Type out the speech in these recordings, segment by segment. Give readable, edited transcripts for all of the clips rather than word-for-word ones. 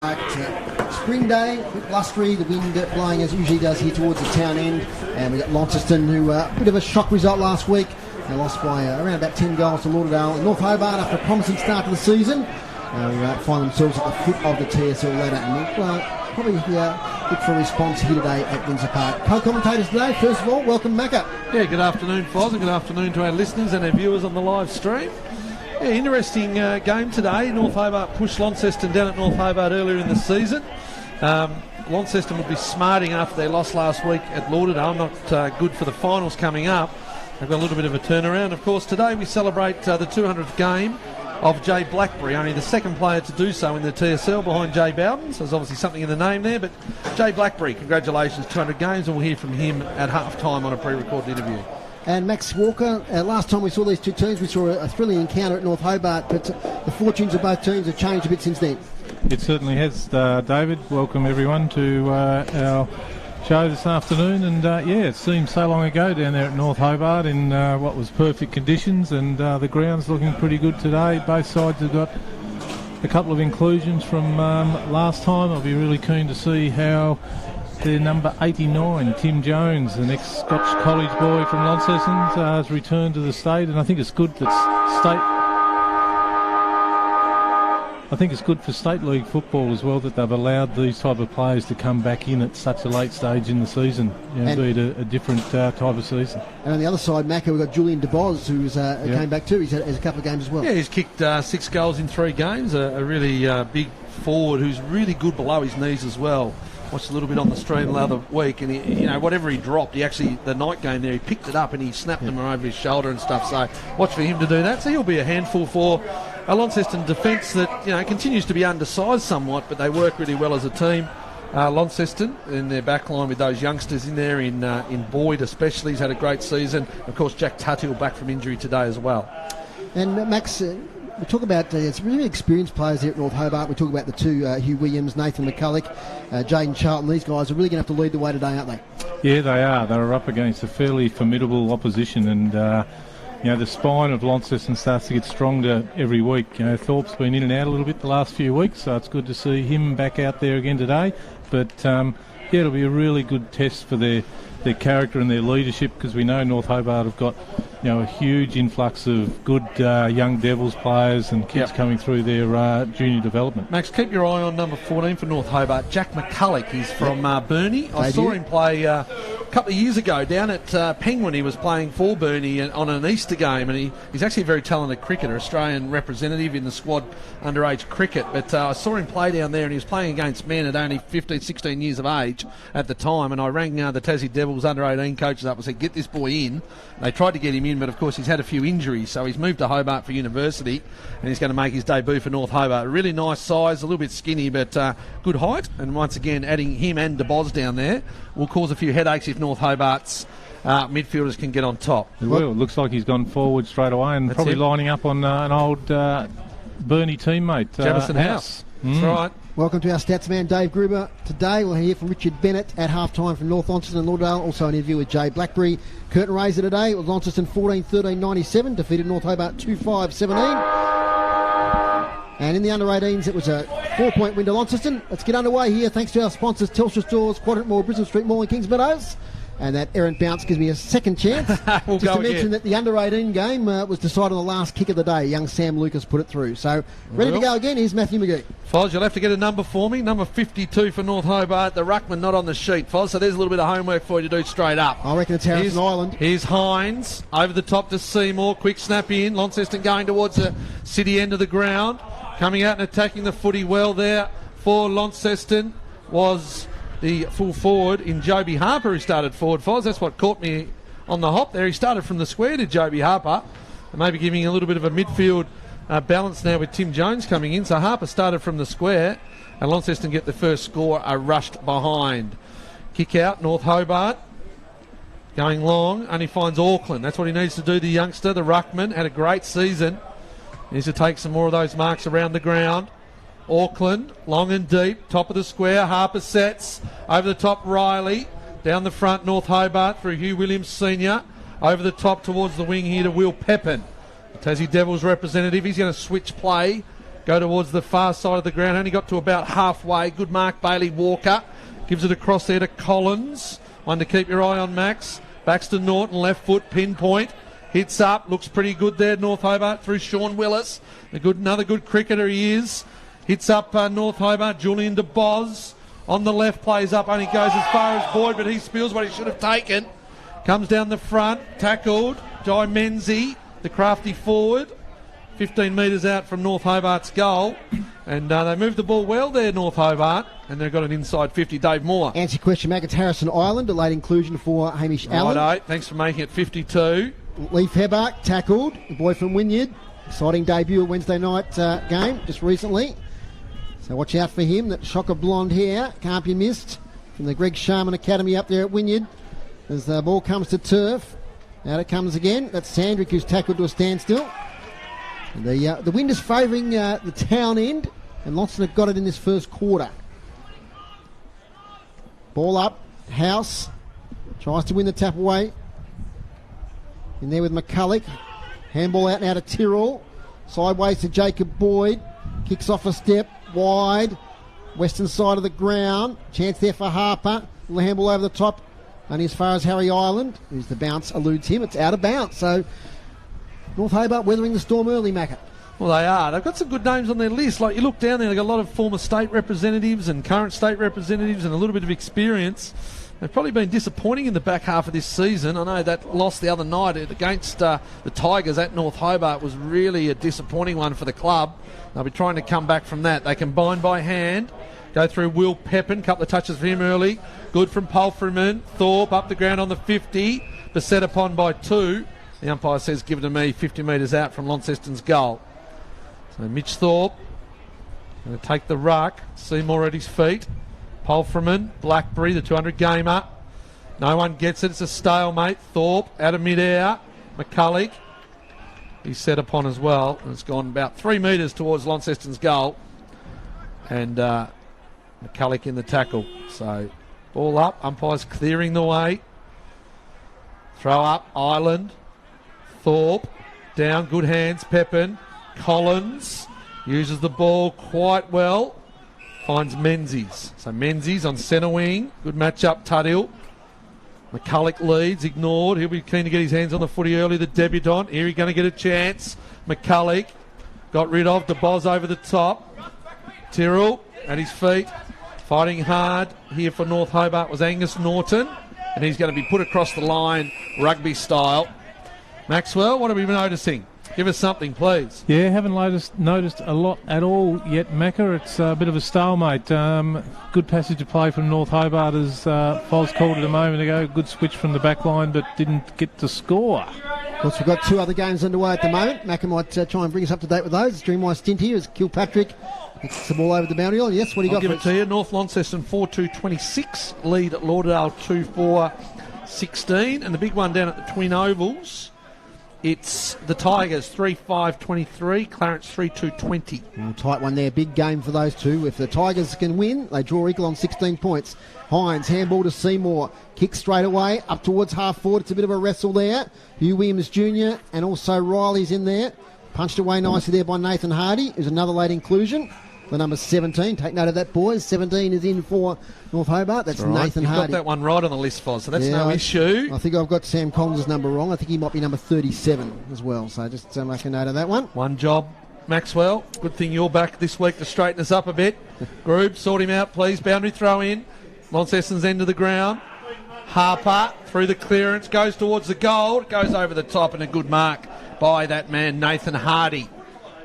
Spring day, a bit blustery, the wind blowing as it usually does here towards the town end, and we got Launceston, who a bit of a shock result last week. They lost by around about 10 goals to Lauderdale. North Hobart, after a promising start to the season, find themselves at the foot of the TSL ladder, and we'll probably look for a response here today at Windsor Park. Co-commentators today, first of all, welcome Macca. Yeah, good afternoon, Foz, and good afternoon to our listeners and our viewers on the live stream. Yeah, interesting game today. North Hobart pushed Launceston down at North Hobart earlier in the season. Launceston would be smarting after their loss last week at Lauderdale. Not good for the finals coming up. They've got a little bit of a turnaround. Of course, today we celebrate the 200th game of Jay Blackbury, only the second player to do so in the TSL behind Jay Bowden. So there's obviously something in the name there. But Jay Blackbury, congratulations, 200 games, and we'll hear from him at half-time on a pre-recorded interview. And Max Walker, last time we saw these two teams, we saw a thrilling encounter at North Hobart, but the fortunes of both teams have changed a bit since then. It certainly has, David. Welcome everyone to our show this afternoon. And it seems so long ago down there at North Hobart in what was perfect conditions, and the ground's looking pretty good today. Both sides have got a couple of inclusions from last time. I'll be really keen to see how their number 89, Tim Jones, the next Scotch college boy from Launceston, has returned to the state, and I think it's good that for state league football as well that they've allowed these type of players to come back in at such a late stage in the season. Be it a different type of season. And on the other side, Macca, we've got Julian DeBoz, who's came back too. He's had a couple of games as well. Yeah, he's kicked 6 goals in 3 games. A really big forward who's really good below his knees as well. Watched a little bit on the stream the other week, and he, whatever he dropped, the night game there, he picked it up and he snapped them over his shoulder and stuff. So watch for him to do that. So he'll be a handful for a Launceston defence that continues to be undersized somewhat, but they work really well as a team. Launceston in their back line with those youngsters in there, in Boyd especially, he's had a great season. Of course, Jack Tuthill back from injury today as well. And Max, we talk about some really experienced players here at North Hobart. We talk about the two, Hugh Williams, Nathan McCulloch, Jaden Charlton. These guys are really going to have to lead the way today, aren't they? Yeah, they are. They're up against a fairly formidable opposition, and the spine of Launceston starts to get stronger every week. Thorpe's been in and out a little bit the last few weeks, so it's good to see him back out there again today. But it'll be a really good test for their character and their leadership, because we know North Hobart have got a huge influx of good young Devils players and kids coming through their junior development. Max, keep your eye on number 14 for North Hobart, Jack McCulloch. He's from Burnie. I saw him play a couple of years ago down at Penguin. He was playing for Burnie on an Easter game, and he's actually a very talented cricketer, Australian representative in the squad underage cricket. But I saw him play down there, and he was playing against men at only 15, 16 years of age at the time, and I rang the Tassie Devils under-18 coaches up and said, get this boy in. They tried to get him in, but of course he's had a few injuries, so he's moved to Hobart for university, and he's going to make his debut for North Hobart. Really nice size, a little bit skinny, but good height. And once again, adding him and DeBoz down there will cause a few headaches if North Hobart's midfielders can get on top. It will. It looks like he's gone forward straight away, and probably lining up on an old Burnie teammate, Jamison House. That's right. Welcome to our stats man, Dave Gruber. Today we'll hear from Richard Bennett at half-time from North Launceston and Lauderdale. Also an interview with Jay Blackbury. Curtain raiser today. It was Launceston 14-13-97, defeated North Hobart 2-5-17. And in the under-18s, it was a 4-point win to Launceston. Let's get underway here, thanks to our sponsors, Telstra Stores, Quadrant Mall, Brisbane Street Mall and Kings Meadows. And that errant bounce gives me a second chance. We'll just to mention that the under-18 game was decided on the last kick of the day. Young Sam Lucas put it through. So, ready to go again. Here's Matthew McGee. Foz, you'll have to get a number for me. Number 52 for North Hobart. The ruckman not on the sheet, Foz. So there's a little bit of homework for you to do straight up. I reckon it's Harrison Island. Here's Hines. Over the top to Seymour. Quick snap in. Launceston going towards the city end of the ground. Coming out and attacking the footy well there for Launceston was the full forward in Joby Harper, who started forward, Foz. That's what caught me on the hop there. He started from the square to Joby Harper, and maybe giving a little bit of a midfield balance now with Tim Jones coming in. So Harper started from the square, and Launceston get the first score, rushed behind. Kick out, North Hobart. Going long, only finds Auckland. That's what he needs to do, the youngster, the ruckman. Had a great season. Needs to take some more of those marks around the ground. Auckland, long and deep, top of the square. Harper sets over the top. Riley down the front. North Hobart through Hugh Williams Senior over the top towards the wing here to Will Pepin, the Tassie Devils representative. He's going to switch play go towards the far side of the ground. Only got to about halfway. Good mark, Bailey Walker. Gives it across there to Collins. One to keep your eye on, Max. Baxter Norton, left foot, pinpoint. Hits up, looks pretty good there, North Hobart, through Sean Willis. Another good cricketer he is. Hits up North Hobart, Julian DeBoz. On the left, plays up, only goes as far as Boyd, but he spills what he should have taken. Comes down the front, tackled. Jai Menzie, the crafty forward. 15 metres out from North Hobart's goal. And they moved the ball well there, North Hobart. And they've got an inside 50, Dave Moore. Answer your question, Mac. It's Harrison Island, a late inclusion for Hamish Allen. Righto, thanks for making it 52. Leif Hebart tackled, the boy from Wynyard. Exciting debut at Wednesday night game just recently. So watch out for him. That shock of blonde hair can't be missed from the Greg Sharman Academy up there at Wynyard. As the ball comes to turf. Out it comes again. That's Sandrick who's tackled to a standstill. And the wind is favouring the town end, and Launceston have got it in this first quarter. Ball up. House tries to win the tap away. In there with McCulloch. Handball out now to Tyrrell. Sideways to Jacob Boyd. Kicks off a step. Wide. Western side of the ground. Chance there for Harper. Little handball over the top. Only as far as Harry Island. Who's the bounce eludes him. It's out of bounds. So North Hobart weathering the storm early, Macca. Well, they are. They've got some good names on their list. Like, you look down there, they've got a lot of former state representatives and current state representatives and a little bit of experience. They've probably been disappointing in the back half of this season. I know that loss the other night against the Tigers at North Hobart was really a disappointing one for the club. They'll be trying to come back from that. They combine by hand. Go through Will Pepin. Couple of touches for him early. Good from Palfreyman. Thorpe up the ground on the 50. Beset upon by 2. The umpire says give it to me 50 metres out from Launceston's goal. So Mitch Thorpe going to take the ruck. Seymour at his feet. Palfreyman, Blackbury, the 200 gamer. No one gets it. It's a stalemate. Thorpe out of mid-air. McCulloch. He's set upon as well. And it's gone about 3 metres towards Launceston's goal. And McCulloch in the tackle. So ball up. Umpires clearing the way. Throw up. Island. Thorpe. Down. Good hands. Pepin. Collins uses the ball quite well. Finds Menzies. So Menzies on centre wing. Good match-up, Tudhill. McCulloch leads, ignored. He'll be keen to get his hands on the footy early, the debutant. Here he's going to get a chance. McCulloch got rid of. DeBoz over the top. Tyrrell at his feet. Fighting hard here for North Hobart was Angus Norton. And he's going to be put across the line, rugby style. Maxwell, what are we noticing? Give us something, please. Yeah, haven't noticed a lot at all yet, Macca. It's a bit of a stalemate. Good passage of play from North Hobart as Foz called it a moment ago. Good switch from the back line, but didn't get to score. Of course, we've got 2 other games underway at the moment. Macca might try and bring us up to date with those. During my stint here as Kilpatrick kicks the ball over the boundary line. Yes, what do you got give for it to you. North Launceston 4-2-26. Lead at Lauderdale 2-4-16. And the big one down at the Twin Ovals. It's the Tigers 3-5-23, Clarence 3-2-20. Tight one there, big game for those two. If the Tigers can win, they draw equal on 16 points. Hines, handball to Seymour, kick straight away, up towards half forward. It's a bit of a wrestle there. Hugh Williams Jr. and also Riley's in there. Punched away nicely there by Nathan Hardy, who's another late inclusion. The number 17, take note of that, boys. 17 is in for North Hobart. That's right. Nathan You've Hardy. Got that one right on the list, Foz, so that's no issue. I think I've got Sam Collins' number wrong. I think he might be number 37 as well. So just make a note of that one. One job, Maxwell. Good thing you're back this week to straighten us up a bit. Groob, sort him out, please. Boundary throw in. Launceston's end of the ground. Harper through the clearance, goes towards the goal. It goes over the top, and a good mark by that man, Nathan Hardy.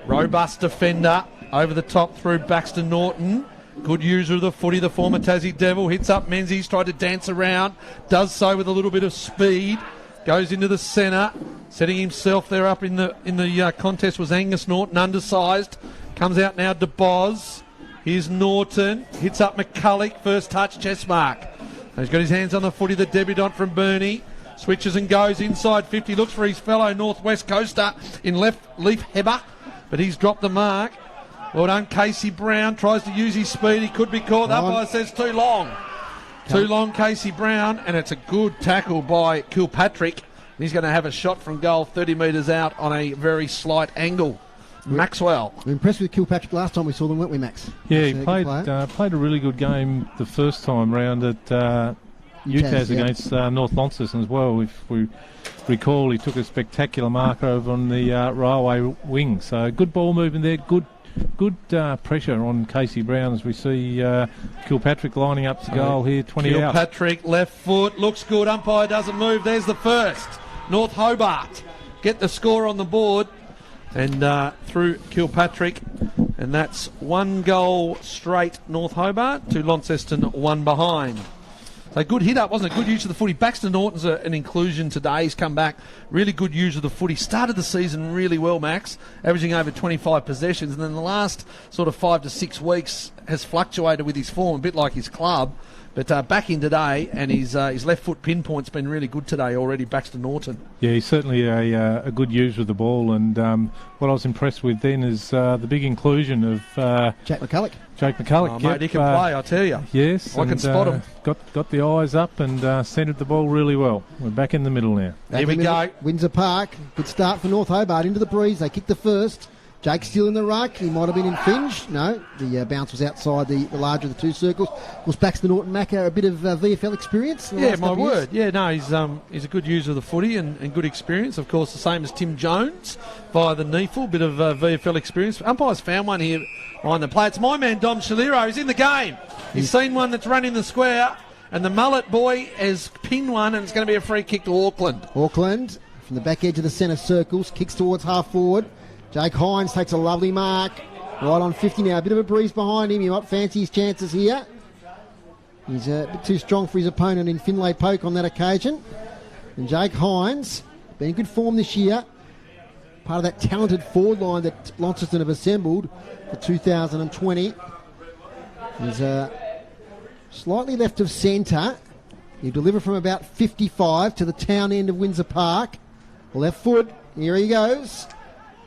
Robust defender. Over the top through Baxter Norton. Good user of the footy, the former Tassie Devil. Hits up Menzies, tried to dance around. Does so with a little bit of speed. Goes into the centre. Setting himself there up in the contest was Angus Norton, undersized. Comes out now DeBoz. Here's Norton. Hits up McCulloch. First touch, chest mark. He's got his hands on the footy, the debutant from Burnie. Switches and goes inside 50. Looks for his fellow Northwest coaster in Leif Hebart. But he's dropped the mark. Well done, Casey Brown tries to use his speed. He could be caught. The umpire says too long. Too long, Casey Brown, and it's a good tackle by Kilpatrick. He's going to have a shot from goal 30 metres out on a very slight angle. Maxwell. We were impressed with Kilpatrick last time we saw them, weren't we, Max? Yeah, he Good played player. a really good game the first time round at UTAS yeah. against North Launceston as well. If we recall, he took a spectacular mark over on the railway wing. So good ball movement there, good pressure on Casey Brown as we see Kilpatrick lining up to goal here, 20 out. Kilpatrick, left foot, looks good, umpire doesn't move, there's the first. North Hobart get the score on the board and through Kilpatrick, and that's 1 goal straight North Hobart to Launceston 1 behind. So good hit up, wasn't it? Good use of the footy. Baxter Norton's an inclusion today. He's come back. Really good use of the footy. Started the season really well, Max, averaging over 25 possessions. And then the last sort of 5 to 6 weeks has fluctuated with his form, a bit like his club. But back in today, and his left foot pinpoint's been really good today already, Baxter Norton. Yeah, he's certainly a good user of the ball. And what I was impressed with then is the big inclusion of Jake McCulloch. Jake McCulloch. Oh, mate, he can play, I tell you. Yes. I can spot him. Got the eyes up and centred the ball really well. We're back in the middle now. Here we go. Windsor Park. Good start for North Hobart. Into the breeze. They kicked the first. Jake still in the ruck. He might have been in fringe. No, the bounce was outside the larger of the two circles. Of course, Baxter Norton Macca, a bit of VFL experience. Yeah, my word. Yeah, no, he's a good user of the footy and good experience. Of course, the same as Tim Jones via the NEFL, bit of VFL experience. Umpires found one here on the play. It's my man, Dom Shaliro. He's in the game. He's seen one that's run in the square, and the mullet boy has pinned one, and it's going to be a free kick to Auckland. Auckland, from the back edge of the centre circles, kicks towards half forward. Jake Hines takes a lovely mark. Right on 50 now. A bit of a breeze behind him. He might fancy his chances here. He's a bit too strong for his opponent in Finlay Poke on that occasion. And Jake Hines, been in good form this year. Part of that talented forward line that Launceston have assembled for 2020. He's slightly left of centre. He'll deliver from about 55 to the town end of Windsor Park. Left foot. Here he goes.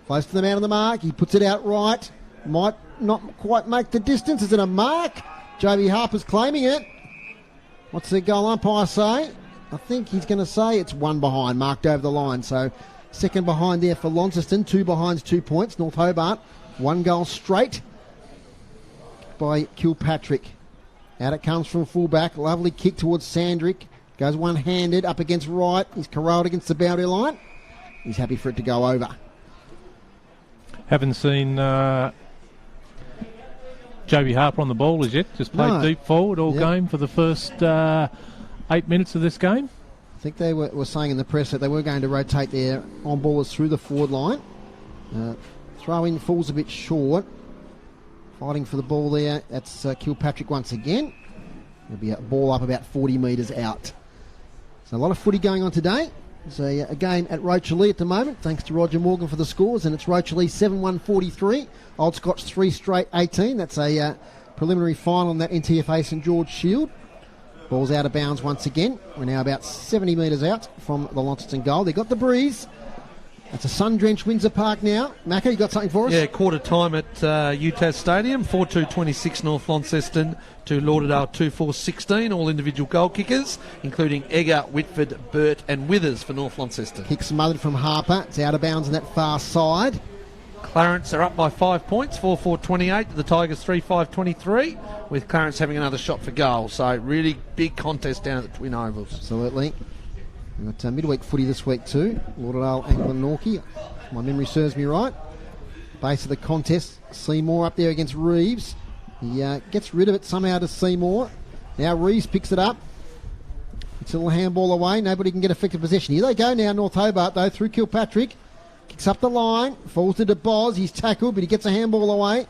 Close to the man on the mark. He puts it out right. Might not quite make the distance. Is it a mark? Joby Harper's claiming it. What's the goal umpire say? I think he's going to say it's 1 behind, marked over the line. So second behind there for Launceston. 2 behinds, 2 points. North Hobart, 1 goal straight by Kilpatrick. Out it comes from fullback. Lovely kick towards Sandrick. Goes one-handed up against right. He's corralled against the boundary line. He's happy for it to go over. Haven't seen Joby Harper on the ball as yet. Just played deep forward all game for the first 8 minutes of this game. I think they were saying in the press that they were going to rotate their on-ballers through the forward line. Throw-in falls a bit short. Fighting for the ball there. That's Kilpatrick once again. There'll be a ball up about 40 metres out. So a lot of footy going on today. There's a game at Rochalee at the moment, thanks to Roger Morgan for the scores, and it's Rochalee 7-1-43, Old Scotch 3 straight 18. That's a preliminary final in that NTFA St George Shield. Ball's out of bounds once again. We're now about 70 metres out from the Launceston goal. They got the breeze. It's a sun-drenched Windsor Park now. Macca, you got something for us? Yeah, quarter time at UTAS Stadium. 4-2-26 North Launceston to Lauderdale 2-4-16. All individual goal kickers, including Egger, Whitford, Burt and Withers for North Launceston. Kick smothered from Harper. It's out of bounds on that far side. Clarence are up by 5 points, 4-4-28 to the Tigers 3-5-23, with Clarence having another shot for goal. So really big contest down at the Twin Ovals. Absolutely. We've got midweek footy this week too. Lauderdale, Anglia Norkie. If my memory serves me right. Base of the contest. Seymour up there against Reeves. He gets rid of it somehow to Seymour. Now Reeves picks it up. It's a little handball away. Nobody can get effective possession. Here they go now, North Hobart though, through Kilpatrick. Kicks up the line. Falls to DeBoz. He's tackled, but he gets a handball away.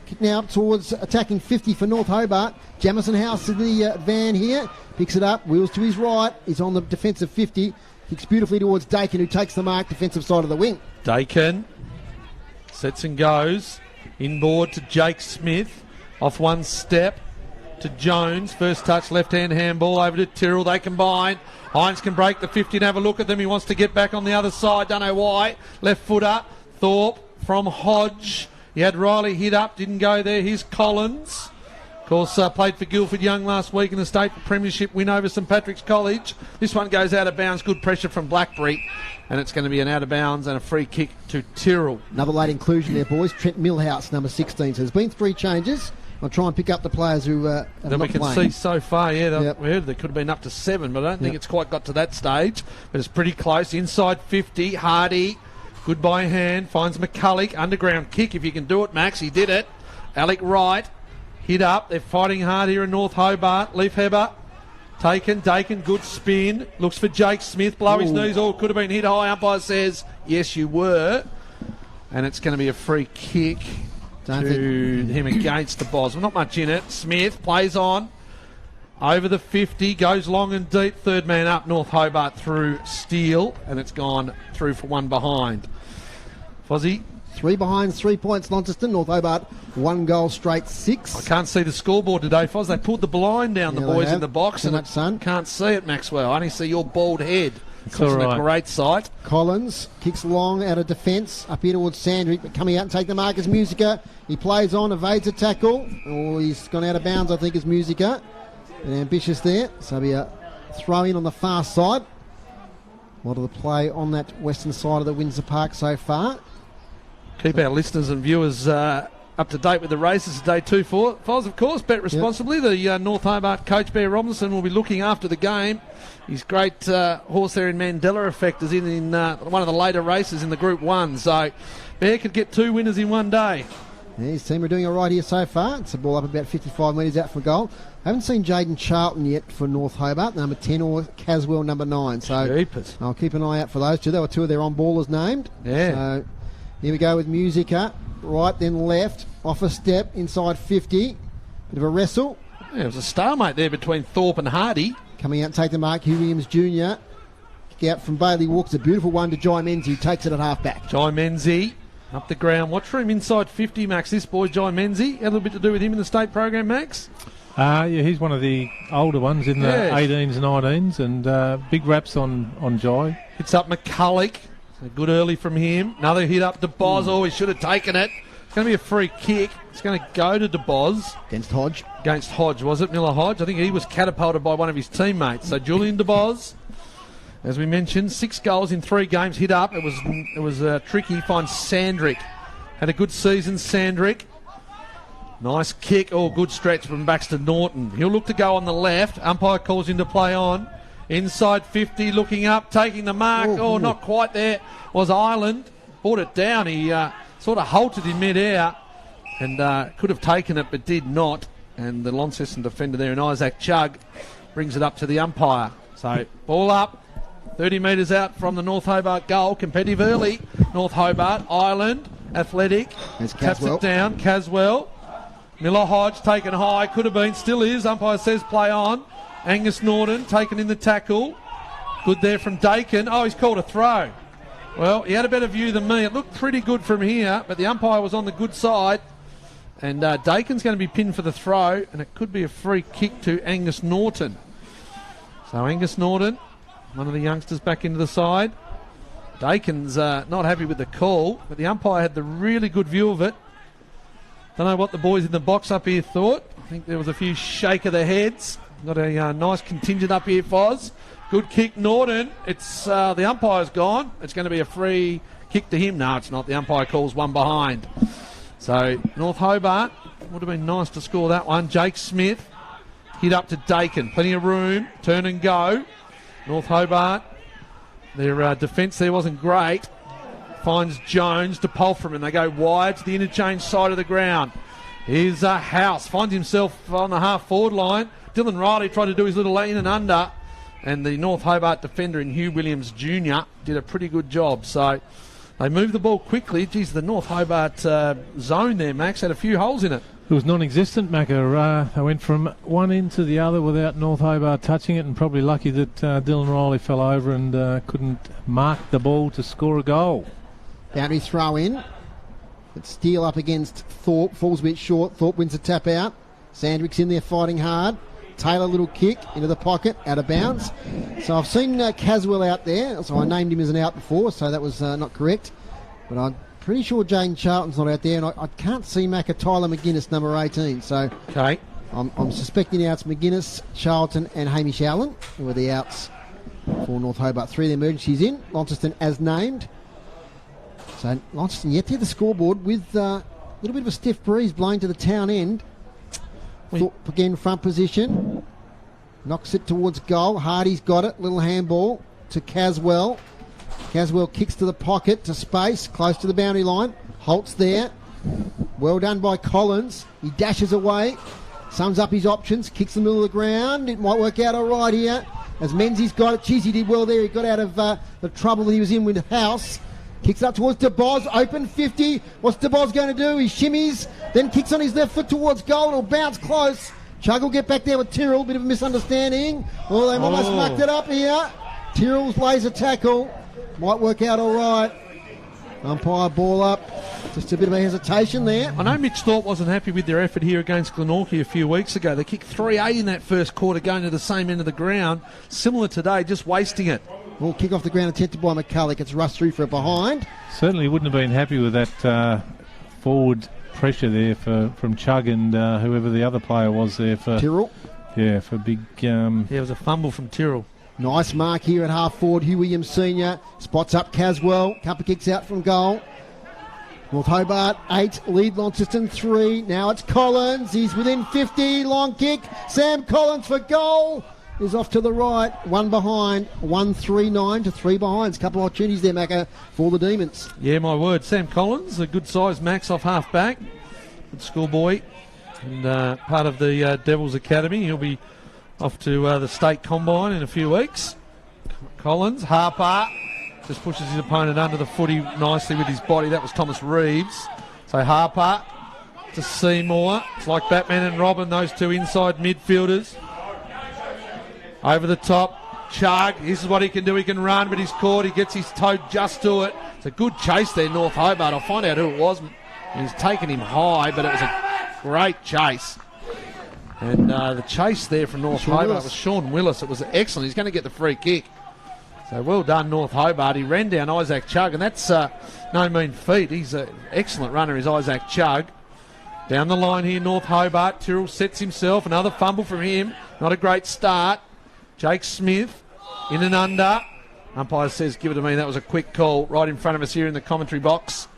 Kick now up towards attacking 50 for North Hobart. Jamison House in the van here. Picks it up, wheels to his right. He's on the defensive 50. Kicks beautifully towards Dakin, who takes the mark, defensive side of the wing. Dakin sets and goes. Inboard to Jake Smith. Off one step to Jones. First touch, left-hand handball over to Tyrrell. They combine. Hines can break the 50 and have a look at them. He wants to get back on the other side. Don't know why. Left footer. Thorpe from Hodge. He had Riley hit up. Didn't go there. Here's Collins. Of course, played for Guildford Young last week in the state premiership win over St Patrick's College. This one goes out of bounds. Good pressure from Blackbury. And it's going to be an out of bounds and a free kick to Tyrrell. Another late inclusion there, boys. Trent Millhouse, number 16. So there's been 3 changes. I'll try and pick up the players who have that not we can playing. see so far. Yeah, we heard there could have been up to 7, but I don't think it's quite got to that stage. But it's pretty close. Inside 50, Hardy. Good by hand. Finds McCulloch. Underground kick if you can do it, Max. He did it. Alec Wright. Hit up. They're fighting hard here in North Hobart. Leafheber. Taken. Dakin. Good spin. Looks for Jake Smith. Blow his knees. Oh, could have been hit high. Umpire says, yes, you were. And it's going to be a free kick to him against the Boz. Well, not much in it. Smith plays on. Over the 50. Goes long and deep. Third man up. North Hobart through Steele. And it's gone through for 1 behind. Fozzie. 3 behind, 3 points. Launceston. North Hobart, 1 goal straight, 6. I can't see the scoreboard today, Foz. They pulled the blind down, the boys in the box. Too much sun. Can't see it, Maxwell. I only see your bald head. It's all right. A great sight. Collins kicks long out of defence, up here towards Sandrick, but coming out and take the mark is Musica. He plays on, evades a tackle. Oh, he's gone out of bounds, I think, is Musica. And ambitious there. So it'll be a throw in on the far side. A lot of the play on that western side of the Windsor Park so far. Keep our listeners and viewers up to date with the races today, 2-4. Foz, of course, bet responsibly. The North Hobart coach, Bear Robinson, will be looking after the game. His great horse there in Mandela Effect is in one of the later races in the Group 1. So Bear could get 2 winners in one day. Yeah, his team are doing all right here so far. It's a ball up about 55 metres out from goal. Haven't seen Jaden Charlton yet for North Hobart, number 10, or Caswell, number 9. So Jeepers. I'll keep an eye out for those two. There were 2 of their on-ballers named. Yeah. So here we go with Musica. Right, then left. Off a step, inside 50. Bit of a wrestle. Yeah, it was a stalemate there between Thorpe and Hardy. Coming out and take the mark, Hugh Williams Jr. Kick out from Bailey Walks. A beautiful one to Jai Menzie, who takes it at half-back. Jai Menzie up the ground. Watch for him inside 50, Max. This boy, Jai Menzie. Had a little bit to do with him in the state program, Max. Yeah, he's one of the older ones in the 18s and 19s, and big raps on Jai. Hits up McCulloch. So good early from him. Another hit up to Boz. Oh, he should have taken it. It's going to be a free kick. It's going to go to DeBoz. Against Hodge. Against Hodge, was it? Miller Hodge. I think he was catapulted by one of his teammates. So Julian DeBoz, as we mentioned, 6 goals in 3 games. Hit up. It was tricky. Finds Sandrick. Had a good season, Sandrick. Nice kick. Oh, good stretch from Baxter Norton. He'll look to go on the left. Umpire calls him to play on. Inside 50, looking up, taking the mark. Oh, not quite there. Was Ireland. Brought it down. He sort of halted in mid-air and could have taken it but did not. And the Launceston defender there, and Isaac Chugg, brings it up to the umpire. So, ball up. 30 metres out from the North Hobart goal. Competitive early. North Hobart, Ireland, athletic. Taps it down. Caswell. Miller Hodge taken high. Could have been. Still is. Umpire says play on. Angus Norton taken in the tackle. Good there from Dakin. Oh, he's called a throw. Well, he had a better view than me. It looked pretty good from here, but the umpire was on the good side. And Dakin's going to be pinned for the throw, and it could be a free kick to Angus Norton. So Angus Norton, one of the youngsters, back into the side. Dakin's not happy with the call, but the umpire had the really good view of it. Don't know what the boys in the box up here thought. I think there was a few shake of their heads. Got a nice contingent up here, Foz. Good kick, Norton. It's the umpire's gone. It's going to be a free kick to him. No, it's not. The umpire calls 1 behind. So North Hobart, would have been nice to score that one. Jake Smith hit up to Dakin. Plenty of room. Turn and go. North Hobart, their defence there wasn't great. Finds Jones to Polfram, and they go wide to the interchange side of the ground. Here's House. Finds himself on the half-forward line. Dylan Riley tried to do his little in and under, and the North Hobart defender in Hugh Williams Jr. did a pretty good job. So they moved the ball quickly. Geez, the North Hobart zone there, Max, had a few holes in it. It was non-existent, Macca. They went from one end to the other without North Hobart touching it, and probably lucky that Dylan Riley fell over and couldn't mark the ball to score a goal. Boundary throw in. It's Steele up against Thorpe. Falls a bit short. Thorpe wins a tap out. Sandrick's in there fighting hard. Taylor, little kick into the pocket, out of bounds. So I've seen Caswell out there. So I named him as an out before, so that was not correct. But I'm pretty sure Jane Charlton's not out there, and I can't see Tyler McGuinness, number 18. So okay, I'm suspecting now it's McGuinness, Charlton and Hamish Allen who are the outs for North Hobart. 3 of the emergencies in. Launceston as named. So Launceston yet to hit the scoreboard with a little bit of a stiff breeze blowing to the town end. Thorpe again front position. Knocks it towards goal. Hardy's got it. Little handball to Caswell. Caswell kicks to the pocket, to space, close to the boundary line. Holt's there. Well done by Collins. He dashes away. Sums up his options. Kicks in the middle of the ground. It might work out all right here. As Menzies got it. Cheesy did well there. He got out of the trouble that he was in with House. Kicks up towards DeBoz. Open 50. What's DeBoz going to do? He shimmies. Then kicks on his left foot towards goal. It'll bounce close. Chug will get back there with Tyrrell. Bit of a misunderstanding. Oh, they almost mucked it up here. Tyrrell's lays a tackle. Might work out all right. Umpire ball up. Just a bit of a hesitation there. I know Mitch Thorpe wasn't happy with their effort here against Glenorchy a few weeks ago. They kicked 3-8 in that first quarter going to the same end of the ground. Similar today, just wasting it. Ball kick off the ground attempted by McCulloch. It's rushed through for a behind. Certainly wouldn't have been happy with that forward pressure there from Chug and whoever the other player was there for Tyrrell. Yeah, for big. It was a fumble from Tyrrell. Nice mark here at half forward. Hugh Williams Senior spots up Caswell. Couple kicks out from goal. North Hobart 8, lead Launceston 3. Now it's Collins. He's within 50. Long kick. Sam Collins for goal. Is off to the right. One behind. 1-3-9 to 3 behinds. Couple of opportunities there, Macca, for the Demons. Yeah, my word. Sam Collins, a good size max off half back. Good schoolboy. And part of the Devils Academy. He'll be off to the state combine in a few weeks. Collins, Harper, just pushes his opponent under the footy nicely with his body. That was Thomas Reeves. So Harper to Seymour. It's like Batman and Robin, those two inside midfielders. Over the top, Chug. This is what he can do. He can run, but he's caught. He gets his toe just to it. It's a good chase there, North Hobart. I'll find out who it was. He's taken him high, but it was a great chase. And the chase there from North Hobart was Sean Willis. It was excellent. He's going to get the free kick. So well done, North Hobart. He ran down Isaac Chug, and that's no mean feat. He's an excellent runner, is Isaac Chug. Down the line here, North Hobart. Tyrrell sets himself. Another fumble from him. Not a great start. Jake Smith in and under. Umpire says, give it to me. That was a quick call right in front of us here in the commentary box.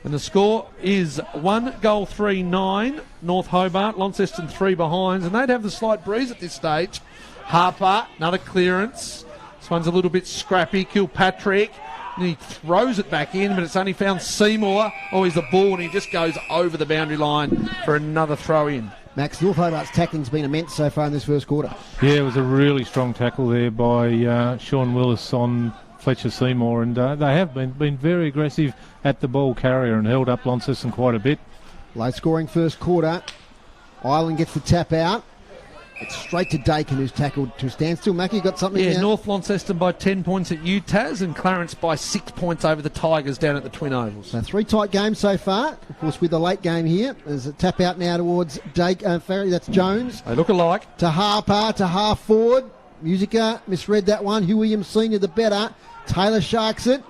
And the score is 1-3-9, North Hobart, Launceston 3 behinds, and they'd have the slight breeze at this stage. Harper, another clearance. This one's a little bit scrappy. Kilpatrick, and he throws it back in, but it's only found Seymour. Oh, he's the ball, and he just goes over the boundary line for another throw in. Max, North Hobart's tackling's been immense so far in this first quarter. Yeah, it was a really strong tackle there by Sean Willis on Fletcher Seymour, and they have been very aggressive at the ball carrier and held up Launceston quite a bit. Low scoring first quarter. Ireland gets the tap out. It's straight to Dakin, who's tackled to a standstill. Mackie, you got something? Yeah, there? North Launceston by 10 points at UTAS and Clarence by 6 points over the Tigers down at the Twin Ovals. So 3 tight games so far. Of course, with the late game here, there's a tap out now towards Ferry. That's Jones. They look alike. To Harper, to half forward. Musica misread that one. Hugh Williams Senior the better. Taylor sharks it.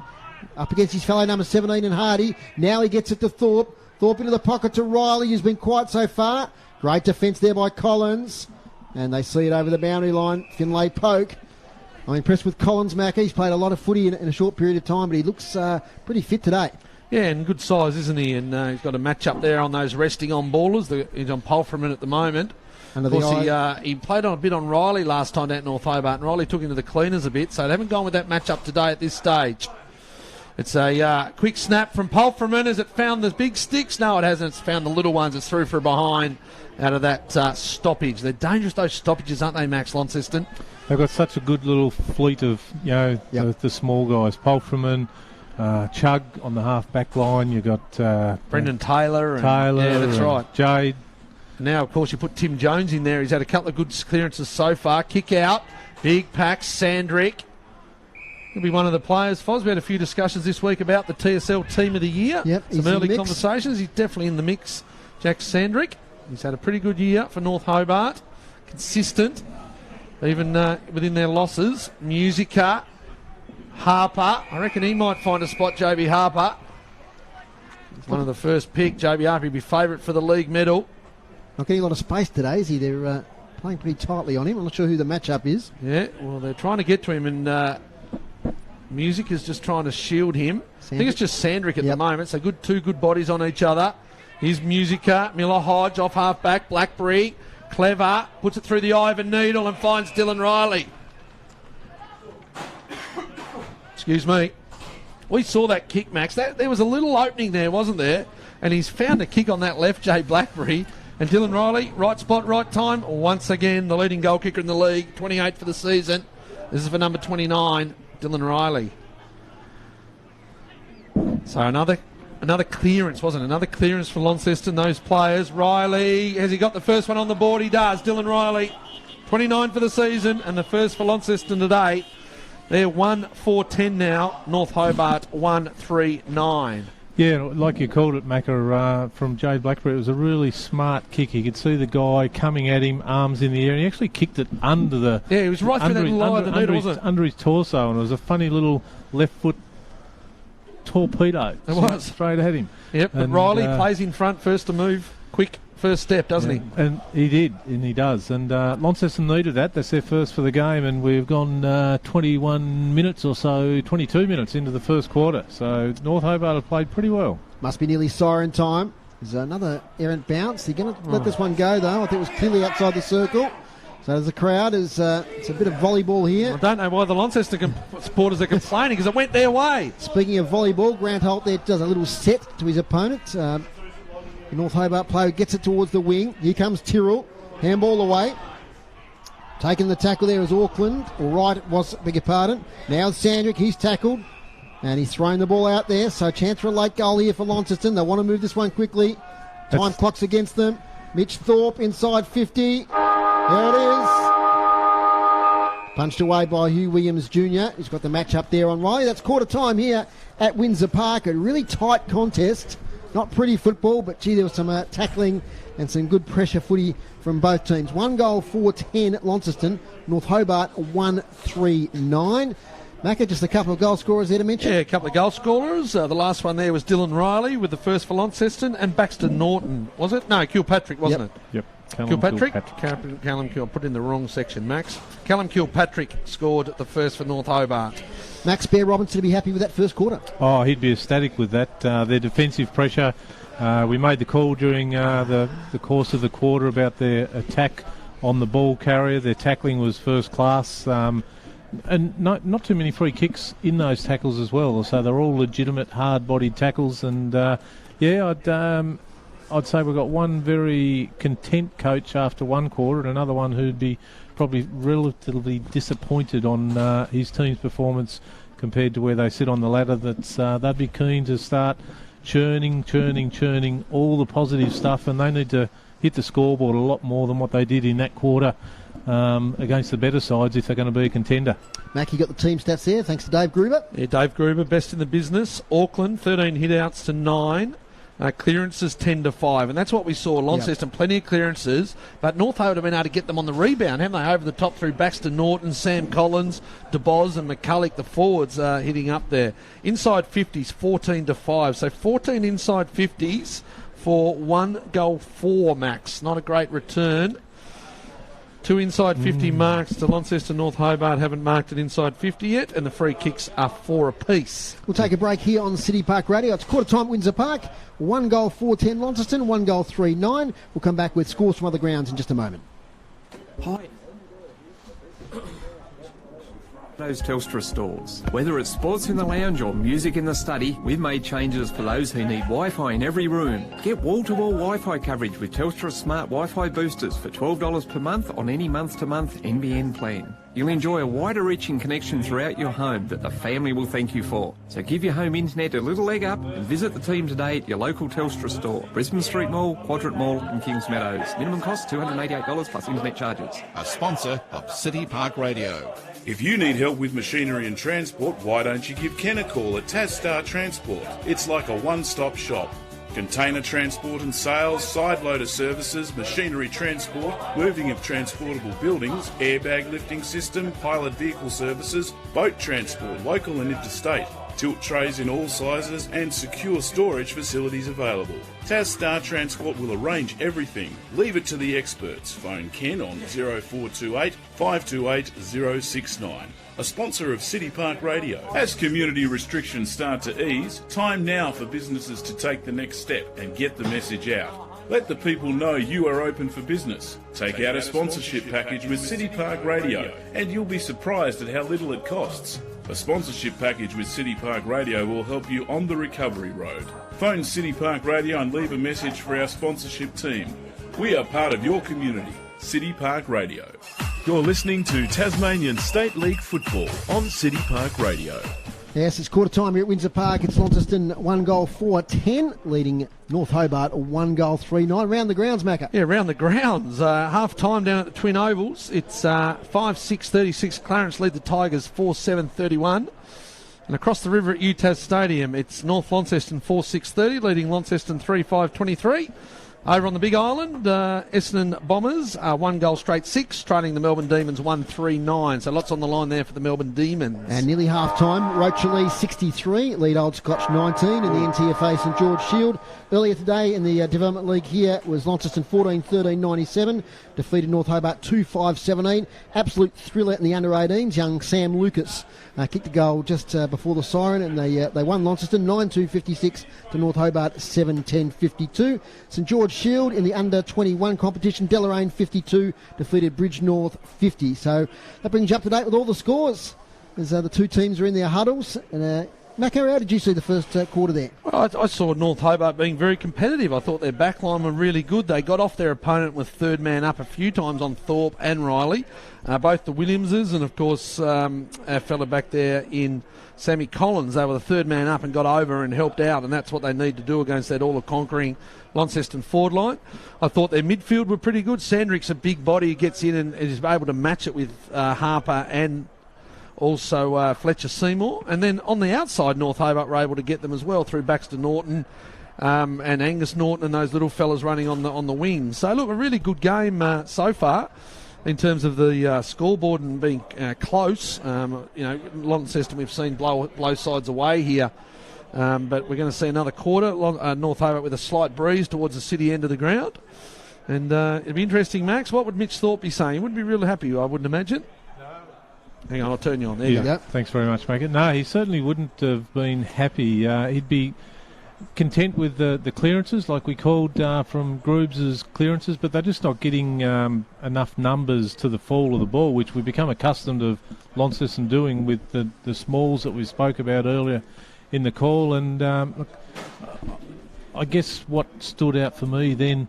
Up against his fellow number 17 and Hardy. Now he gets it to Thorpe. Thorpe into the pocket to Riley, who's been quiet so far. Great defence there by Collins. And they see it over the boundary line. Finlay poke. I'm impressed with Collins, Macca. He's played a lot of footy in a short period of time, but he looks pretty fit today. Yeah, and good size, isn't he? And he's got a match up there on those resting on ballers. He's on Pulframan at the moment. Of course, he played on a bit on Riley last time down at North Hobart, and Riley took him to the cleaners a bit, so they haven't gone with that match up today at this stage. It's a quick snap from Pulframan. Has it found the big sticks? No, it hasn't. It's found the little ones. It's through for a behind out of that stoppage. They're dangerous, those stoppages, aren't they, Max, Launceston? They've got such a good little fleet of, the small guys. Pulframan, Chug on the half-back line. You've got Brendan Taylor. Yeah, that's right. Jade. Now, of course, you put Tim Jones in there. He's had a couple of good clearances so far. Kick out. Big pack. Sandrick. He'll be one of the players. Foz, we had a few discussions this week about the TSL Team of the Year. Yep, some early conversations. He's definitely in the mix. Jack Sandrick. He's had a pretty good year for North Hobart. Consistent, even within their losses. Musica. Harper. I reckon he might find a spot, JB Harper. He's one of the first pick. JB Harper will be favourite for the league medal. Not getting a lot of space today, is he? They're playing pretty tightly on him. I'm not sure who the matchup is. Yeah, well, they're trying to get to him, and Music is just trying to shield him. I think it's just Sandrick at the moment, so two good bodies on each other. Here's Musica, Miller Hodge off half-back, Blackbury, clever, puts it through the eye of a needle and finds Dylan Riley. Excuse me. We saw that kick, Max. There was a little opening there, wasn't there? And he's found a kick on that left, Jay Blackbury. And Dylan Riley, right spot, right time. Once again, the leading goal kicker in the league, 28 for the season. This is for number 29, Dylan Riley. So another clearance, wasn't it? Another clearance for Launceston, those players. Riley, has he got the first one on the board? He does. Dylan Riley, 29 for the season, and the first for Launceston today. They're 1-4-10 now. North Hobart 1-3-9. Yeah, like you called it, Macca, from Jay Blackbury, it was a really smart kick. You could see the guy coming at him, arms in the air, and he actually kicked it under the... Yeah, he was right through that little eye of the needle, wasn't it? Under his torso, and it was a funny little left foot torpedo. It was. Straight at him. Yep, but Riley plays in front first to move. Quick first step, doesn't he? And he did, and he does. And Launceston needed that. That's their first for the game, and we've gone 21 minutes or so, 22 minutes into the first quarter. So North Hobart have played pretty well. Must be nearly siren time. There's another errant bounce. They're going to let this one go, though. I think it was clearly outside the circle. So there's a crowd. It's a bit of volleyball here. I don't know why the Launceston supporters are complaining, because it went their way. Speaking of volleyball, Grant Holt there does a little set to his opponent. The North Hobart player gets it towards the wing. Here comes Tyrrell. Handball away. Taking the tackle there is Auckland. Beg your pardon. Now Sandrick. He's tackled. And he's thrown the ball out there. So chance for a late goal here for Launceston. They want to move this one quickly. Time clock's against them. Mitch Thorpe inside 50. There it is. Punched away by Hugh Williams Jr. He's got the match up there on Riley. That's quarter time here at Windsor Park. A really tight contest. Not pretty football, but gee, there was some tackling and some good pressure footy from both teams. 1-4-10 at Launceston. North Hobart 1-3-9. Macca, just a couple of goal scorers there to mention. Yeah, a couple of goal scorers. The last one there was Dylan Riley with the first for Launceston, and Baxter Norton, was it? No, Kilpatrick, wasn't it? Yep. Kilpatrick? Callum put in the wrong section, Max. Callum Kilpatrick scored the first for North Hobart. Max Bear Robinson to be happy with that first quarter. Oh, he'd be ecstatic with that. Their defensive pressure. We made the call during the course of the quarter about their attack on the ball carrier. Their tackling was first class. And not too many free kicks in those tackles as well. So they're all legitimate, hard-bodied tackles. And, I'd say we've got one very content coach after one quarter and another one who'd be probably relatively disappointed on his team's performance compared to where they sit on the ladder. They'd be keen to start churning all the positive stuff, and they need to hit the scoreboard a lot more than what they did in that quarter against the better sides if they're going to be a contender. Mac, you got the team stats there, thanks to Dave Gruber. Yeah, Dave Gruber, best in the business. Auckland, 13 hit-outs to 9. Clearances 10-5, and that's what we saw. Launceston, plenty of clearances, but North Hobart have been able to get them on the rebound, haven't they? Over the top through Baxter Norton, Sam Collins, DeBoz and McCulloch, the forwards hitting up there. Inside 50s, 14-5, so 14 inside 50s for 1 goal 4, Max. Not a great return. 2 inside 50 marks to Launceston. North Hobart haven't marked an inside 50 yet, and the free kicks are 4 apiece. We'll take a break here on City Park Radio. It's quarter time at Windsor Park. 1-4-10 Launceston, 3-9. We'll come back with scores from other grounds in just a moment. Hi. Those Telstra stores. Whether it's sports in the lounge or music in the study, we've made changes for those who need Wi-Fi in every room. Get wall-to-wall Wi-Fi coverage with Telstra Smart Wi-Fi boosters for $12 per month on any month-to-month NBN plan. You'll enjoy a wider reaching connection throughout your home that the family will thank you for. So give your home internet a little leg up and visit the team today at your local Telstra store. Brisbane Street Mall, Quadrant Mall and Kings Meadows. Minimum cost $288 plus internet charges. A sponsor of City Park Radio. If you need help with machinery and transport, why don't you give Ken a call at Tastar Transport? It's like a one-stop shop. Container transport and sales, side loader services, machinery transport, moving of transportable buildings, airbag lifting system, pilot vehicle services, boat transport, local and interstate. tilt trays in all sizes and secure storage facilities available. TSL Transport will arrange everything. Leave it to the experts. Phone Ken on 0428 528 069. A sponsor of City Park Radio. As community restrictions start to ease, time now for businesses to take the next step and get the message out. Let the people know you are open for business. Take out a sponsorship package with City Park Radio and you'll be surprised at how little it costs. A sponsorship package with City Park Radio will help you on the recovery road. Phone City Park Radio and leave a message for our sponsorship team. We are part of your community. City Park Radio. You're listening to Tasmanian State League football on City Park Radio. Yes, it's quarter time here at Windsor Park. It's Launceston 1 goal 4-10, leading North Hobart 1 goal 3-9. Round the grounds, Macca. Yeah, round the grounds. Half time down at the Twin Ovals. It's 5-6-36. Clarence lead the Tigers 4-7-31. And across the river at UTAS Stadium, it's North Launceston 4-6-30, leading Launceston 3-5-23. Over on the Big Island, Essendon Bombers 1 goal straight 6, trailing the Melbourne Demons 1-3-9. So lots on the line there for the Melbourne Demons. And nearly half time, Rocherley 63, lead Old Scotch 19 in the NTFA St George Shield. Earlier today in the Development League here was Launceston 14-13-97, defeated North Hobart 2-5-17. Absolute thriller in the under-18s. Young Sam Lucas kicked the goal just before the siren, and they won Launceston 9-2-56 to North Hobart 7-10-52. St George Shield in the under-21 competition, Deloraine 52 defeated Bridge North 50. So that brings you up to date with all the scores as the two teams are in their huddles. And Macca, how did you see the first quarter there? Well, I saw North Hobart being very competitive. I thought their backline were really good. They got off their opponent with third man up a few times on Thorpe and Riley, both the Williamses, and of course our fella back there in Sammy Collins. They were the third man up and got over and helped out, and that's what they need to do against that all-conquering Launceston forward line. I thought their midfield were pretty good. Sandrick's a big body who gets in and is able to match it with Harper and also Fletcher Seymour. And then on the outside, North Hobart were able to get them as well through Baxter Norton and Angus Norton and those little fellas running on the wing. So look, a really good game so far in terms of the scoreboard and being close. Launceston we've seen blow sides away here. But we're going to see another quarter. North Hobart with a slight breeze towards the city end of the ground. And it'd be interesting, Max. What would Mitch Thorpe be saying? He wouldn't be real happy, I wouldn't imagine. Hang on, I'll turn you on. There you go. Thanks very much, Megan. No, he certainly wouldn't have been happy. He'd be content with the clearances, like we called from Groobs' clearances, but they're just not getting enough numbers to the fall of the ball, which we've become accustomed of Launceston doing with the smalls that we spoke about earlier in the call. And I guess what stood out for me then,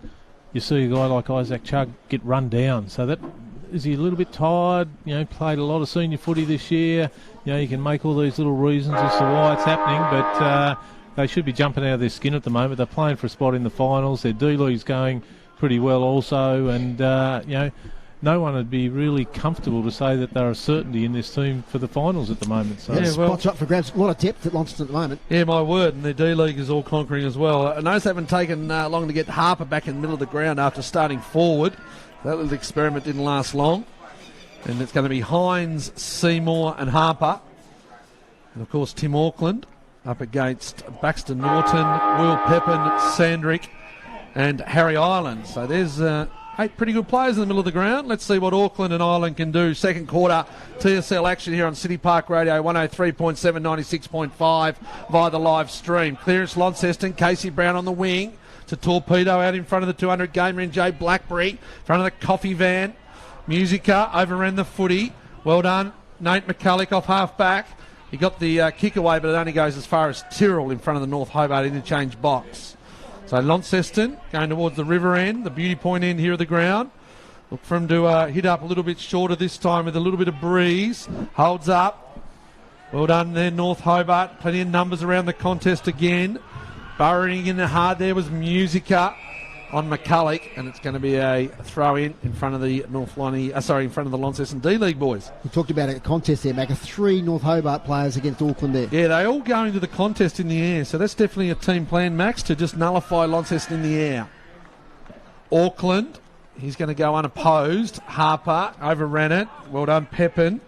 you see a guy like Isaac Chugg get run down. So that, is he a little bit tired? Played a lot of senior footy this year. You can make all these little reasons as to why it's happening, but they should be jumping out of their skin at the moment. They're playing for a spot in the finals. Their D-League's going pretty well also, and no one would be really comfortable to say that they're a certainty in this team for the finals at the moment. So spots up for grabs. A lot of depth at Launceston at the moment. Yeah, my word, and their D-League is all conquering as well. I notice they haven't taken long to get Harper back in the middle of the ground after starting forward. That little experiment didn't last long. And it's going to be Hines, Seymour and Harper. And, of course, Tim Auckland up against Baxter Norton, Will Pepin, Sandrick and Harry Ireland. So there's 8 pretty good players in the middle of the ground. Let's see what Auckland and Ireland can do. Second quarter TSL action here on City Park Radio, 103.7, 96.5 via the live stream. Clearance Launceston, Casey Brown on the wing. To Torpedo out in front of the 200 gamer in Jay Blackbury, in front of the coffee van. Musica overran the footy. Well done, Nate McCulloch off half back. He got the kick away, but it only goes as far as Tyrrell in front of the North Hobart interchange box. So Launceston going towards the river end, the beauty point end here of the ground. Look for him to hit up a little bit shorter this time with a little bit of breeze. Holds up. Well done there, North Hobart. Plenty of numbers around the contest again. Burrowing in the hard there was Musica on McCulloch, and it's going to be a throw in front of the in front of the Launceston D-League boys. We talked about a contest there, Macca. 3 North Hobart players against Auckland there. Yeah, they all go into the contest in the air, so that's definitely a team plan, Max, to just nullify Launceston in the air. Auckland, he's going to go unopposed. Harper overran it. Well done, Pepin.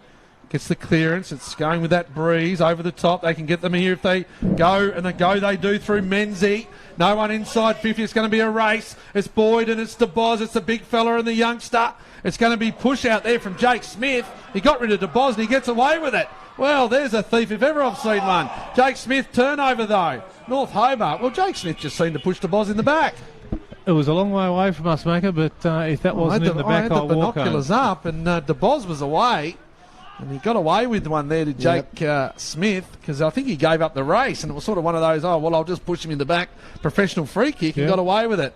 Gets the clearance. It's going with that breeze over the top. They can get them here if they go, and they do through Menzie. No one inside 50. It's going to be a race. It's Boyd and it's DeBoz. It's the big fella and the youngster. It's going to be push out there from Jake Smith. He got rid of DeBoz and he gets away with it. Well, there's a thief if ever I've seen one. Jake Smith turnover though. North Hobart. Well, Jake Smith just seemed to push DeBoz in the back. It was a long way away from us, Macca, but if that wasn't in the back, I had the I'll walk binoculars home. up, and DeBoz was away, and he got away with one there to Jake Smith, because I think he gave up the race, and it was sort of one of those, I'll just push him in the back, professional free kick, and got away with it.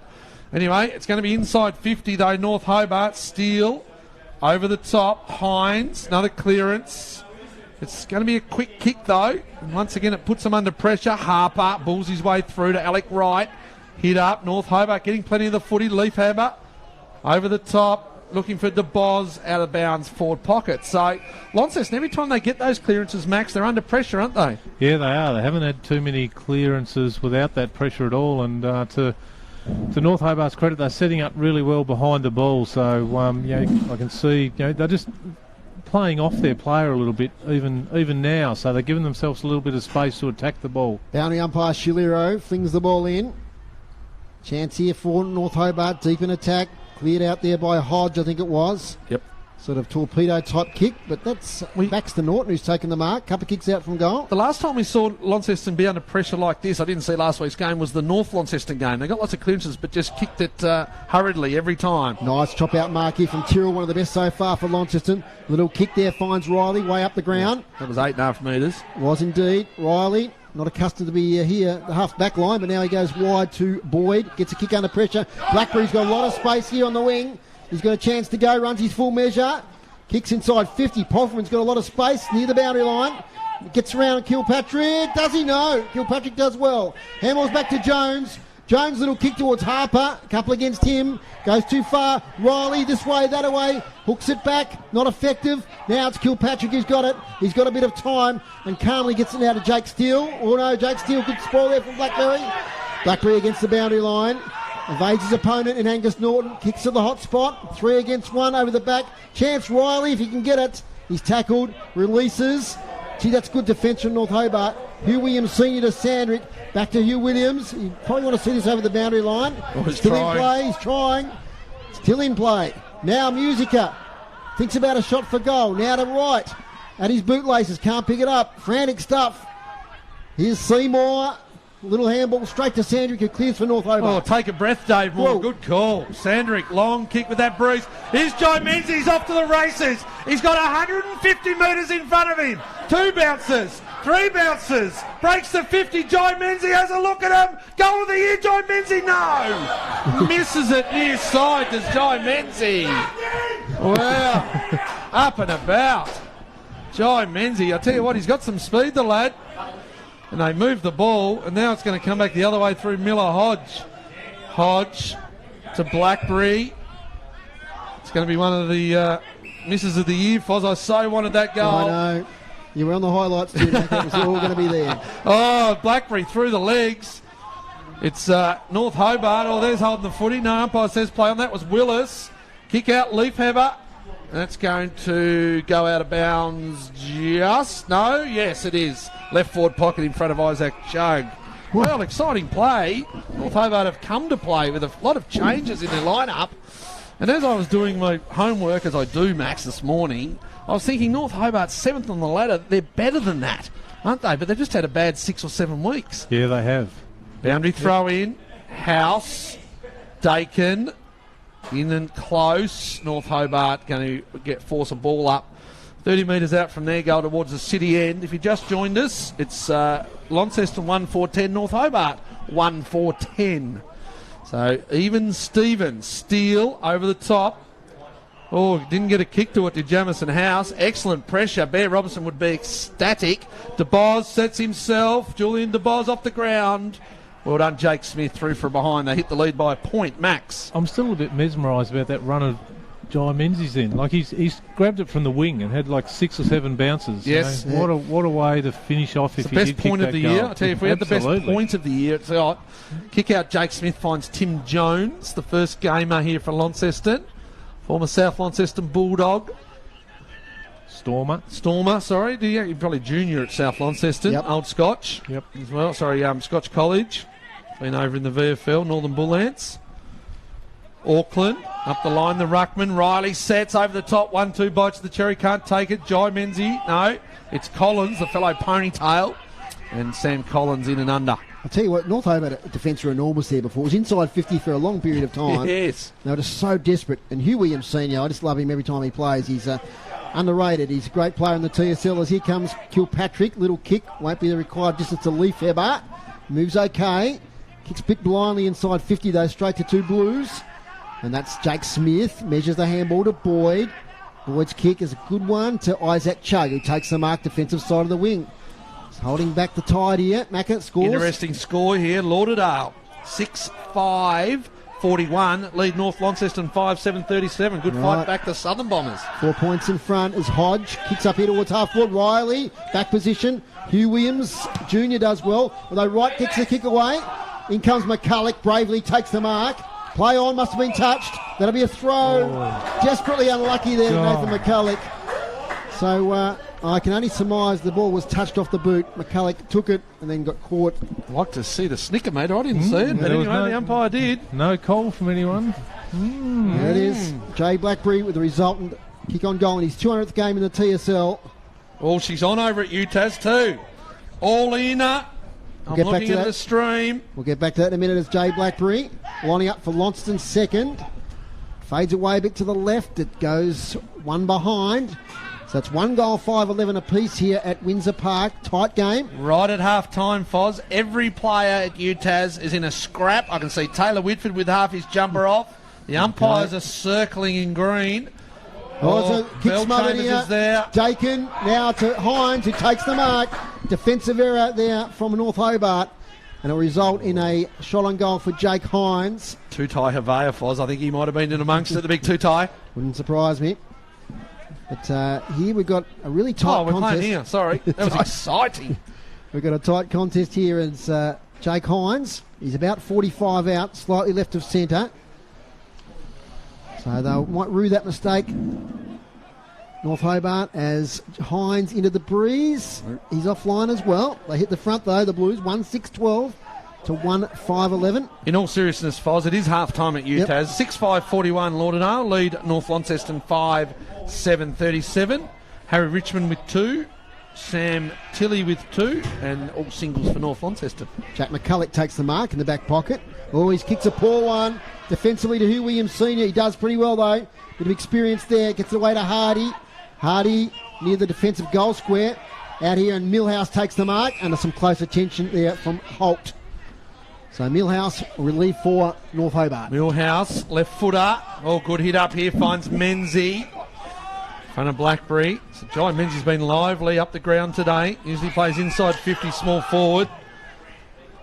Anyway, it's going to be inside 50 though, North Hobart. Steele over the top, Hines, another clearance. It's going to be a quick kick though, and once again it puts them under pressure. Harper bulls his way through to Alec Wright. Hit up, North Hobart getting plenty of the footy. Leafhammer over the top, looking for DeBoz, out of bounds, forward pocket. So Launceston, every time they get those clearances, Max, they're under pressure, aren't they? Yeah, they are. They haven't had too many clearances without that pressure at all. And to North Hobart's credit, they're setting up really well behind the ball. So I can see they're just playing off their player a little bit, even now. So they're giving themselves a little bit of space to attack the ball. Boundary umpire Shiliro flings the ball in. Chance here for North Hobart, deep in attack. Cleared out there by Hodge, I think it was. Yep. Sort of torpedo type kick, but that's Baxter Norton who's taken the mark. Couple of kicks out from goal. The last time we saw Launceston be under pressure like this, I didn't see last week's game, was the North Launceston game. They got lots of clearances, but just kicked it hurriedly every time. Nice chop out mark here from Tyrrell, one of the best so far for Launceston. Little kick there finds Riley way up the ground. Yeah, that was 8.5 metres. Was indeed. Riley, not accustomed to be here, the half back line, but now he goes wide to Boyd. Gets a kick under pressure. Blackbury's got a lot of space here on the wing. He's got a chance to go, runs his full measure. Kicks inside 50. Pofferman's got a lot of space near the boundary line. Gets around Kilpatrick. Does he? No. Kilpatrick does well. Hamill's back to Jones. Jones, little kick towards Harper. Couple against him. Goes too far. Riley this way, that away. Hooks it back. Not effective. Now it's Kilpatrick who's got it. He's got a bit of time. And calmly gets it now to Jake Steele. Oh no, Jake Steele could spoil there from Blackbury. Blackbury against the boundary line. Evades his opponent in Angus Norton. Kicks to the hot spot. 3 against 1 over the back. Chance Riley if he can get it. He's tackled. Releases. Gee, that's good defence from North Hobart. Hugh Williams senior to Sandrick. Back to Hugh Williams. You probably want to see this over the boundary line. Still in play. He's trying. Still in play. Now Musica. Thinks about a shot for goal. Now to right. At his bootlaces. Can't pick it up. Frantic stuff. Here's Seymour. Little handball straight to Sandrick who clears for North Hobart. Oh, take a breath, Dave Moore. Whoa. Good call. Sandrick, long kick with that breeze. Here's Joe Menzie. He's off to the races. He's got 150 metres in front of him. 2 bounces. 3 bounces. Breaks the 50. Joe Menzie has a look at him. Goal of the year, Joe Menzie. No. Misses it near side. Does Joe Menzie. Wow. Up and about. Joe Menzie. I tell you what, he's got some speed, the lad. And they move the ball, and now it's going to come back the other way through Miller Hodge. Hodge to Blackbury. It's going to be one of the misses of the year. Foz, I so wanted that goal. I know. You were on the highlights too, mate. That was all going to be there. Oh, Blackbury through the legs. It's North Hobart. Oh, there's holding the footy. No, umpire says play on. That was Willis. Kick out, Leafhammer. That's going to go out of bounds just... No, yes, it is. Left forward pocket in front of Isaac Chug. Well, exciting play. North Hobart have come to play with a lot of changes in their lineup. And as I was doing my homework, as I do, Max, this morning, I was thinking North Hobart's 7th on the ladder. They're better than that, aren't they? But they've just had a bad 6 or 7 weeks. Yeah, they have. Boundary throw in. House. Dakin. In and close. North Hobart going to force a ball up 30 metres out from there, go towards the city end. If you just joined us, it's Launceston 1-4-10, North Hobart 1-4-10. So even Stevens, Steele over the top. Oh, didn't get a kick to it to Jamison House. Excellent pressure. Bear Robinson would be ecstatic. DeBoz sets himself. Julian DeBoz off the ground. Well done, Jake Smith through from behind. They hit the lead by a point, Max. I'm still a bit mesmerised about that run of Jai Menzies in. Like he's grabbed it from the wing and had like 6 or 7 bounces. Yes. You know? What a way to finish off It's if the he best did kick point of that the goal. year. I tell you, if we had the best Absolutely. point of the year, it's kick out Jake Smith finds Tim Jones, the first gamer here for Launceston, former South Launceston Bulldog. Stormer. Sorry. You're probably junior at South Launceston. Yep. Old Scotch. Yep. As well. Sorry, Scotch College. Been over in the VFL, Northern Bull Ants. Auckland, up the line, the ruckman. Riley sets over the top. 1-2 bites the cherry, can't take it. Jai Menzies, no. It's Collins, the fellow ponytail. And Sam Collins in and under. I'll tell you what, North Hobart defence were enormous there before. It was inside 50 for a long period of time. Yes. They were just so desperate. And Hugh Williams Senior, I just love him every time he plays. He's underrated. He's a great player in the TSL. As here comes Kilpatrick. Little kick. Won't be the required distance to Leaf Hobart. Moves okay. Kicks a bit blindly inside 50 though, straight to 2 Blues. And that's Jake Smith. Measures the handball to Boyd. Boyd's kick is a good one to Isaac Chugg, who takes the mark defensive side of the wing. He's holding back the tide here. Macca scores. Interesting score here. Lauderdale 6-5-41. Lead North Launceston 5-7-37. Good fight back to Southern Bombers. 4 points in front as Hodge kicks up here towards half court. Riley, back position. Hugh Williams Jr. does well. Although Wright kicks the kick away. In comes McCulloch, bravely takes the mark. Play on, must have been touched. That'll be a throw. Desperately unlucky there, Nathan McCulloch. So I can only surmise the ball was touched off the boot. McCulloch took it and then got caught. I'd like to see the snicker, mate. I didn't see it, but anyway, the umpire did. No call from anyone. There it is. Jay Blackbury with the resultant kick on goal in his 200th game in the TSL. Oh, she's on over at UTAS too. All in. I'm looking at the stream. We'll get back to that in a minute as Jay Blackbury lining up for Launceston second. Fades away a bit to the left. It goes one behind. So it's 1 goal, 5-11 apiece here at Windsor Park. Tight game. Right at half-time, Foz. Every player at UTAS is in a scrap. I can see Taylor Whitford with half his jumper off. The umpires are circling in green. Oh, kick smothered here. There. Dakin now to Hines, who takes the mark. Defensive error there from North Hobart. And it'll result in a shot on goal for Jake Hines. Tutai Havea, Foz. I think he might have been in amongst it, the big Tutai. Wouldn't surprise me. But here we've got a really tight contest. We're playing here. Sorry. That was exciting. We've got a tight contest here as Jake Hines. He's about 45 out, slightly left of centre. So they might rue that mistake. North Hobart as Hines into the breeze. He's offline as well. They hit the front though, the Blues, 1-6-12 to 1-5-11. In all seriousness, Foz, it is half-time at UTAS. 6-5-41 Lauderdale, lead North Launceston 5-7-37. Harry Richmond with 2. Sam Tilley with 2, and all singles for North Launceston. Jack McCulloch takes the mark in the back pocket. Oh, he kicks a poor one. Defensively to Hugh Williams Senior. He does pretty well though. Bit of experience there. Gets it away to Hardy. Hardy near the defensive goal square. Out here, and Millhouse takes the mark. Under some close attention there from Holt. So Millhouse relief for North Hobart. Millhouse, left footer. Oh, good hit up here. Finds Menzies. Front of Blackbury. So Jai Menzies has been lively up the ground today. Usually plays inside 50, small forward.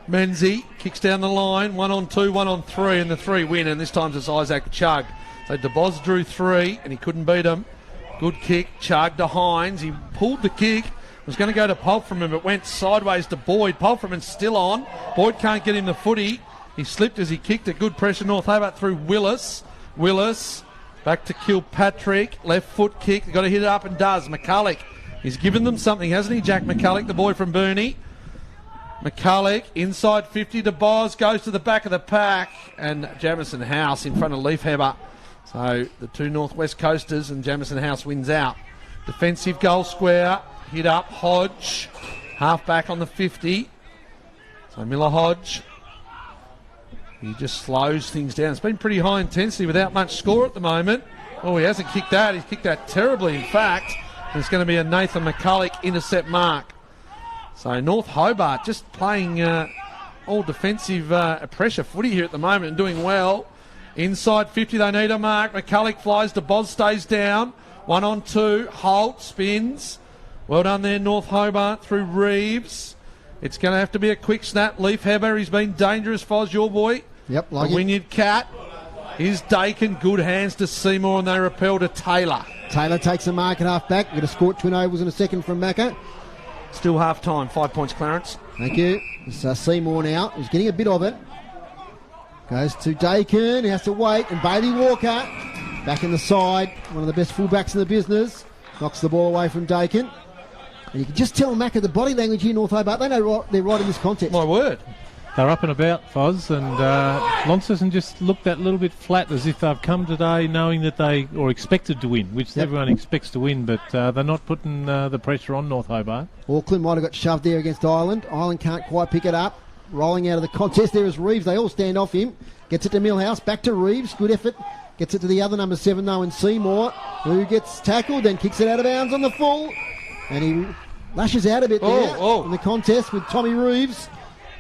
Menzies kicks down the line. 1-on-2, 1-on-3, and the 3 win. And this time it's Isaac Chugg. So DeBoz drew 3, and he couldn't beat him. Good kick. Chugg to Hines. He pulled the kick. Was going to go to Pulfreman, but went sideways to Boyd. Pulfreman's still on. Boyd can't get him the footy. He slipped as he kicked it. Good pressure. North Hobart through Willis. Willis back to Kilpatrick. Left foot kick. Got to hit it up and does. McCulloch. He's given them something, hasn't he? Jack McCulloch, the boy from Burnie. McCulloch inside 50 to Boz. Goes to the back of the pack. And Jamison House in front of Leaf Hobart. So the 2 Northwest Coasters, and Jamison House wins out. Defensive goal square. Hit up, Hodge, half back on the 50. So Miller Hodge, he just slows things down. It's been pretty high intensity without much score at the moment. Oh, he hasn't kicked that. He's kicked that terribly, in fact. And it's going to be a Nathan McCulloch intercept mark. So North Hobart just playing all defensive pressure footy here at the moment and doing well. Inside 50, they need a mark. McCulloch flies to Boz, stays down. 1-on-2, Holt spins. Well done there, North Hobart through Reeves. It's going to have to be a quick snap. Leaf Heber, he's been dangerous, Foz, your boy. Yep, like the Wynyard Cat. Here's Dakin, good hands to Seymour, and they repel to Taylor. Taylor takes a mark at half back. We're going to score twin ovals in a second from Macca. Still half time, 5 points, Clarence. Thank you. It's Seymour now. He's getting a bit of it. Goes to Dakin. He has to wait. And Bailey Walker back in the side. One of the best fullbacks in the business. knocks the ball away from Dakin. And you can just tell Macca the body language here in North Hobart. They know they're right in this contest. My word. They're up and about, Foz, and Launceston just looked that little bit flat, as if they've come today knowing that or expected to win, which everyone expects to win, but they're not putting the pressure on North Hobart. Auckland might have got shoved there against Ireland. Ireland can't quite pick it up. Rolling out of the contest there is Reeves. They all stand off him. Gets it to Millhouse. Back to Reeves. Good effort. Gets it to the other number 7, though, in Seymour, who gets tackled, then kicks it out of bounds on the full. And he lashes out a bit there in the contest with Tommy Reeves.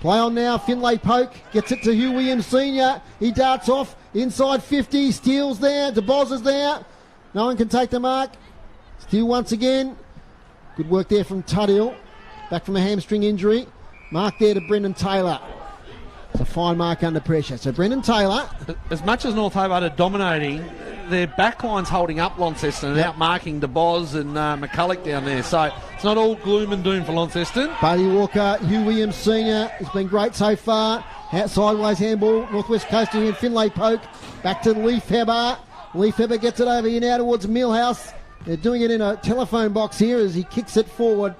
Play on now, Finlay Poke gets it to Hugh Williams Sr. He darts off, inside 50, steals there, DeBoz is there. No one can take the mark. Steal once again. Good work there from Tuddill. Back from a hamstring injury. Mark there to Brendan Taylor. It's a fine mark under pressure. So Brendan Taylor. As much as North Hobart are dominating, their backline's holding up Launceston and out-marking DeBoz and McCulloch down there. So it's not all gloom and doom for Launceston. Bailey Walker, Hugh Williams Sr. has been great so far. Sideways handball, Northwest Coast in Finlay Poke. Back to Leif Heber. Leif Heber gets it over here now towards Millhouse. They're doing it in a telephone box here as he kicks it forward.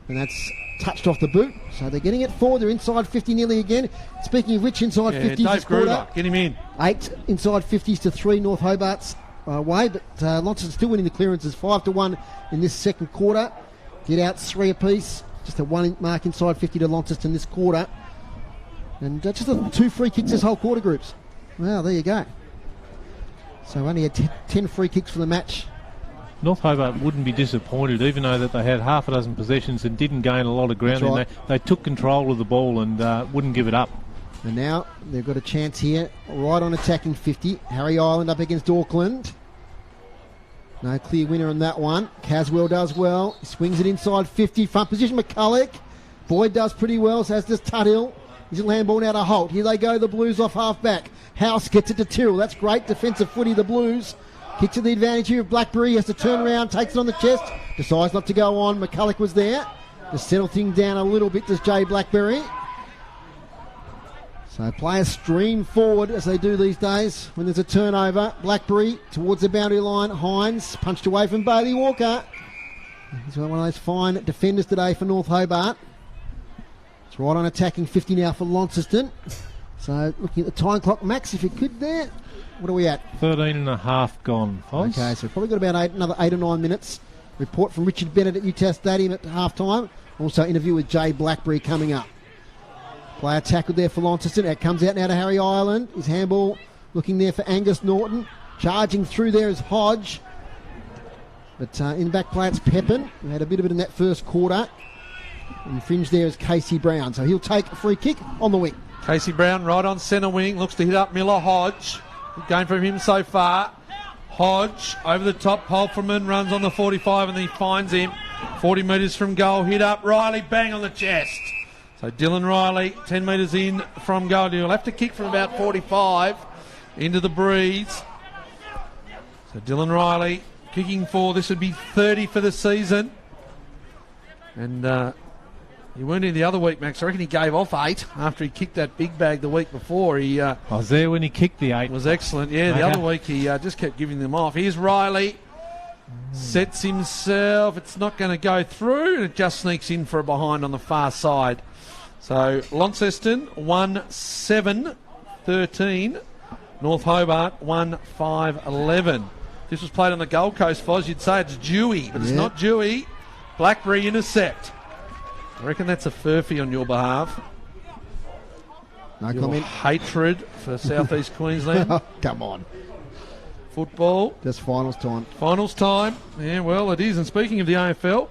And that's touched off the boot. So they're getting it forward. They're inside 50 nearly again. Speaking of which, inside 50s Dave this quarter. Gruber, get him in. 8 inside 50s to 3 North Hobart's way. But Launceston still winning the clearances 5-1 in this second quarter. Get out 3 apiece. Just a 1 mark inside 50 to Launceston this quarter. And just 2 free kicks this whole quarter groups. Well, there you go. So only had 10 free kicks for the match. North Hobart wouldn't be disappointed, even though that they had half a dozen possessions and didn't gain a lot of ground. Right. They took control of the ball and wouldn't give it up. And now they've got a chance here, right on attacking 50. Harry Island up against Auckland. No clear winner on that one. Caswell does well. He swings it inside 50. Front position, McCulloch. Boyd does pretty well, so as does Tuddill. His little handball now to Holt. Here they go, the Blues off half-back. House gets it to Tyrrell. That's great defensive footy, the Blues. Kicks to the advantage here of Blackbury. He has to turn around, takes it on the chest. Decides not to go on. McCulloch was there. To settle things down a little bit, does Jay Blackbury. So players stream forward as they do these days when there's a turnover. Blackbury towards the boundary line. Hines punched away from Bailey Walker. He's one of those fine defenders today for North Hobart. It's right on attacking 50 now for Launceston. So looking at the time clock, Max, if you could there. What are we at? 13 and a half gone, Foz. Okay, so we've probably got about another 8 or 9 minutes. Report from Richard Bennett at Utah Stadium at half-time. Also interview with Jay Blackbury coming up. Player tackled there for Launceston. It comes out now to Harry Island. His handball looking there for Angus Norton. Charging through there is Hodge. But in the back play it's Pepin. We had a bit of it in that first quarter. And fringe there is Casey Brown. So he'll take a free kick on the wing. Casey Brown right on centre wing. Looks to hit up Miller Hodge. Good game from him so far. Hodge over the top. Holferman runs on the 45 and he finds him. 40 metres from goal. Hit up Riley. Bang on the chest. So Dylan Riley 10 metres in from goal. He'll have to kick from about 45 into the breeze. So Dylan Riley kicking for, this would be 30 for the season. And he weren't in the other week, Max. I reckon he gave off 8 after he kicked that big bag the week before. He I was there when he kicked the 8. was excellent. Yeah, the other week he just kept giving them off. Here's Riley. Sets himself. It's not going to go through. And it just sneaks in for a behind on the far side. So Launceston 1-7-13. North Hobart 1-5-11. This was played on the Gold Coast, Foz. You'd say it's Dewey, but it's not Dewey. Blackbury intercept. I reckon that's a furphy on your behalf. No your comment. Hatred for Southeast Queensland. Oh, come on. Football. Just finals time. Finals time. Yeah, well, it is. And speaking of the AFL,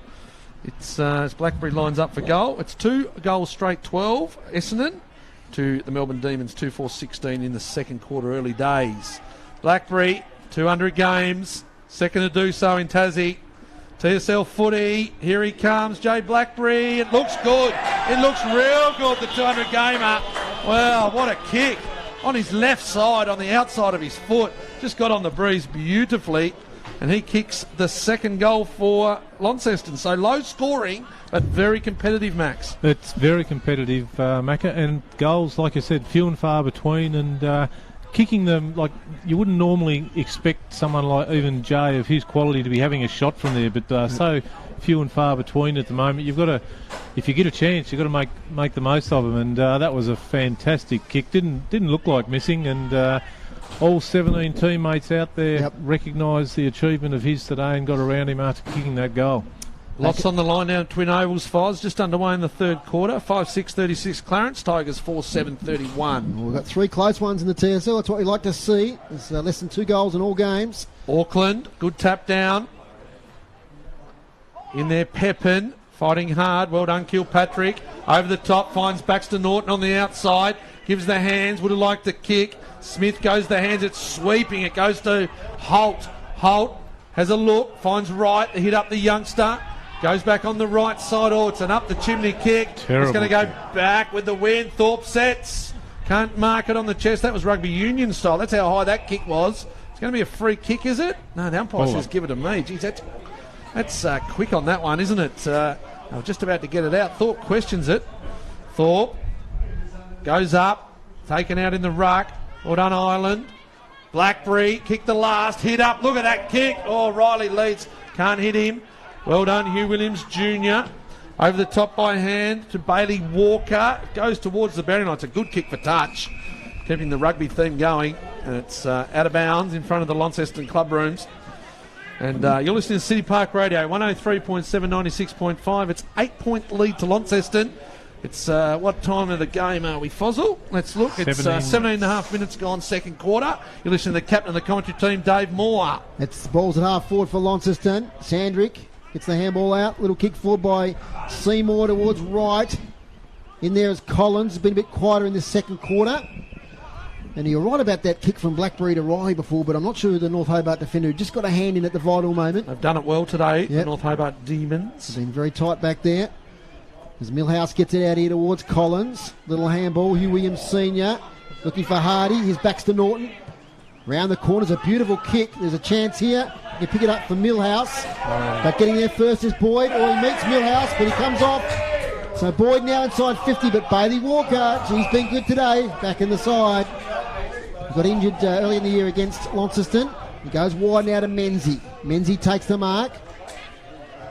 it's as Blackbury lines up for goal. It's 2 goals straight 12, Essendon, to the Melbourne Demons 2-4-16 in the second quarter, early days. Blackbury, 200 games, second to do so in Tassie. TSL footy, here he comes, Jay Blackbury. It looks good. It looks real good, the 200 gamer. Wow, what a kick. On his left side, on the outside of his foot. Just got on the breeze beautifully. And he kicks the second goal for Launceston. So low scoring, but very competitive, Max. It's very competitive, Macca. And goals, like I said, few and far between. And kicking them like you wouldn't normally expect someone like even Jay of his quality to be having a shot from there, but so few and far between at the moment. You've got to, if you get a chance, you've got to make the most of them, and that was a fantastic kick. Didn't look like missing, and all 17 teammates out there recognised the achievement of his today and got around him after kicking that goal. Lots on the line now. Twin Ovals Foz just underway in the third quarter. 5-6-36 Clarence. Tigers 4-7-31. Well, we've got 3 close ones in the TSL. That's what we like to see. There's less than 2 goals in all games. Auckland, good tap down. In there, Pepin, fighting hard. Well done, Kilpatrick. Over the top, finds Baxter Norton on the outside. Gives the hands, would have liked the kick. Smith goes the hands, it's sweeping. It goes to Holt. Holt has a look, finds right, hit up the youngster. Goes back on the right side. Oh, it's an up the chimney kick. Terrible. It's going to go back with the wind. Thorpe sets. Can't mark it on the chest. That was rugby union style. That's how high that kick was. It's going to be a free kick, is it? No, the umpire says give it to me. Geez, that's quick on that one, isn't it? I was just about to get it out. Thorpe questions it. Thorpe goes up. Taken out in the ruck. Well done, Ireland. Blackbury kicked the last. Hit up. Look at that kick. Oh, Riley leads. Can't hit him. Well done, Hugh Williams Jr. Over the top by hand to Bailey Walker. Goes towards the boundary line. It's a good kick for touch. Keeping the rugby theme going. And it's out of bounds in front of the Launceston club rooms. And you're listening to City Park Radio, 103.7, 96.5. It's 8-point lead to Launceston. It's what time of the game are we, Fozzle? Let's look. It's 17 and a half minutes gone, second quarter. You're listening to the captain of the commentary team, Dave Moore. It's the balls at half forward for Launceston. Sandrick gets the handball out. Little kick forward by Seymour towards right. In there is Collins. Been a bit quieter in the second quarter. And you're right about that kick from Blackbury to Riley before, but I'm not sure who the North Hobart defender who just got a hand in at the vital moment. They've done it well today, the North Hobart Demons. Been very tight back there. As Millhouse gets it out here towards Collins. Little handball, Hugh Williams Sr. Looking for Hardy. Here's Baxter Norton. Round the corner's a beautiful kick. There's a chance here. You pick it up for Millhouse. But getting there first is Boyd. Or he meets Millhouse, but he comes off. So Boyd now inside 50, but Bailey Walker, she's been good today. Back in the side. He got injured early in the year against Launceston. He goes wide now to Menzie. Menzie takes the mark.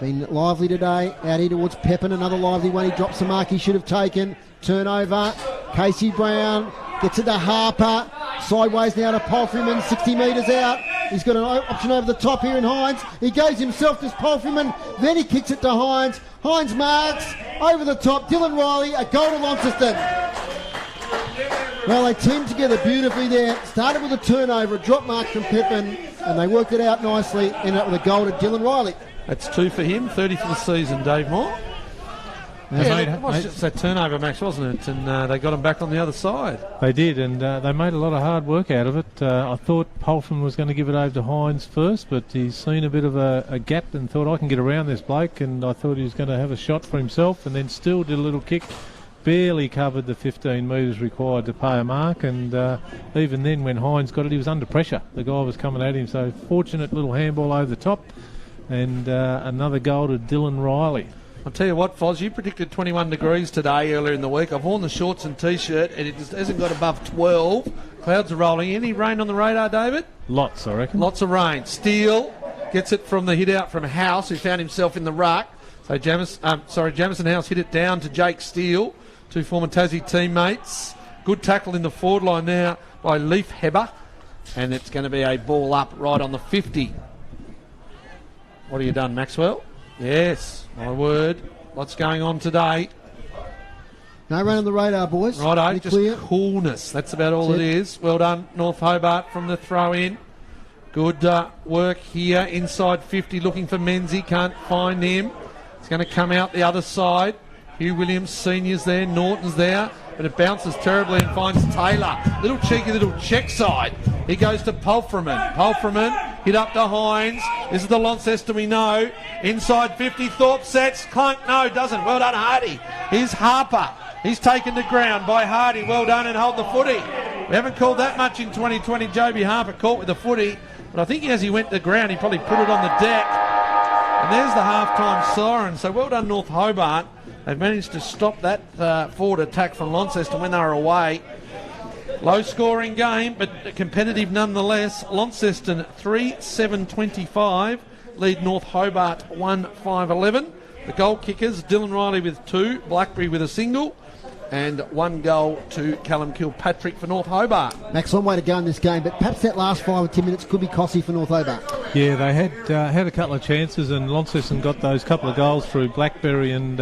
Been lively today. Out here towards Pepin. Another lively one. He drops the mark he should have taken. Turnover. Casey Brown gets it to Harper. Sideways now to Palfreyman. 60 metres out. He's got an option over the top here in Hines. He goes himself to Palfreyman. Then he kicks it to Hines. Hines marks. Over the top. Dylan Riley. A goal to Launceston. Well, they teamed together beautifully there. Started with a turnover, a drop mark from Pepin, and they worked it out nicely. Ended up with a goal to Dylan Riley. That's 2 for him, 30 for the season, Dave Moore. It was just that turnover, Max, wasn't it? And they got him back on the other side. They did, and they made a lot of hard work out of it. I thought Polfman was going to give it over to Hines first, but he's seen a bit of a gap and thought, I can get around this bloke, and I thought he was going to have a shot for himself, and then still did a little kick. Barely covered the 15 metres required to pay a mark, and even then when Hines got it, he was under pressure. The guy was coming at him, so fortunate little handball over the top, and another goal to Dylan Riley. I'll tell you what, Foz, you predicted 21 degrees today earlier in the week. I've worn the shorts and T-shirt, and it just hasn't got above 12. Clouds are rolling. Any rain on the radar, David? Lots, I reckon. Lots of rain. Steele gets it from the hit out from House, who found himself in the ruck. So Jamison House hit it down to Jake Steele. 2 former Tassie teammates. Good tackle in the forward line now by Leaf Heber. And it's going to be a ball up right on the 50. What have you done, Maxwell? Yes, my word. What's going on today? No run on the radar, boys. Righto, just clear. Coolness. That's about all it is. Well done, North Hobart from the throw in. Good work here. Inside 50, looking for Menzie. Can't find him. It's going to come out the other side. Hugh Williams Senior's there, Norton's there, but it bounces terribly and finds Taylor. Little cheeky little check side. He goes to Palfreyman. Palfreyman hit up to Hines. This is the Launceston we know. Inside 50, Thorpe sets. Clunk, no, doesn't. Well done, Hardy. Here's Harper. He's taken the ground by Hardy. Well done and hold the footy. We haven't called that much in 2020. Joby Harper caught with the footy, but I think as he went to the ground, he probably put it on the deck. And there's the halftime siren. So well done, North Hobart. They've managed to stop that forward attack from Launceston when they were away. Low-scoring game, but competitive nonetheless. Launceston 3-7-25, lead North Hobart 1-5-11. The goal kickers, Dylan Riley with 2, Blackbury with a single, and 1 goal to Callum Kilpatrick for North Hobart. Max, long way to go in this game, but perhaps that last 5 or 10 minutes could be costly for North Hobart. Yeah, they had a couple of chances, and Launceston got those couple of goals through Blackbury and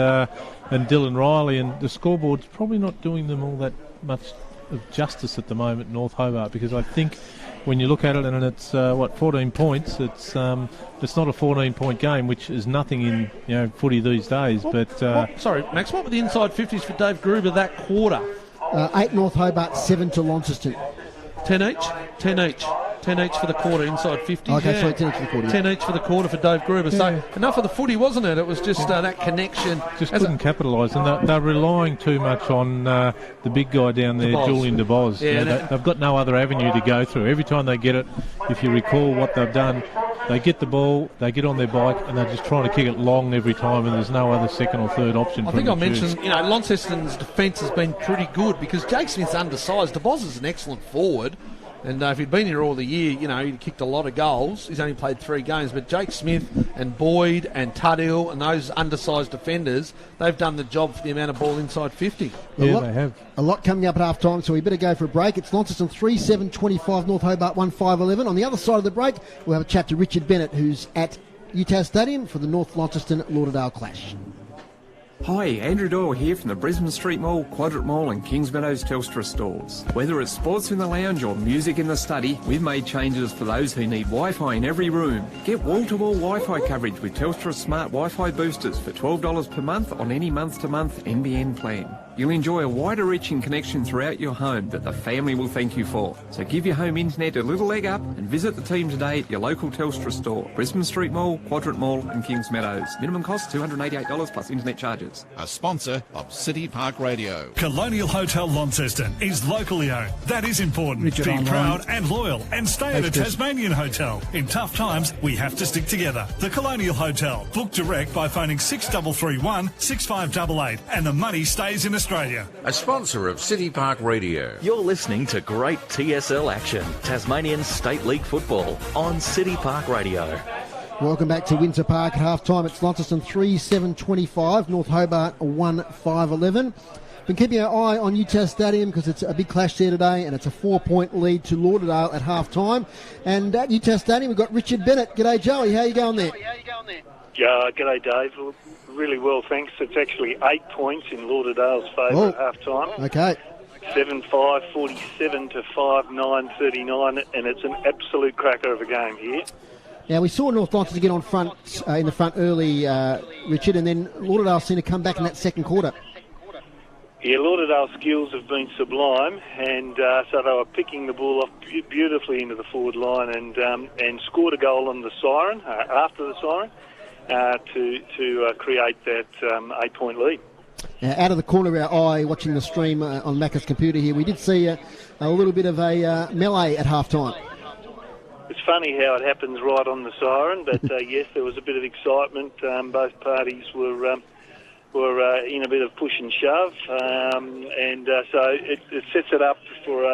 Dylan Riley, and the scoreboard's probably not doing them all that much of justice at the moment, North Hobart, because I think when you look at it and it's 14 points, it's not a 14-point game, which is nothing in footy these days. Sorry, Max, what were the inside 50s for Dave Gruber that quarter? 8 North Hobart, 7 to Launceston. 10 each? 10 each. 10 each for the quarter, inside 50. Okay, sorry, 10 each for the quarter. 10 each for the quarter for Dave Gruber. So enough of the footy, wasn't it? It was just that connection. Just couldn't capitalise, and they're relying too much on the big guy down there, Julian DeBoz. Yeah, they've got no other avenue to go through. Every time they get it, if you recall what they've done, they get the ball, they get on their bike, and they're just trying to kick it long every time, and there's no other second or third option. I think I mentioned, Launceston's defence has been pretty good because Jake Smith's undersized. DeBoz is an excellent forward. And if he'd been here all the year, he'd kicked a lot of goals. He's only played 3 games. But Jake Smith and Boyd and Tuddill and those undersized defenders, they've done the job for the amount of ball inside 50. They have. A lot coming up at half-time, so we better go for a break. It's Launceston 3-7-25, North Hobart 1-5-11. On the other side of the break, we'll have a chat to Richard Bennett, who's at UTAS Stadium for the North Launceston Lauderdale clash. Hi, Andrew Doyle here from the Brisbane Street Mall, Quadrant Mall and Kings Meadows Telstra stores. Whether it's sports in the lounge or music in the study, we've made changes for those who need Wi-Fi in every room. Get wall-to-wall Wi-Fi coverage with Telstra Smart Wi-Fi boosters for $12 per month on any month-to-month NBN plan. You'll enjoy a wider reaching connection throughout your home that the family will thank you for. So give your home internet a little leg up and visit the team today at your local Telstra store. Brisbane Street Mall, Quadrant Mall and Kings Meadows. Minimum cost $288 plus internet charges. A sponsor of City Park Radio. Colonial Hotel Launceston is locally owned. That is important. Richard Be online. proud and loyal and stay at a Chris. Tasmanian hotel. In tough times, we have to stick together. The Colonial Hotel. Book direct by phoning 6331 6588 and the money stays in Australia. A sponsor of City Park Radio. You're listening to great TSL action, Tasmanian State League football on City Park Radio. Welcome back to Windsor Park at half-time. It's Launceston 3-7-25, North Hobart 1-5-11. Been keeping our eye on UTAS Stadium because it's a big clash there today, and it's a 4-point lead to Lauderdale at half-time. And at UTAS Stadium, we've got Richard Bennett. G'day, Joey. How you going there? G'day, Dave. Really well, thanks. It's actually 8 points in Lauderdale's favour at half-time. Okay. 7-5, 47 to 5-9, 39, and it's an absolute cracker of a game here. Now, we saw North Launceston get on front in the front early, Richard, and then Lauderdale seemed to come back in that second quarter. Yeah, Lauderdale's skills have been sublime, and so they were picking the ball off beautifully into the forward line and scored a goal on the siren, after the siren, to create that 8-point lead. Now, out of the corner of our eye, watching the stream on Macca's computer here, we did see a little bit of a melee at half-time. It's funny how it happens right on the siren, but yes, there was a bit of excitement. Both parties were in a bit of push and shove, and so it sets it up for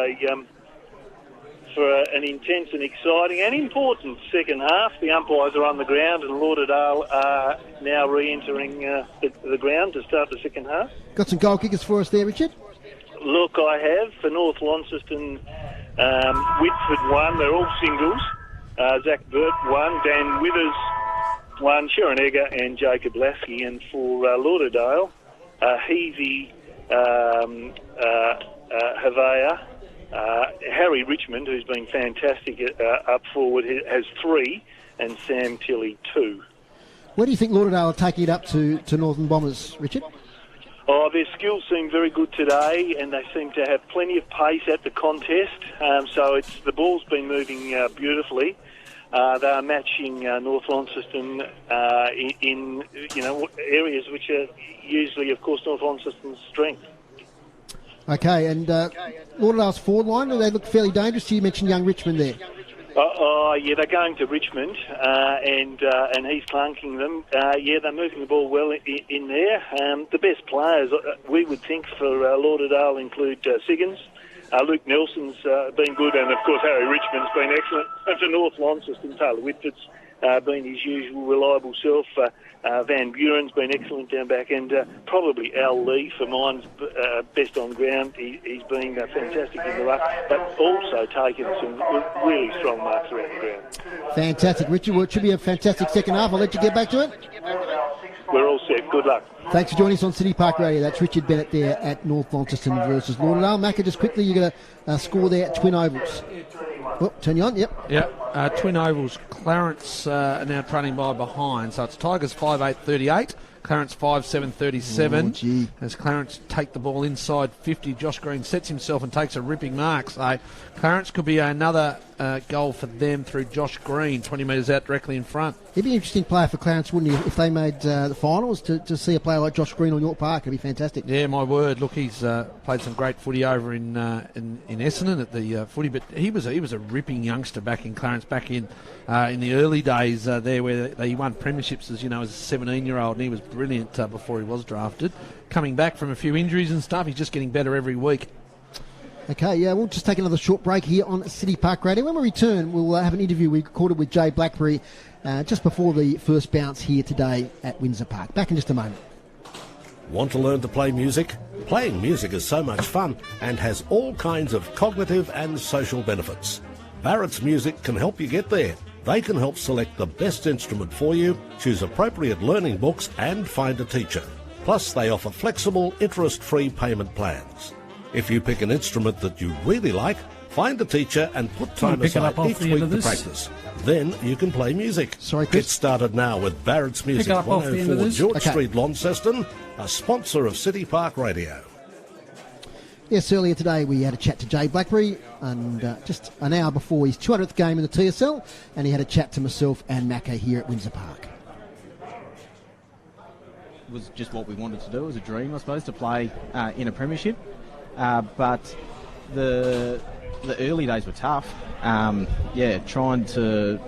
an intense and exciting and important second half. The umpires are on the ground, and Lauderdale are now re-entering the ground to start the second half. Got some goal kickers for us there, Richard? Look, I have for North Launceston. Whitford 1, they're all singles. Zach Burt 1, Dan Withers 1, Sharon Egger and Jacob Lasky. And for Lauderdale, Heavey, Havea, Harry Richmond, who's been fantastic up forward, has 3, and Sam Tilley 2. Where do you think Lauderdale are taking it up to Northern Bombers, Richard? Oh, their skills seem very good today, and they seem to have plenty of pace at the contest. So the ball's been moving beautifully. They are matching North Launceston in areas which are usually, of course, North Launceston's strength. Okay, and Lauderdale's forward line, do they look fairly dangerous? You mentioned young Richmond there. Yeah, they're going to Richmond, and he's clunking them. Yeah, they're moving the ball well in there. The best players, we would think, for Lauderdale include Siggins, Luke Nelson's been good, and of course Harry Richmond's been excellent. And for North Launceston, Taylor Whitford's been his usual reliable self. Van Buren's been excellent down back, and probably Al Lee for mine's best on ground. He's been fantastic in the ruck, but also taken some really strong marks around the ground. Fantastic, Richard. Well, it should be a fantastic second half. I'll let you get back to it. We're all set. Good luck. Thanks for joining us on City Park Radio. That's Richard Bennett there at North Launceston versus Lauderdale. Macca, just quickly, you got a score there at Twin Ovals. Oh, turn you on, yep. Yep, Twin Ovals, Clarence are now trailing by behind. So it's Tigers 5-8-38, Clarence 5-7-37. As Clarence take the ball inside 50, Josh Green sets himself and takes a ripping mark. So Clarence could be another goal for them through Josh Green, 20 metres out directly in front. He'd be an interesting player for Clarence, wouldn't he, if they made the finals, to see a player like Josh Green on York Park. It'd be fantastic. Yeah, my word. Look, he's played some great footy over in Essendon at the footy, but he was a ripping youngster back in Clarence, back in the early days there where he won premierships as a 17-year-old, and he was brilliant before he was drafted. Coming back from a few injuries and stuff, he's just getting better every week. Okay, yeah, we'll just take another short break here on City Park Radio. When we return, we'll have an interview we recorded with Jay Blackbury just before the first bounce here today at Windsor Park. Back in just a moment. Want to learn to play music? Playing music is so much fun and has all kinds of cognitive and social benefits. Barrett's Music can help you get there. They can help select the best instrument for you, choose appropriate learning books and find a teacher. Plus, they offer flexible, interest-free payment plans. If you pick an instrument that you really like, find a teacher and put time aside each week to practice. Then you can play music. Sorry, Chris. Get started now with Barrett's Music, 104 George Street, Launceston, a sponsor of City Park Radio. Yes, earlier today we had a chat to Jay Blackbury, and just an hour before his 200th game in the TSL, and he had a chat to myself and Macca here at Windsor Park. It was just what we wanted to do. It was a dream, I suppose, to play in a premiership. But the early days were tough. Trying to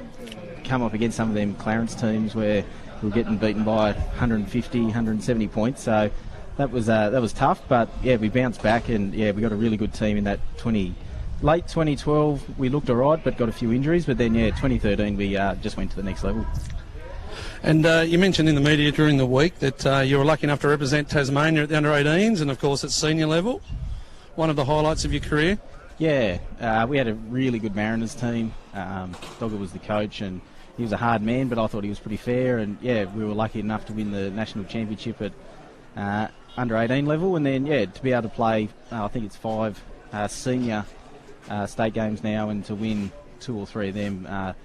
come up against some of them Clarence teams where we were getting beaten by 150, 170 points. So that was tough. But yeah, we bounced back, and yeah, we got a really good team in that late 2012. We looked alright, but got a few injuries. But then 2013 we just went to the next level. And you mentioned in the media during the week that you were lucky enough to represent Tasmania at the under-18s and, of course, at senior level. One of the highlights of your career? Yeah, we had a really good Mariners team. Dogger was the coach, and he was a hard man, but I thought he was pretty fair. And, yeah, we were lucky enough to win the national championship at under-18 level. And then, to be able to play, I think it's 5 senior state games now, and to win 2 or 3 of them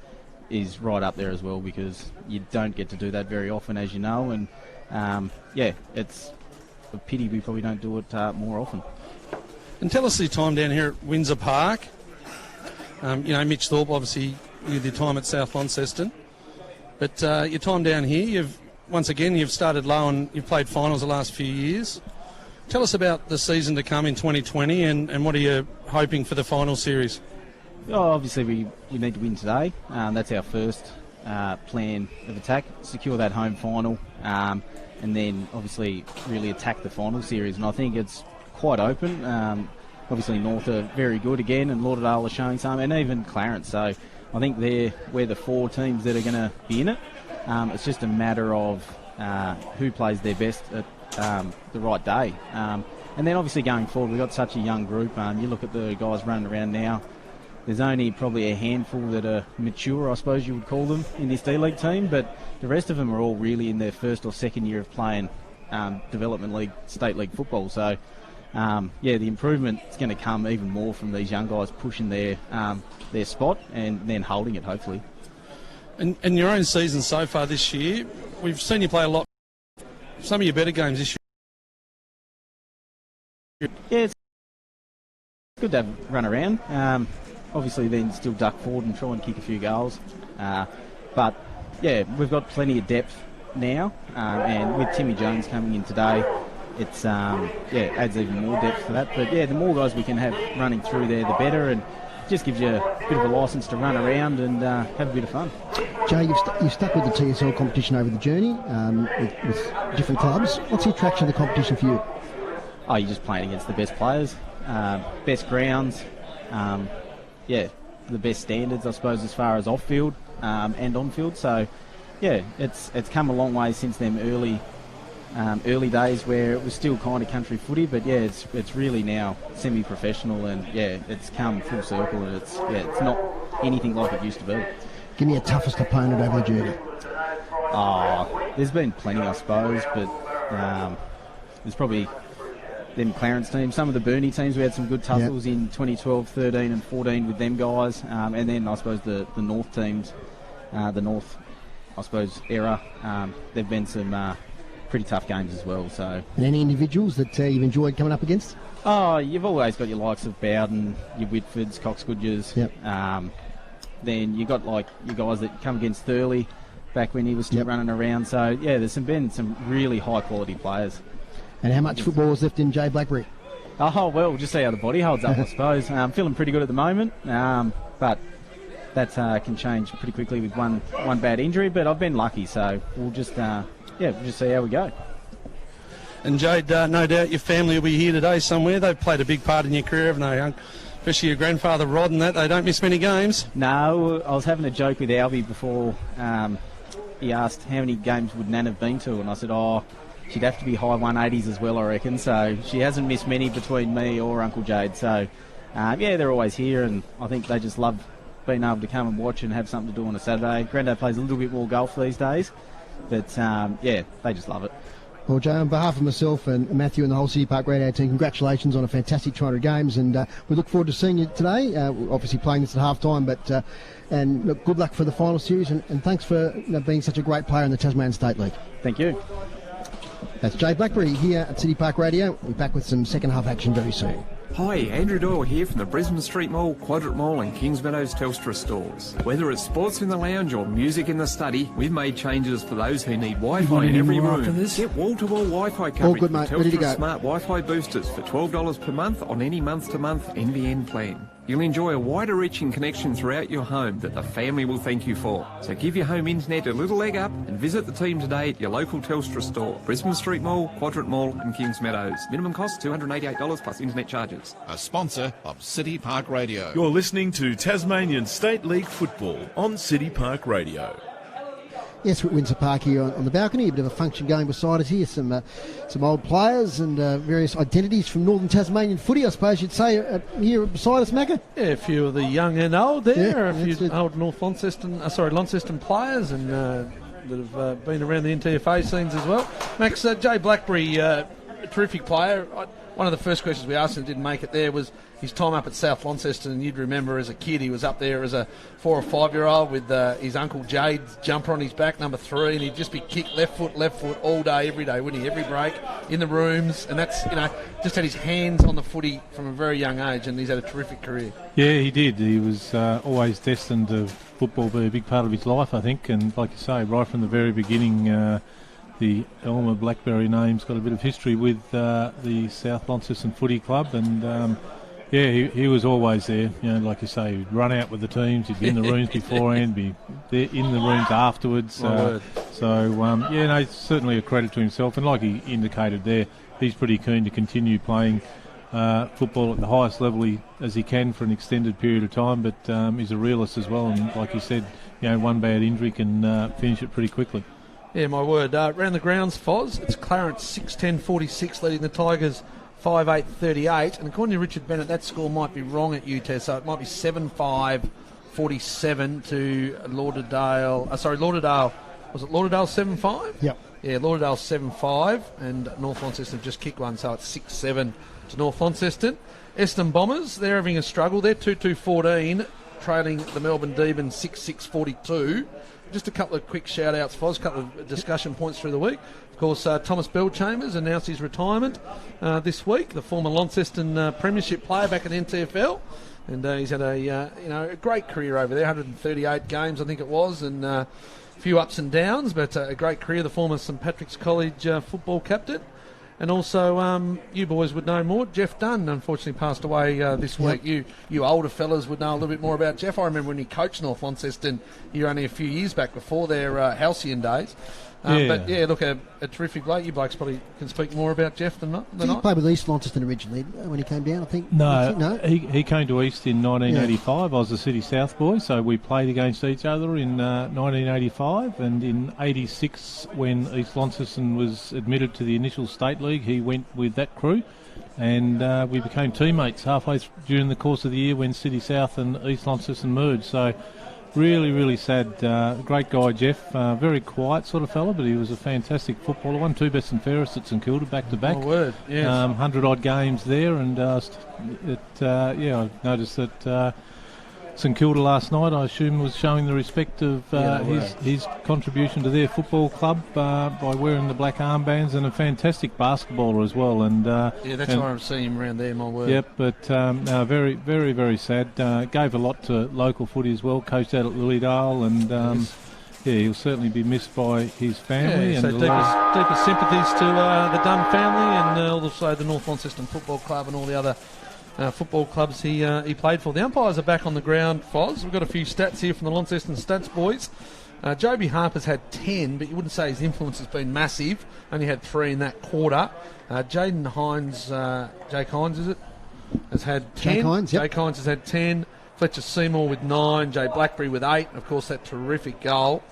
is right up there as well, because you don't get to do that very often, as you know. And, it's a pity we probably don't do it more often. And tell us your time down here at Windsor Park. Mitch Thorpe, obviously, with your time at South Launceston. But your time down here, you've started low and you've played finals the last few years. Tell us about the season to come in 2020 and what are you hoping for the final series? Oh, obviously, we need to win today. That's our first plan of attack, secure that home final, and then obviously really attack the final series. And I think it's quite open. Obviously North are very good again, and Lauderdale are showing some, and even Clarence. So I think we're the 4 teams that are going to be in it. It's just a matter of who plays their best at the right day. And then obviously going forward, we've got such a young group. You look at the guys running around now, there's only probably a handful that are mature, I suppose you would call them, in this D-League team, but the rest of them are all really in their first or second year of playing development league, state league football. So the improvement is going to come even more from these young guys pushing their spot and then holding it, hopefully. And your own season so far this year, we've seen you play a lot. Some of your better games this year. Yeah, it's good to have run around. Obviously then still duck forward and try and kick a few goals. But yeah, we've got plenty of depth now, and with Timmy Jones coming in today, it's adds even more depth for that. But yeah, the more guys we can have running through there, the better, and just gives you a bit of a licence to run around and have a bit of fun. Jay, you've stuck with the TSL competition over the journey with different clubs. What's the attraction of the competition for you? Oh, you're just playing against the best players. best grounds, the best standards, I suppose, as far as off-field and on-field. So, yeah, it's come a long way since them early days where it was still kind of country footy, but yeah, it's really now semi-professional, and yeah, it's come full circle, and it's not anything like it used to be. Give me a toughest opponent over the journey. There's been plenty, I suppose, but there's probably them Clarence teams. Some of the Burnie teams, we had some good tussles in 2012, 13 and 14 with them guys, and then I suppose the North teams, the North, I suppose, era, there've been some pretty tough games as well. So. And any individuals that you've enjoyed coming up against? You've always got your likes of Bowden, your Whitfords, Coxgoodgers. Yep. Then you got like your guys that come against Thurley back when he was still running around. So yeah, there's been some really high quality players. And how much football is left in Jay Blackbury? Well, we'll just see how the body holds up, I suppose. I'm feeling pretty good at the moment, but that can change pretty quickly with one bad injury. But I've been lucky, so we'll just see how we go. And Jade, no doubt your family will be here today somewhere. They've played a big part in your career, haven't they? Especially your grandfather Rod and that. They don't miss many games. No, I was having a joke with Albie before. He asked how many games would Nan have been to, and I said, she'd have to be high 180s as well, I reckon. So she hasn't missed many between me or Uncle Jade. So, they're always here, and I think they just love being able to come and watch and have something to do on a Saturday. Granddad plays a little bit more golf these days, but, they just love it. Well, Jay, on behalf of myself and Matthew and the whole City Park Radio team, congratulations on a fantastic 200 games, and we look forward to seeing you today. Obviously playing this at half-time, but and look, good luck for the final series, and thanks for being such a great player in the Tasmanian State League. Thank you. That's Jay Blackbury here at City Park Radio. We'll be back with some second half action very soon. Hi, Andrew Doyle here from the Brisbane Street Mall, Quadrant Mall and Kings Meadows Telstra stores. Whether it's sports in the lounge or music in the study, we've made changes for those who need Wi-Fi in every room. Get wall-to-wall Wi-Fi coverage all good, mate. with Ready to go. Telstra Smart Wi-Fi boosters for $12 per month on any month-to-month NBN plan. You'll enjoy a wider reaching connection throughout your home that the family will thank you for. So give your home internet a little leg up and visit the team today at your local Telstra store. Brisbane Street Mall, Quadrant Mall and Kings Meadows. Minimum cost $288 plus internet charges. A sponsor of City Park Radio. You're listening to Tasmanian State League football on City Park Radio. Yes, we're at Windsor Park here on the balcony. A bit of a function going beside us here. Some old players and various identities from northern Tasmanian footy, I suppose you'd say, here beside us, Macca. Yeah, a few of the young and old there. A few old North Launceston players and that have been around the NTFA scenes as well. Max, Jay Blackbury, a terrific player. One of the first questions we asked him, didn't make it there, was his time up at South Launceston. And you'd remember as a kid, he was up there as a 4 or 5 year old with his Uncle Jade's jumper on his back, number 3, and he'd just be kicked left foot all day, every day, wouldn't he? Every break, in the rooms, and that's, just had his hands on the footy from a very young age, and he's had a terrific career. Yeah, he did. He was always destined to football be a big part of his life, I think, and like you say, right from the very beginning, the Elmer Blackbury name's got a bit of history with the South Launceston Footy Club, and he was always there. Like you say, he'd run out with the teams, he'd be in the rooms beforehand, be there in the rooms afterwards. Certainly a credit to himself, and like he indicated there, he's pretty keen to continue playing football at the highest level as he can for an extended period of time, but he's a realist as well, and like you said, one bad injury can finish it pretty quickly. Yeah, my word. Round the grounds, Foz, it's Clarence 6-10-46 leading the Tigers 5-8-38. And according to Richard Bennett, that score might be wrong at UTES, so it might be 7-5-47 to Lauderdale. Lauderdale. Was it Lauderdale 7-5? Yep. Yeah, Lauderdale 7-5, and North Launceston have just kicked one, so it's 6-7 to North Launceston. Eston Bombers, they're having a struggle. They're 2-2-14, trailing the Melbourne Demons 6-6-42. Just a couple of quick shout-outs, Foz, a couple of discussion points through the week. Of course, Thomas Bellchambers announced his retirement this week, the former Launceston Premiership player back in NTFL. And he's had a great career over there, 138 games, I think it was, and a few ups and downs, but a great career, the former St Patrick's College football captain. And also, you boys would know more. Jeff Dunn, unfortunately, passed away this week. You older fellas would know a little bit more about Jeff. I remember when he coached North Launceston here only a few years back before their halcyon days. But yeah, look, a terrific bloke. You blokes probably can speak more about Jeff than I. Did he play with East Launceston originally when he came down? I think. No, he came to East in 1985. I was a City South boy, so we played against each other in 1985, and in '86 when East Launceston was admitted to the initial state league, he went with that crew. And we became teammates halfway during the course of the year when City South and East Launceston merged. So really, really sad. Great guy, Jeff. Very quiet sort of fella, but he was a fantastic footballer. Won 2 best and fairest at St Kilda back to back. Oh, word, yes. 100 odd games there, and I noticed that St Kilda last night, I assume, was showing the respect of his contribution to their football club by wearing the black armbands, and a fantastic basketballer as well. And that's why I'm seeing him around there, my word. Yep, but very, very, very sad. Gave a lot to local footy as well. Coached out at Lilydale, and he'll certainly be missed by his family. Yeah, so deepest sympathies to the Dunn family, and also the North Launceston Football Club and all the other football clubs he played for. The umpires are back on the ground, Foz. We've got a few stats here from the Launceston Stats boys. Joby Harper's had 10, but you wouldn't say his influence has been massive. Only had 3 in that quarter. Jaden Hines, Jake Hines, is it? Has had 10. Jake Hines, yep. Jake Hines has had 10. Fletcher Seymour with 9. Jay Blackbury with 8. Of course, that terrific goal.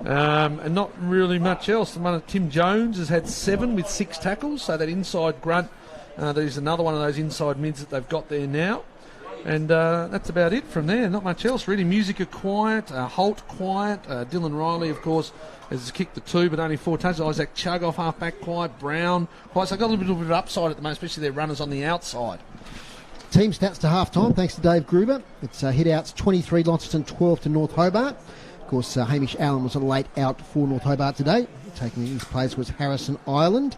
And not really much else. Tim Jones has had 7 with 6 tackles, so that inside grunt. There's another one of those inside mids that they've got there now. And that's about it from there. Not much else, really. Music quiet. Holt quiet. Dylan Riley, of course, has kicked the 2, but only 4 touches. Isaac Chug off half-back quiet. Brown quiet. So I've got a little bit of upside at the moment, especially their runners on the outside. Team stats to half-time, thanks to Dave Gruber. It's hit-outs 23 Launceston, 12 to North Hobart. Of course, Hamish Allen was a late out for North Hobart today. Taking his place was Harrison Ireland.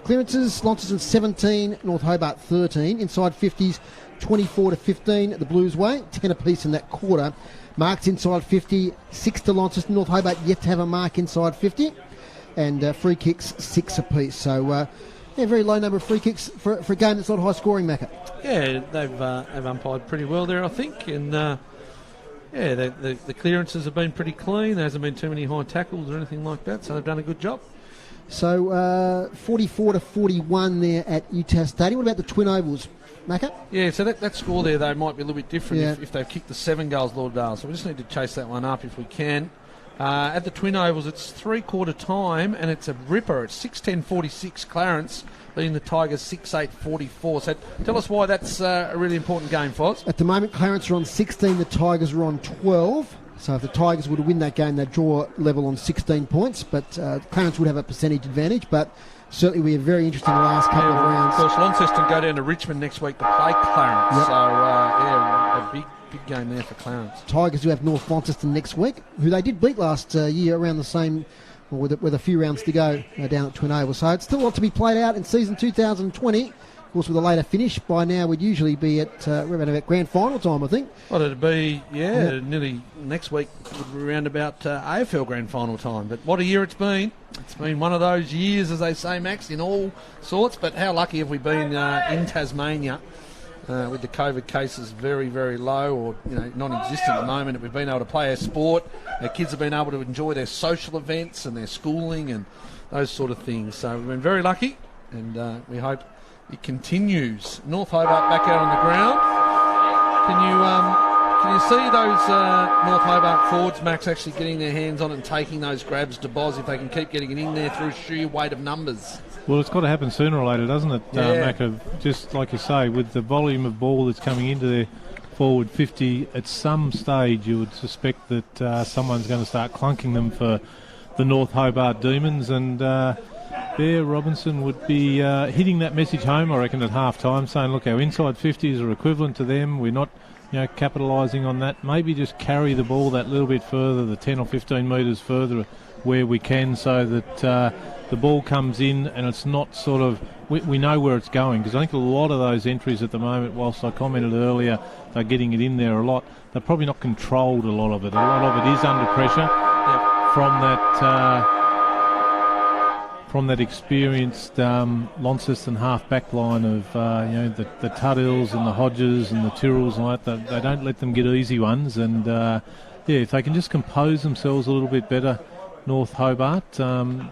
Clearances, Launceston 17, North Hobart 13. Inside 50s, 24 to 15 the Blues way, 10 apiece in that quarter. Marks inside 50, 6 to Launceston. North Hobart yet to have a mark inside 50. And free kicks, 6 apiece. So, very low number of free kicks for a game that's not high scoring, Macca. Yeah, they've umpired pretty well there, I think. And, the clearances have been pretty clean. There hasn't been too many high tackles or anything like that, so they've done a good job. So 44 to 41 there at UTAS Stadium. What about the Twin Ovals, Macca? Yeah, so that score there, though, might be a little bit different if they've kicked the 7 goals, Lauderdale. So we just need to chase that one up if we can. At the Twin Ovals, it's 3-quarter time, and it's a ripper. It's 6:10:46 Clarence, leading the Tigers 6:8:44. So tell us why that's a really important game, Foz. At the moment, Clarence are on 16, the Tigers are on 12. So if the Tigers were to win that game, they'd draw level on 16 points. But Clarence would have a percentage advantage. But certainly we are very interested in the last couple of rounds. Of course, Launceston go down to Richmond next week to play Clarence. Yep. So, a big game there for Clarence. Tigers do have North Launceston next week, who they did beat last year around the same, with a few rounds to go down at Twin Oval. So it's still a lot to be played out in season 2020. Of course, with a later finish, by now we'd usually be at about grand final time, I think. Well, it'd be, nearly next week would be around about AFL grand final time. But what a year it's been. It's been one of those years, as they say, Max, in all sorts. But how lucky have we been in Tasmania with the COVID cases very, very low or non-existent at the moment, that we've been able to play our sport. Our kids have been able to enjoy their social events and their schooling and those sort of things. So we've been very lucky, and we hope it continues. North Hobart back out on the ground. Can you see those North Hobart forwards, Max, actually getting their hands on it and taking those grabs to Boz if they can keep getting it in there through sheer weight of numbers? Well, it's got to happen sooner or later, doesn't it, Mac? Just like you say, with the volume of ball that's coming into their forward 50, at some stage you would suspect that someone's going to start clunking them for the North Hobart Demons, and Robinson would be hitting that message home, I reckon, at half-time, saying, look, our inside 50s are equivalent to them. We're not capitalising on that. Maybe just carry the ball that little bit further, the 10 or 15 metres further where we can, so that the ball comes in and it's not sort of... We know where it's going, because I think a lot of those entries at the moment, whilst I commented earlier, they're getting it in there a lot, they're probably not controlled, a lot of it. A lot of it is under pressure from that experienced Launceston half-back line of the Tuddles and the Hodges and the Tyrrells and like that. They don't let them get easy ones, and if they can just compose themselves a little bit better, North Hobart.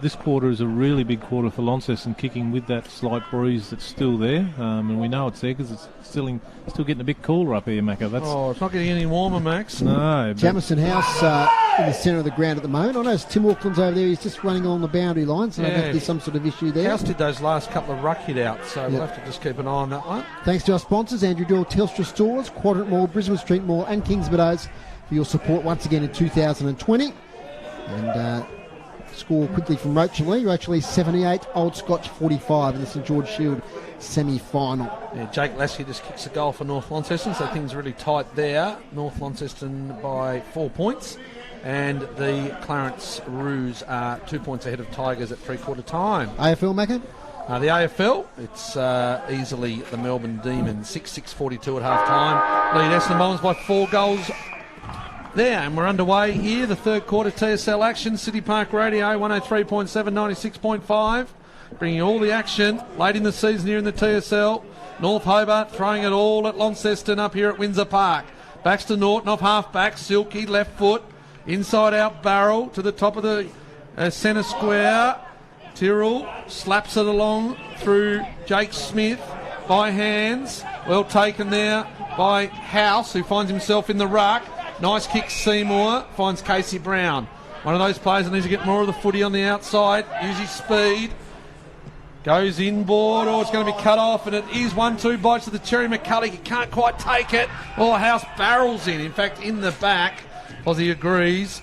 This quarter is a really big quarter for Launceston, kicking with that slight breeze that's still there, and we know it's there because it's still getting a bit cooler up here, Macca. It's not getting any warmer, Max. No. Jamison House in the centre of the ground at the moment. I know Tim Auckland's over there. He's just running along the boundary line, so I don't know if there's some sort of issue there. House did those last couple of ruck hit outs, so we'll have to just keep an eye on that one. Thanks to our sponsors, Andrew Doyle, Telstra Stores, Quadrant Mall, Brisbane Street Mall and Kings Meadows, for your support once again in 2020. And score quickly from Rochalee. Rochalee 78, Old Scotch 45 in the St George Shield semi-final. Yeah, Jake Lasky just kicks a goal for North Launceston, so things are really tight there. North Launceston by 4 points, and the Clarence Roos are 2 points ahead of Tigers at three-quarter time. AFL, Macca? The AFL, it's easily the Melbourne Demons, 6-6-42 at half-time. Lead Essendon Bombers by 4 goals there, and we're underway here, the third quarter TSL action. City Park Radio, 103.7, 96.5, bringing you all the action late in the season here in the TSL. North Hobart throwing it all at Launceston up here at Windsor Park. Baxter Norton off half-back, Silky left foot, inside-out barrel to the top of the centre square. Tyrrell slaps it along through Jake Smith by hands. Well taken there by House, who finds himself in the ruck. Nice kick, Seymour finds Casey Brown. One of those players that needs to get more of the footy on the outside, use his speed. Goes inboard, it's going to be cut off, and it is 1-2 bites to the cherry. McCulloch, he can't quite take it. House barrels in fact, in the back. Posey agrees,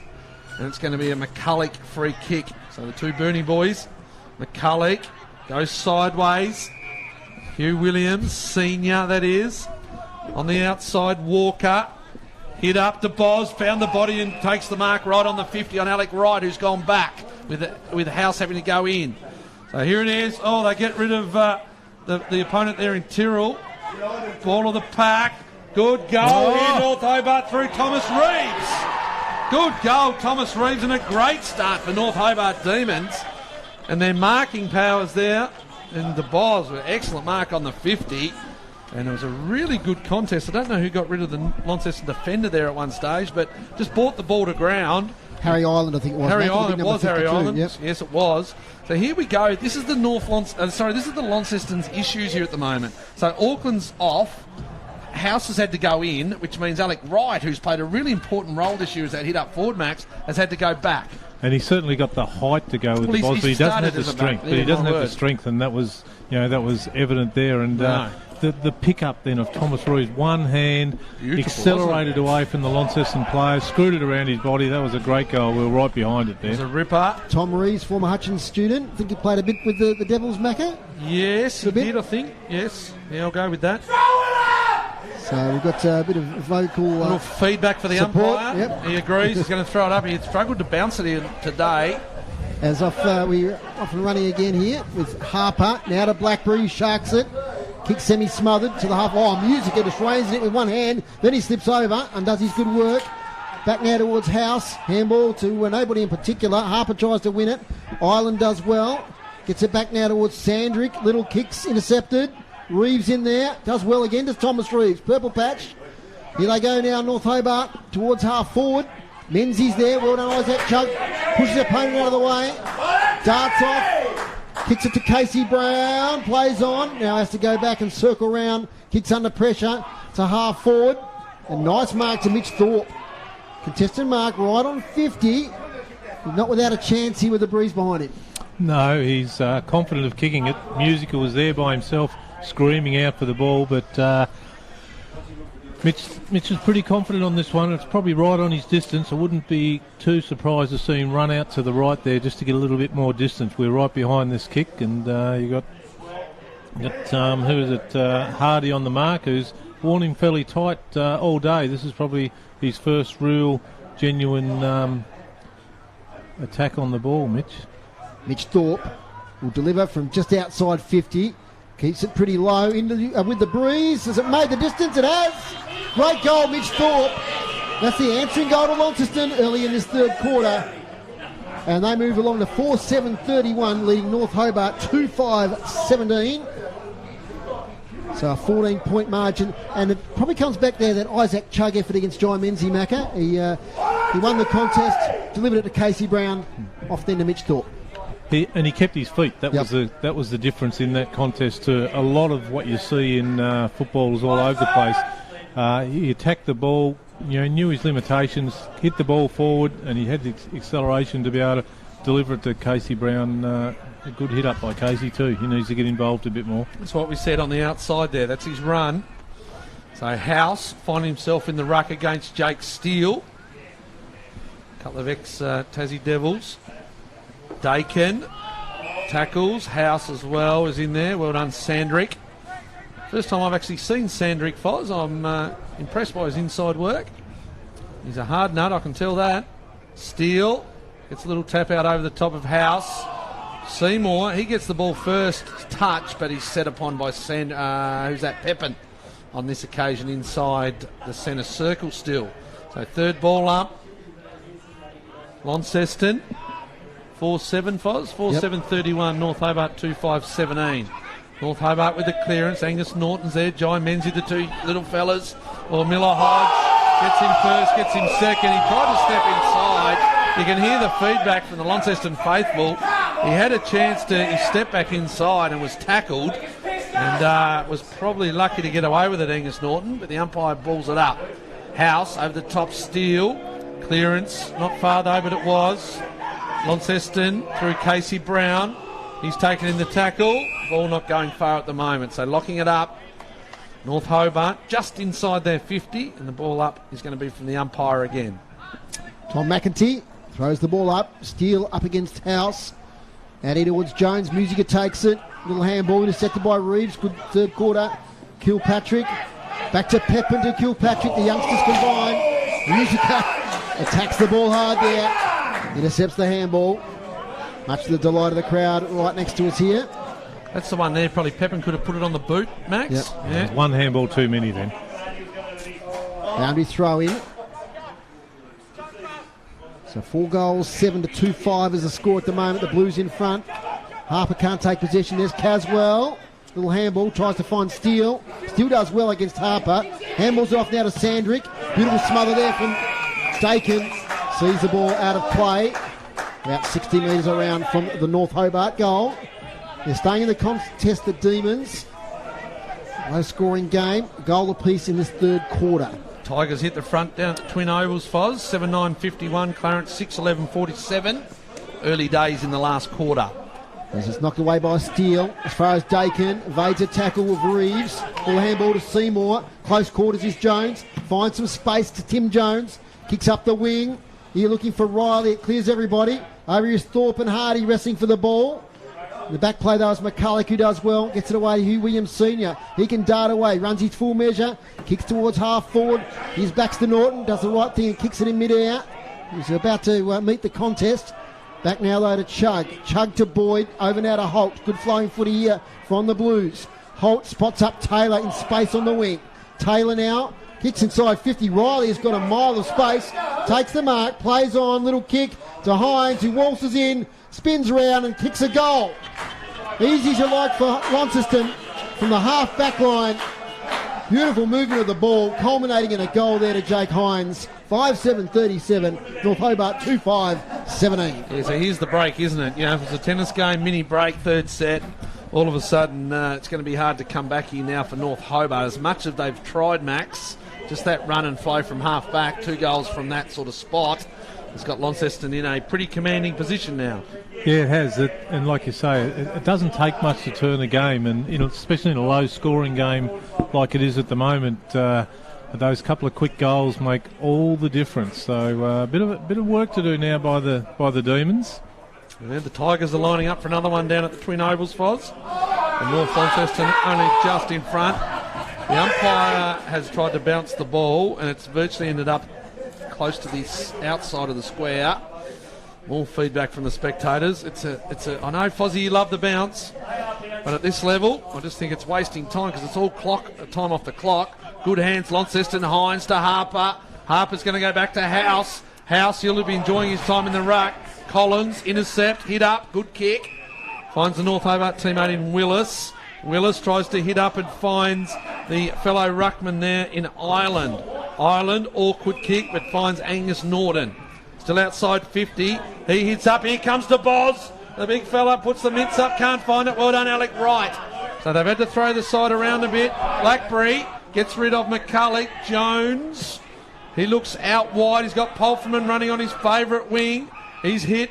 and it's going to be a McCulloch free kick. So the two Bernie boys, McCulloch goes sideways. Hugh Williams, senior that is, on the outside. Walker hit up to Boz, found the body and takes the mark right on the 50 on Alec Wright, who's gone back with House having to go in. So here it is. They get rid of the opponent there in Tyrrell. Ball of the pack. Good goal here, North Hobart through Thomas Reeves. Good goal, Thomas Reeves, and a great start for North Hobart Demons. And their marking powers there. And the Boz with excellent mark on the 50. And it was a really good contest. I don't know who got rid of the Launceston defender there at one stage, but just brought the ball to ground. Harry Island, I think it was. Harry Island, it was Harry Island. Yep. Yes, it was. So here we go. This is the this is the Launceston's issues here at the moment. So Auckland's off. House has had to go in, which means Alec Wright, who's played a really important role this year as that hit up forward, Max, has had to go back. And he's certainly got the height to go with the Boz, but he doesn't have the strength. But he doesn't have the strength, and that was evident there. And the pickup then of Thomas Reeves, one hand, accelerated away from the Launceston players, screwed it around his body. That was a great goal. We were right behind it there. It was a ripper. Tom Reeves, former Hutchins student. I think he played a bit with the Devils, Macca? Yes, he did, I think. Yes. Yeah, I'll go with that. So we've got a bit of vocal little feedback for the support. umpire. Yep. He agrees. He's going to throw it up. He struggled to bounce it in today. As we're off and running again here with Harper. Now to Blackbury. Sharks it. Kick semi-smothered to the half. Musica just raises it with one hand. Then he slips over and does his good work. Back now towards House. Handball to nobody in particular. Harper tries to win it. Island does well. Gets it back now towards Sandrick. Little kicks intercepted. Reeves in there. Does well again. Does Thomas Reeves. Purple patch. Here they go now. North Hobart towards half forward. Menzies there. Well done, Isaac Chug. Pushes the opponent out of the way. Darts off. Kicks it to Casey Brown. Plays on. Now has to go back and circle round. Kicks under pressure to half forward. A nice mark to Mitch Thorpe. Contested mark right on 50. Not without a chance here with the breeze behind him. No, he's confident of kicking it. Musical was there by himself, screaming out for the ball, but Mitch is pretty confident on this one. It's probably right on his distance. I wouldn't be too surprised to see him run out to the right there just to get a little bit more distance. We're right behind this kick, and you got who is it? Hardy on the mark, who's worn him fairly tight all day. This is probably his first real, genuine attack on the ball, Mitch. Mitch Thorpe will deliver from just outside 50. Keeps it pretty low into with the breeze. Has it made the distance? It has. Great goal, Mitch Thorpe. That's the answering goal to Launceston early in this third quarter. And they move along to 4-7-31, leading North Hobart 2-5-17. So a 14-point margin. And it probably comes back there that Isaac Chug effort against Jai Menzie, Macca. He won the contest delivered it to Casey Brown, off then to Mitch Thorpe. He kept his feet. That was the difference in that contest to a lot of what you see in footballers all over the place. He attacked the ball, knew his limitations, hit the ball forward, and he had the acceleration to be able to deliver it to Casey Brown. A good hit up by Casey too. He needs to get involved a bit more. That's what we said on the outside there. That's his run. So House finding himself in the ruck against Jake Steele. A couple of ex-Tassie Devils. Dakin tackles. House as well is in there. Well done, Sandrick. First time I've actually seen Sandrick, Foz. I'm impressed by his inside work. He's a hard nut, I can tell that. Steele gets a little tap out over the top of House. Seymour, he gets the ball first touch, but he's set upon by who's that? Pepin on this occasion inside the centre circle still. So third ball up. Launceston 4-7, Foz. 4-7-31. North Hobart 2-5-17. North Hobart with the clearance. Angus Norton's there. Jai Menzies, the two little fellas. Or Miller Hodge gets him first, gets him second. He tried to step inside. You can hear the feedback from the Launceston faithful. He had a chance to step back inside and was tackled, and was probably lucky to get away with it, Angus Norton, but the umpire balls it up. House over the top, Steele. Clearance, not far though, but it was. Launceston through Casey Brown. He's taken in the tackle. Ball not going far at the moment, so locking it up. North Hobart just inside their 50, and the ball up is going to be from the umpire again. Tom McEntee throws the ball up. Steele up against House. Out here towards Jones. Musica takes it. Little handball intercepted by Reeves. Good third quarter. Kilpatrick. Back to Pepin to Kilpatrick. The youngsters combine. Musica attacks the ball hard there. Intercepts the handball. Much to the delight of the crowd right next to us here. That's the one there. Probably Pepin could have put it on the boot, Max. Yep. Yeah. One handball too many then. Boundary throw in. So 4 goals, 7-2-5 is the score at the moment. The Blues in front. Harper can't take possession. There's Caswell. Little handball, tries to find Steele. Steele does well against Harper. Handballs it off now to Sandrick. Beautiful smother there from Dakin. Sees the ball out of play. About 60 metres around from the North Hobart goal. They're staying in the contest, the Demons. Low scoring game. Goal apiece in this third quarter. Tigers hit the front down at the Twin Ovals, Foz. 7-9-51, Clarence 6-11-47. Early days in the last quarter. This is knocked away by Steele. As far as Dakin, evades a tackle with Reeves. Full handball to Seymour. Close quarters is Jones. Finds some space to Tim Jones. Kicks up the wing. Here looking for Riley. It clears everybody. Over is Thorpe and Hardy wrestling for the ball. The back play though is McCulloch, who does well. Gets it away to Hugh Williams Sr. He can dart away. Runs his full measure. Kicks towards half forward. He's backs to Norton. Does the right thing and kicks it in mid-air. He's about to meet the contest. Back now though to Chug. Chug to Boyd. Over now to Holt. Good flowing footy here from the Blues. Holt spots up Taylor in space on the wing. Taylor now kicks inside 50. Riley has got a mile of space. Takes the mark. Plays on. Little kick to Hines, who waltzes in. Spins around and kicks a goal. Easy as you like for Launceston from the half back line. Beautiful movement of the ball, culminating in a goal there to Jake Hines. 5-7-37, North Hobart 2-5-17. Yeah, so here's the break, isn't it? If it's a tennis game, mini break, third set, all of a sudden it's going to be hard to come back here now for North Hobart. As much as they've tried, Max, just that run and flow from half back, 2 goals from that sort of spot. It's got Launceston in a pretty commanding position now. Yeah, it has. And like you say, it doesn't take much to turn a game, and especially in a low-scoring game like it is at the moment, those couple of quick goals make all the difference. So a bit of work to do now by the Demons. Yeah, the Tigers are lining up for another one down at the Twin Ovals, Foz. And North Launceston only just in front. The umpire has tried to bounce the ball, and it's virtually ended up close to the outside of the square. More feedback from the spectators. I know, Fozzie, you love the bounce, but at this level, I just think it's wasting time because it's all time off the clock. Good hands, Launceston. Hines to Harper. Harper's going to go back to House. House, he'll be enjoying his time in the ruck. Collins, intercept, hit up, good kick. Finds the North Hobart teammate in Willis. Willis tries to hit up and finds the fellow ruckman there in Ireland. Ireland, awkward kick, but finds Angus Norton. Still outside 50. He hits up. Here comes the Boz. The big fella puts the mitts up. Can't find it. Well done, Alec Wright. So they've had to throw the side around a bit. Blackbury gets rid of McCulloch. Jones. He looks out wide. He's got Polferman running on his favourite wing. He's hit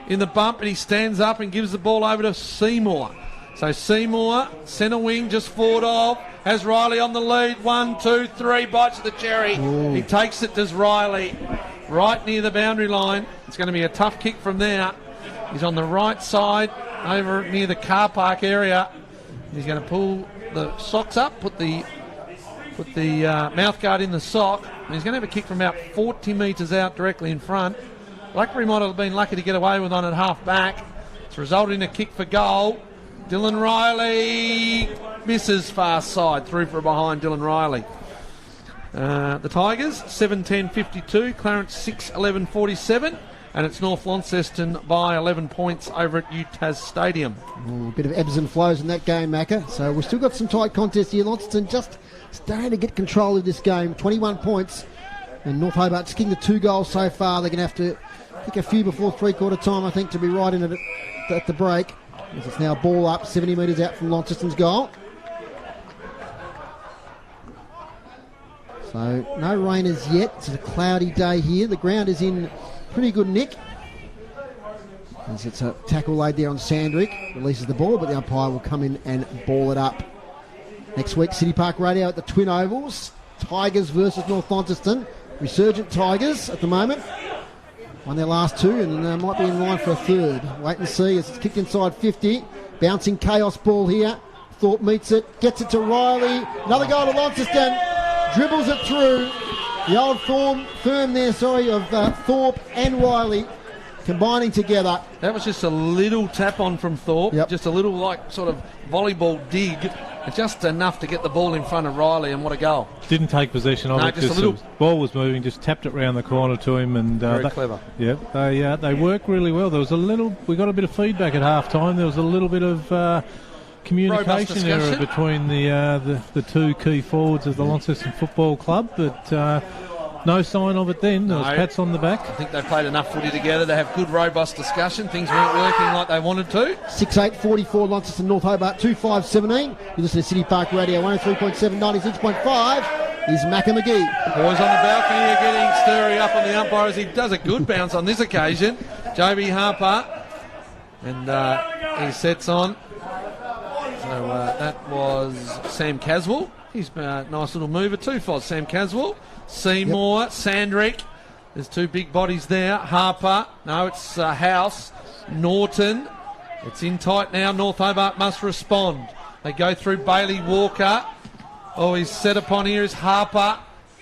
in the bump, and he stands up and gives the ball over to Seymour. So Seymour, centre wing, just forward of, has Riley on the lead. 1, 2, 3, bites of the cherry. Ooh. He takes it, does Riley, right near the boundary line. It's going to be a tough kick from there. He's on the right side, over near the car park area. He's going to pull the socks up, put the mouth guard in the sock, and he's going to have a kick from about 40 metres out directly in front. Blackbury might have been lucky to get away with one at half back. It's resulted in a kick for goal. Dylan Riley misses far side, through for behind Dylan Riley. The Tigers 7-10-52, Clarence 6-11-47, and it's North Launceston by 11 points over at UTAS Stadium. A bit of ebbs and flows in that game, Macca. So we've still got some tight contests here. Launceston just starting to get control of this game. 21 points, and North Hobart just kicking the 2 goals so far. They're going to have to kick a few before three-quarter time, I think, to be right in it at the break. As it's now ball up, 70 metres out from Launceston's goal. So no rain as yet. It's a cloudy day here. The ground is in pretty good nick. As it's a tackle laid there on Sandrick. Releases the ball, but the umpire will come in and ball it up. Next week, City Park Radio at the Twin Ovals. Tigers versus North Launceston. Resurgent Tigers at the moment. Won their last 2 and might be in line for a third. Wait and see as it's kicked inside 50. Bouncing chaos ball here. Thorpe meets it, gets it to Riley. Another goal to Launceston. Dribbles it through. The old firm there, of Thorpe and Riley combining together. That was just a little tap on from Thorpe. Yep. Just a little sort of volleyball dig. Just enough to get the ball in front of Riley, and what a goal. Didn't take possession of it. Just a little. The ball was moving, just tapped it round the corner to him. And very clever. Yeah, they work really well. There was we got a bit of feedback at half time. There was a little bit of communication error between the 2 key forwards of the Launceston Football Club, but no sign of it then. There was pats on the back. I think they played enough footy together to have good, robust discussion. Things weren't working like they wanted to. 6-8-44 Launceston, North Hobart 2-5-17. You listen to City Park Radio 103.7, 96.5 is Macca McGee. Boys on the balcony are getting stirring up on the umpire as he does a good bounce on this occasion. Joby Harper, and he sets on. So that was Sam Caswell. He's a nice little mover too for Sam Caswell. Seymour, Sandrick. There's 2 big bodies there. Harper. No, it's House. Norton. It's in tight now. North Hobart must respond. They go through Bailey Walker. Oh, he's set upon here is Harper.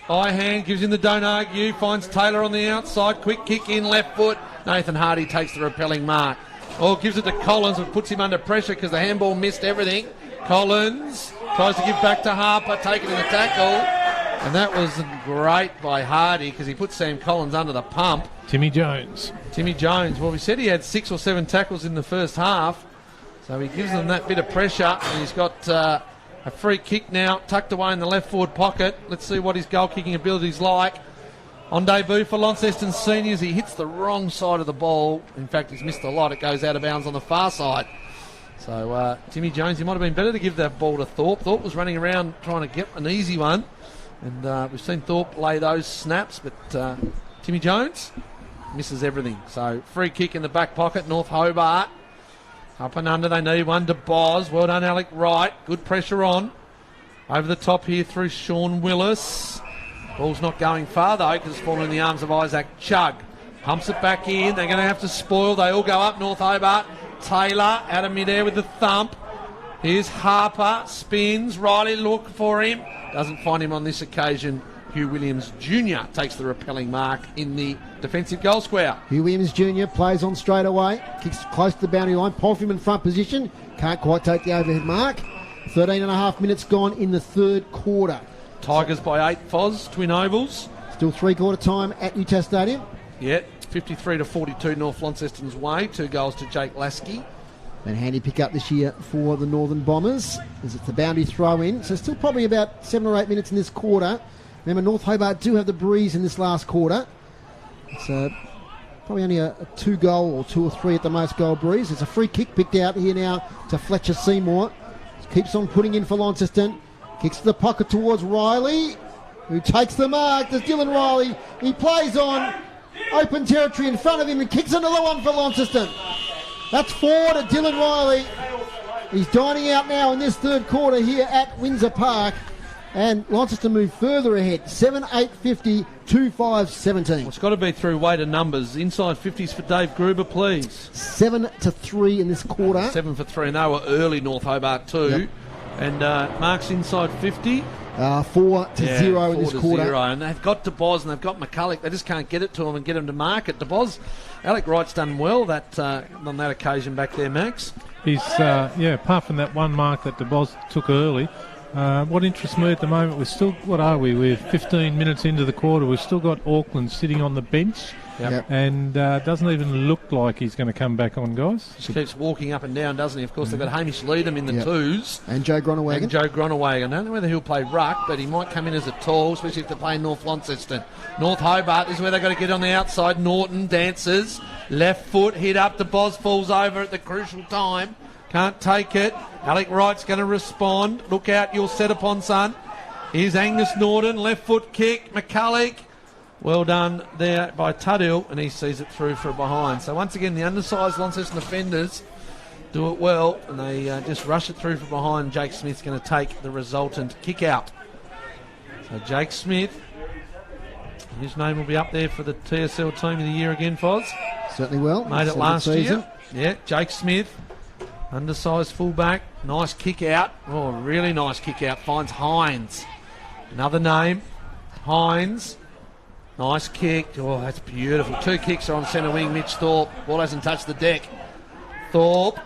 High hand, gives him the don't argue. Finds Taylor on the outside. Quick kick in, left foot. Nathan Hardy takes the repelling mark. Oh, gives it to Collins and puts him under pressure because the handball missed everything. Collins tries to give back to Harper, taking in the tackle. And that was great by Hardy because he put Sam Collins under the pump. Timmy Jones. Well, we said he had 6 or 7 tackles in the first half. So he gives them that bit of pressure. And he's got a free kick now tucked away in the left forward pocket. Let's see what his goal kicking ability's like. On debut for Launceston Seniors, he hits the wrong side of the ball. In fact, he's missed a lot. It goes out of bounds on the far side. So Timmy Jones, he might have been better to give that ball to Thorpe. Thorpe was running around trying to get an easy one. And we've seen Thorpe lay those snaps, but Timmy Jones misses everything. So free kick in the back pocket, North Hobart. Up and under, they need one to Boz. Well done, Alec Wright. Good pressure on. Over the top here through Sean Willis. Ball's not going far, though, because it's fallen in the arms of Isaac Chugg. Pumps it back in. They're going to have to spoil. They all go up, North Hobart. Taylor out of mid-air with the thump. Here's Harper. Spins. Riley look for him. Doesn't find him on this occasion. Hugh Williams Jr. takes the repelling mark in the defensive goal square. Hugh Williams Jr. plays on straight away. Kicks close to the boundary line. Polfim in front position. Can't quite take the overhead mark. 13 and a half minutes gone in the third quarter. Tigers by 8, Foz, Twin Ovals. Still three-quarter time at UTAS Stadium. Yeah, 53-42 North Launceston's way. 2 goals to Jake Lasky. And handy pick up this year for the Northern Bombers as it's the boundary throw in. So still probably about 7 or 8 minutes in this quarter. Remember, North Hobart do have the breeze in this last quarter. It's Probably only a 2-goal or 2 or 3 at the most goal breeze. There's a free kick picked out here now to Fletcher Seymour. Keeps on putting in for Launceston. Kicks to the pocket towards Riley, who takes the mark. There's Dylan Riley. He plays on open territory in front of him and kicks another one for Launceston. That's 4 to Dylan Riley. He's dining out now in this third quarter here at Windsor Park. And Launceston move further ahead. 7-8-50, 2-5-17. Well, it's got to be through weight of numbers. Inside 50s for Dave Gruber, please. 7-3 in this quarter. 7 for 3, and they were early, North Hobart too. Yep. And Mark's inside 50. 4-0 in this quarter. 0. And they've got DeBoz and they've got McCulloch. They just can't get it to him and get him to mark it. DeBoz, Alec Wright's done well on that occasion back there, Max. He's, apart from that one mark that DeBoz took early, what interests me at the moment, we're still, we're 15 minutes into the quarter, we've still got Auckland sitting on the bench. Yep. And doesn't even look like he's going to come back on, guys. Just keeps walking up and down, doesn't he? Of course, they've got Hamish Leadham in the twos. And Joe Gronewagen. I don't know whether he'll play ruck, but he might come in as a tall, especially if they're playing North Launceston. North Hobart is where they've got to get on the outside. Norton dances. Left foot, hit up. DeBoz falls over at the crucial time. Can't take it. Alec Wright's going to respond. Look out, you'll set upon, son. Here's Angus Norton. Left foot kick. McCulloch. Well done there by Tuddle, and he sees it through for a behind. So once again, the undersized Launceston defenders do it well, and they just rush it through for behind. Jake Smith's going to take the resultant kick out. So Jake Smith, his name will be up there for the TSL Team of the Year again, Foz. Certainly will. Made it last year. Yeah, Jake Smith, undersized fullback. Nice kick out. Oh, really nice kick out. Finds Hines. Another name, Hines. Nice kick. Oh, that's beautiful. 2 kicks are on centre wing. Mitch Thorpe. Ball hasn't touched the deck. Thorpe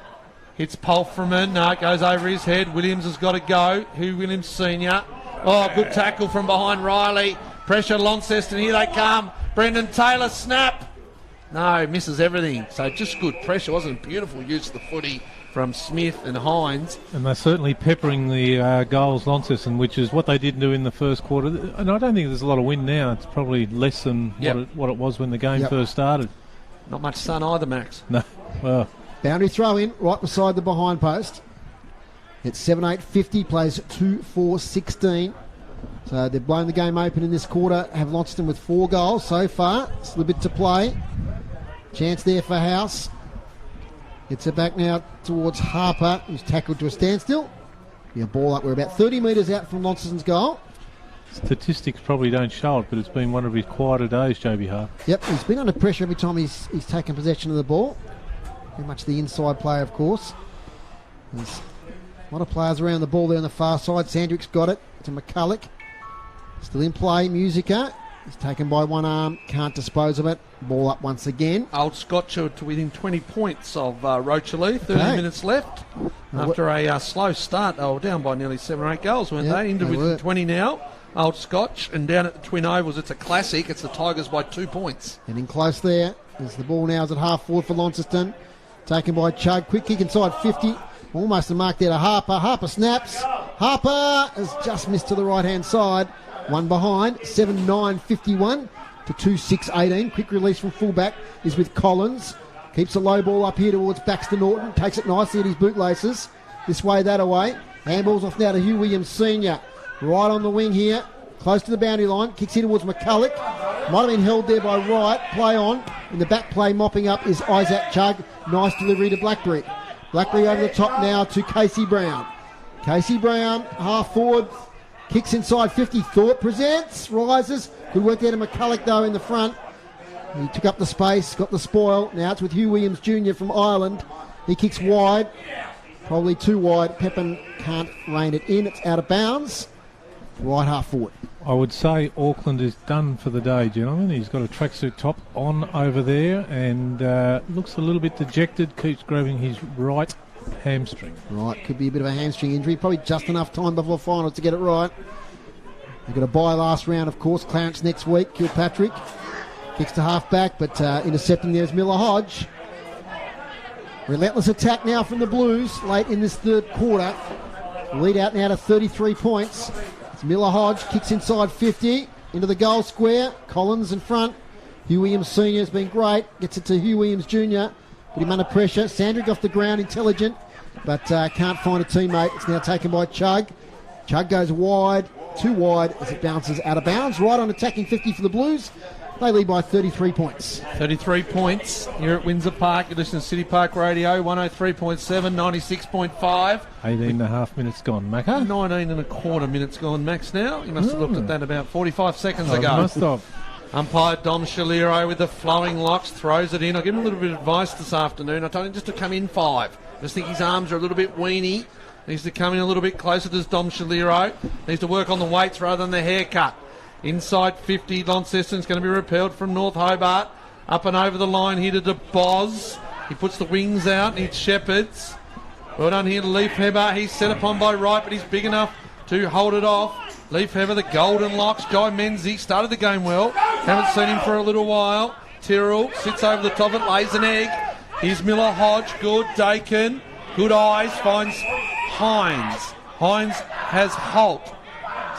hits Pulfreman. No, it goes over his head. Williams has got to go. Hugh Williams Sr. Oh, good tackle from behind Riley. Pressure Launceston. Here they come. Brendan Taylor snap. No, misses everything. So just good pressure. Wasn't beautiful use of the footy from Smith and Hines. And they're certainly peppering the goals Launceston, which is what they did do in the first quarter. And I don't think there's a lot of wind now. It's probably less than what it was when the game first started. Not much sun either, Max. No. Well, boundary throw in right beside the behind post. It's 7-8-50, plays 2-4-16. So they've blown the game open in this quarter. Have Launceston with 4 goals so far. Still a bit to play. Chance there for House. Gets it back now towards Harper, who's tackled to a standstill. Yeah, ball up. We're about 30 metres out from Launceston's goal. Statistics probably don't show it, but it's been one of his quieter days, Joby Harper. Yep, he's been under pressure every time he's taken possession of the ball. Very much the inside player, of course. There's a lot of players around the ball there on the far side. Sandrick's got it to McCulloch. Still in play, Musica. He's taken by one arm, can't dispose of it. Ball up once again. Old Scotch to within 20 points of Rocherley. 30 minutes left after a slow start. They were down by nearly 7 or 8 goals, weren't they? Into within 20 now. Old Scotch, and down at the Twin Ovals, it's a classic. It's the Tigers by 2 points. Getting close there. As the ball now is at half forward for Launceston. Taken by Chug. Quick kick inside 50. Almost a mark there to Harper. Harper snaps. Harper has just missed to the right-hand side. One behind. 7-9-51 to 2-6-18. Quick release from fullback is with Collins. Keeps the low ball up here towards Baxter Norton. Takes it nicely at his bootlaces. This way, that away. Handballs off now to Hugh Williams Sr. Right on the wing here. Close to the boundary line. Kicks in towards McCulloch. Might have been held there by Wright. Play on. In the back play mopping up is Isaac Chug. Nice delivery to Blackbury. Blackbury over the top now to Casey Brown. Casey Brown, half forward. Kicks inside 50. Thorpe presents. Rises. Good work there to McCulloch though in the front. He took up the space. Got the spoil. Now it's with Hugh Williams Jr. from Ireland. He kicks wide. Probably too wide. Pepin can't rein it in. It's out of bounds. Right half forward. I would say Auckland is done for the day, gentlemen. He's got a tracksuit top on over there and looks a little bit dejected. Keeps grabbing his right hamstring. Right, could be a bit of a hamstring injury. Probably just enough time before finals to get it right. They've got a bye last round, of course. Clarence next week. Kilpatrick kicks to half back, but intercepting there's Miller Hodge. Relentless attack now from the Blues late in this third quarter. Lead out now to 33 points. It's Miller Hodge kicks inside 50 into the goal square. Collins in front. Hugh Williams Sr. has been great. Gets it to Hugh Williams Jr. Put him under pressure. Sandrick off the ground, intelligent, but can't find a teammate. It's now taken by Chug. Chug goes wide, too wide as it bounces out of bounds. Right on attacking 50 for the Blues. They lead by 33 points. 33 points. You're at Windsor Park. You're listening to City Park Radio, 103.7, 96.5. 18 and a half minutes gone, Macca. 19 and a quarter minutes gone, Max, now. You must have looked at that about 45 seconds ago. Must have. Umpire Dom Shaliro with the flowing locks throws it in. I'll give him a little bit of advice this afternoon. I told him just to come in 5. I just think his arms are a little bit weeny. Needs to come in a little bit closer to Dom Shaliro. Needs to work on the weights rather than the haircut. Inside 50, Launceston's going to be repelled from North Hobart. Up and over the line here to Boz. He puts the wings out and he shepherds. Well done here to Leaf Heber. He's set upon by Wright, but he's big enough to hold it off. Leaf Heber, the golden locks. Guy Menzies started the game well. Haven't seen him for a little while. Tyrrell sits over the top of it, lays an egg. Here's Miller Hodge, good. Dakin, good eyes, finds Hines. Hines has Holt.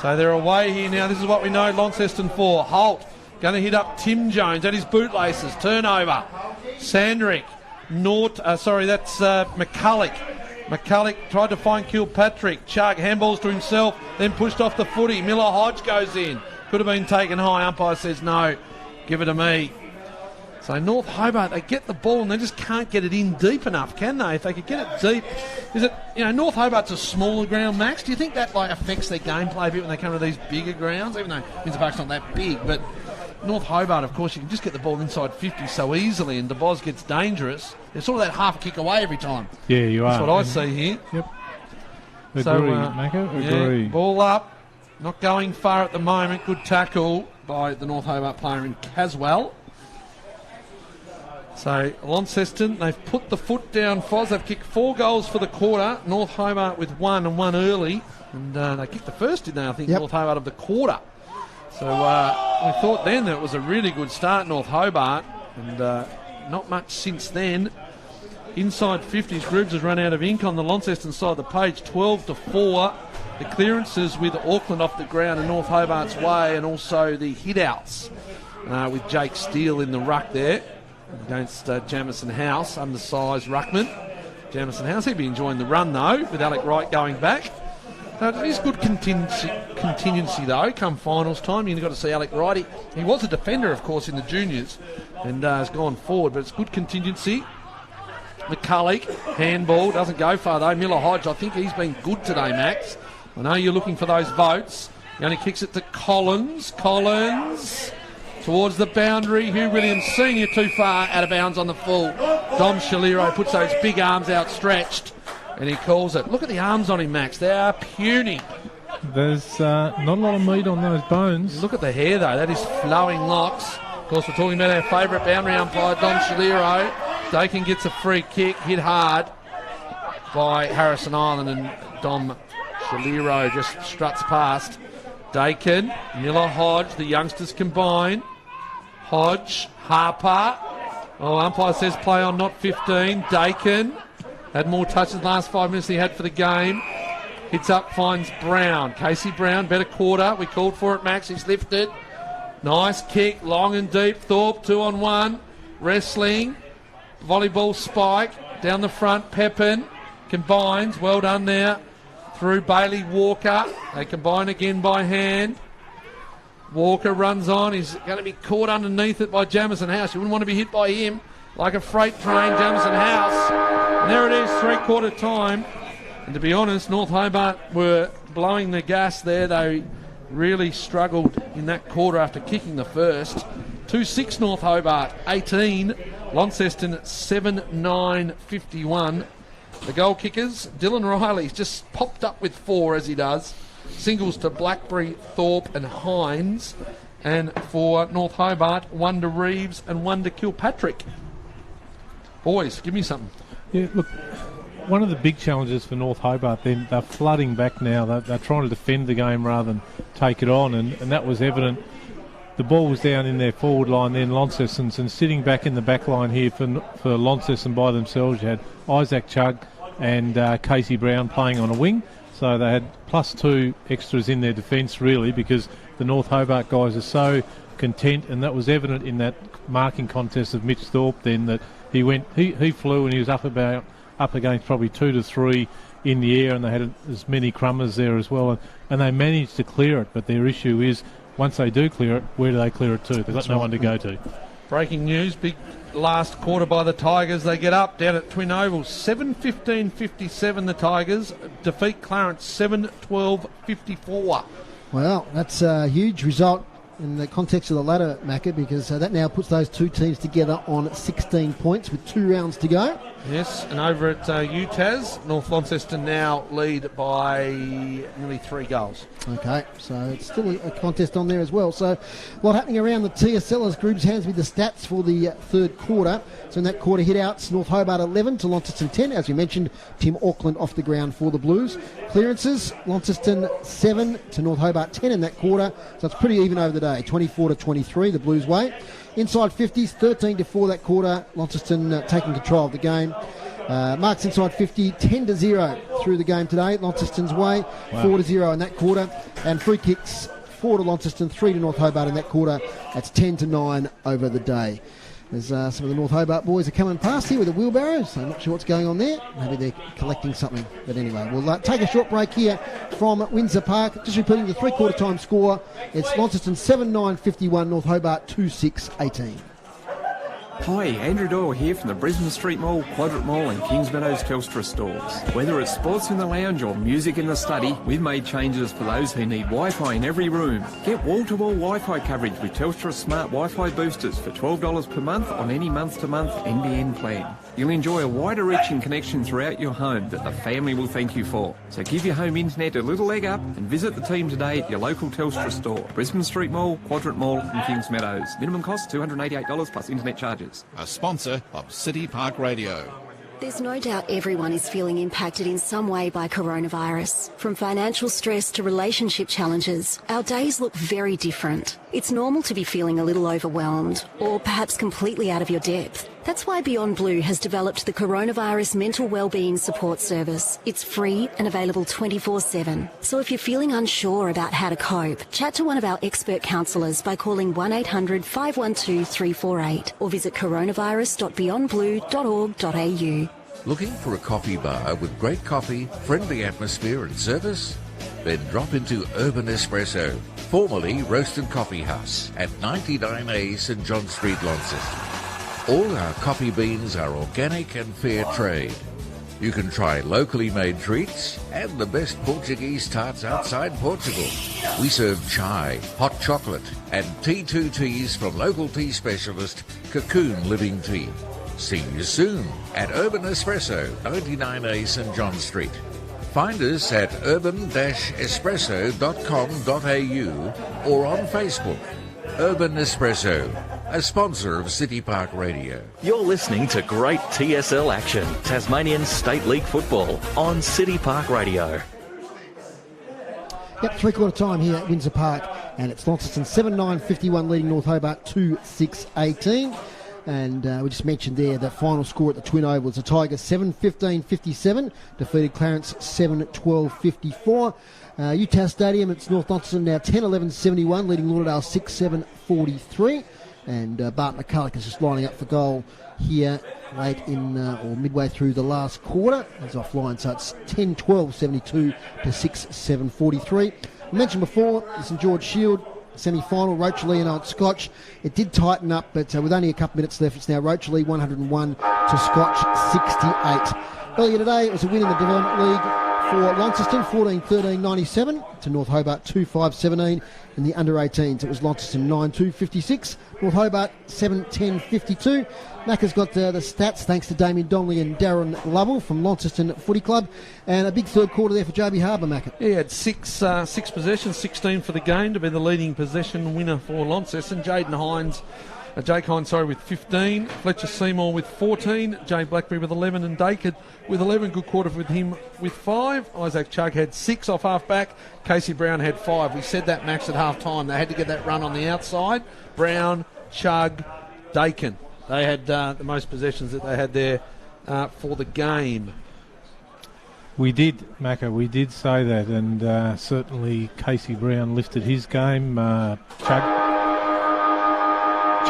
So they're away here now. This is what we know Launceston for. Holt going to hit up Tim Jones at his bootlaces. Turnover. Sandrick. That's McCulloch. McCulloch tried to find Kilpatrick. Chug handballs to himself, then pushed off the footy. Miller Hodge goes in. Could have been taken high. Umpire says no. Give it to me. So North Hobart, they get the ball and they just can't get it in deep enough, can they? If they could get it deep, is it? North Hobart's a smaller ground, Max. Do you think that affects their gameplay a bit when they come to these bigger grounds? Even though Windsor Park's not that big, but North Hobart, of course, you can just get the ball inside 50 so easily, and DeBoz gets dangerous. They're sort of that half a kick away every time. Yeah, you are. That's what I see here. Yep. Agree, Mako. Agree. Yeah, ball up, not going far at the moment. Good tackle by the North Hobart player in Caswell. So Launceston, they've put the foot down, Foz. They've kicked 4 goals for the quarter. North Hobart with 1 and 1 early. And they kicked the first, didn't they? I think North Hobart of the quarter. So we thought then that it was a really good start, North Hobart. And not much since then. Inside 50s, Grooves has run out of ink on the Launceston side of the page, 12-4. The clearances with Auckland off the ground and North Hobart's way, and also the hit-outs with Jake Steele in the ruck there. Against Jamison House, undersized ruckman. Jamison House, he'd be enjoying the run though, with Alec Wright going back. It is good contingency though, come finals time. You've got to see Alec Wright. He was a defender, of course, in the juniors and has gone forward, but it's good contingency. McCulloch, handball, doesn't go far though. Miller Hodge, I think he's been good today, Max. I know you're looking for those votes. He only kicks it to Collins. Towards the boundary, Hugh Williams Sr. too far, out of bounds on the full. Dom Shaliro puts those big arms outstretched and he calls it. Look at the arms on him, Max. They are puny. There's not a lot of meat on those bones. Look at the hair, though. That is flowing locks. Of course, we're talking about our favourite boundary umpire, Dom Shaliro. Dakin gets a free kick, hit hard by Harrison Island, and Dom Shaliro just struts past. Dakin, Miller Hodge, the youngsters combine. Hodge, Harper. Oh, umpire says play on, not 15. Dakin had more touches in the last 5 minutes than he had for the game. Hits up, finds Brown. Casey Brown, better quarter. We called for it, Max. He's lifted. Nice kick, long and deep. Thorpe, 2-on-1. Wrestling. Volleyball spike. Down the front, Pepin. Combines. Well done there. Through Bailey Walker. They combine again by hand. Walker runs on. He's going to be caught underneath it by Jamison House. You wouldn't want to be hit by him. Like a freight train, Jamison House. And there it is, 3/4 time. And to be honest, North Hobart were blowing the gas there. They really struggled in that quarter after kicking the first. 2-6 North Hobart, 18. Launceston 7-9-51. The goal kickers, Dylan Riley's just popped up with 4 as he does. Singles to Blackbury, Thorpe and Hines. And for North Hobart, 1 to Reeves and 1 to Kilpatrick. Boys, give me something. Yeah, look, one of the big challenges for North Hobart, they're flooding back now. They're trying to defend the game rather than take it on, and that was evident. The ball was down in their forward line then, Launceston's, and sitting back in the back line here for Launceston by themselves, you had Isaac Chug and Casey Brown playing on a wing. So they had +2 extras in their defence, really, because the North Hobart guys are so content, and that was evident in that marking contest of Mitch Thorpe then, that he flew and he was up against probably 2 to 3 in the air, and they had as many crummers there as well, and they managed to clear it. But their issue is, once they do clear it, where do they clear it to? They've got no one to go to. Breaking news, big last quarter by the Tigers. They get up down at Twin Oval, 7-15-57 the Tigers, defeat Clarence 7-12-54. Well, that's a huge result in the context of the ladder, Macca, because that now puts those two teams together on 16 points with 2 rounds to go. Yes, and over at UTAS, North Launceston now lead by nearly 3 goals. Okay, so it's still a contest on there as well. So a lot happening around the TSL as Groups hands me the stats for the third quarter. So in that quarter, hit-outs, North Hobart 11 to Launceston 10. As we mentioned, Tim Auckland off the ground for the Blues. Clearances, Launceston 7 to North Hobart 10 in that quarter. So it's pretty even over the day, 24 to 23 the Blues way. Inside 50s, 13 to 4 that quarter. Launceston taking control of the game. Marks inside 50, 10 to 0 through the game today. Launceston's way, 4 to 0 in that quarter. And free kicks, 4 to Launceston, 3 to North Hobart in that quarter. That's 10 to 9 over the day. There's some of the North Hobart boys are coming past here with the wheelbarrows, so I'm not sure what's going on there. Maybe they're collecting something. But anyway, we'll take a short break here from Windsor Park. Just repeating the three-quarter time score. It's Launceston 7-9-51, North Hobart 2-6-18. Hi, Andrew Doyle here from the Brisbane Street Mall, Quadrant Mall and Kings Meadows Telstra stores. Whether it's sports in the lounge or music in the study, we've made changes for those who need Wi-Fi in every room. Get wall-to-wall Wi-Fi coverage with Telstra Smart Wi-Fi boosters for $12 per month on any month-to-month NBN plan. You'll enjoy a wider reaching connection throughout your home that the family will thank you for. So give your home internet a little leg up and visit the team today at your local Telstra store. Brisbane Street Mall, Quadrant Mall and Kings Meadows. Minimum cost $288 plus internet charges. A sponsor of City Park Radio. There's no doubt everyone is feeling impacted in some way by coronavirus. From financial stress to relationship challenges, our days look very different. It's normal to be feeling a little overwhelmed or perhaps completely out of your depth. That's why Beyond Blue has developed the Coronavirus Mental Wellbeing Support Service. It's free and available 24/7. So if you're feeling unsure about how to cope, chat to one of our expert counsellors by calling 1-800-512-348 or visit coronavirus.beyondblue.org.au. Looking for a coffee bar with great coffee, friendly atmosphere and service? Then drop into Urban Espresso, formerly Roasted Coffee House, at 99A St John Street, Launceston. All our coffee beans are organic and fair trade. You can try locally made treats and the best Portuguese tarts outside Portugal. We serve chai, hot chocolate and T2 teas from local tea specialist Cocoon Living Tea. See you soon at Urban Espresso, 99A St John Street. Find us at urban-espresso.com.au or on Facebook. Urban Espresso, a sponsor of City Park Radio. You're listening to great TSL action, Tasmanian State League football, on City Park Radio. Yep, three-quarter time here at Windsor Park, and it's Launceston 7-9-51 leading North Hobart 2-6-18. And we just mentioned there the final score at the Twin Oval was the Tigers 7-15-57, defeated Clarence 7-12-54. UTAS Stadium, it's North Launceston now 10-11-71, leading Lauderdale 6-7-43. And Bart McCulloch is just lining up for goal here late in or midway through the last quarter. He's offline, so it's 10-12-72 to 6-7-43. I mentioned before, the St George Shield semi-final, Rochalee and Old Scotch. It did tighten up, but with only a couple minutes left, it's now Rochalee 101 to Scotch 68. Earlier today, it was a win in the Development League for Launceston, 14-13-97 to North Hobart 2-5-17. In the under-18s, it was Launceston 9-2-56, North Hobart 7-10-52. Macca's got the stats thanks to Damien Donnelly and Darren Lovell from Launceston Footy Club. And a big third quarter there for JB Harbour, Macca. He had six possessions, 16 for the game to be the leading possession winner for Launceston. Jake Hines with 15, Fletcher Seymour with 14, Jay Blackbury with 11 and Dacre with 11. Good quarter with him with 5. Isaac Chug had 6 off half-back. Casey Brown had 5. We said that, Max, at half-time. They had to get that run on the outside. Brown, Chug, Dakin. They had the most possessions that they had there for the game. We did, Macca, we did say that, and certainly Casey Brown lifted his game. Chug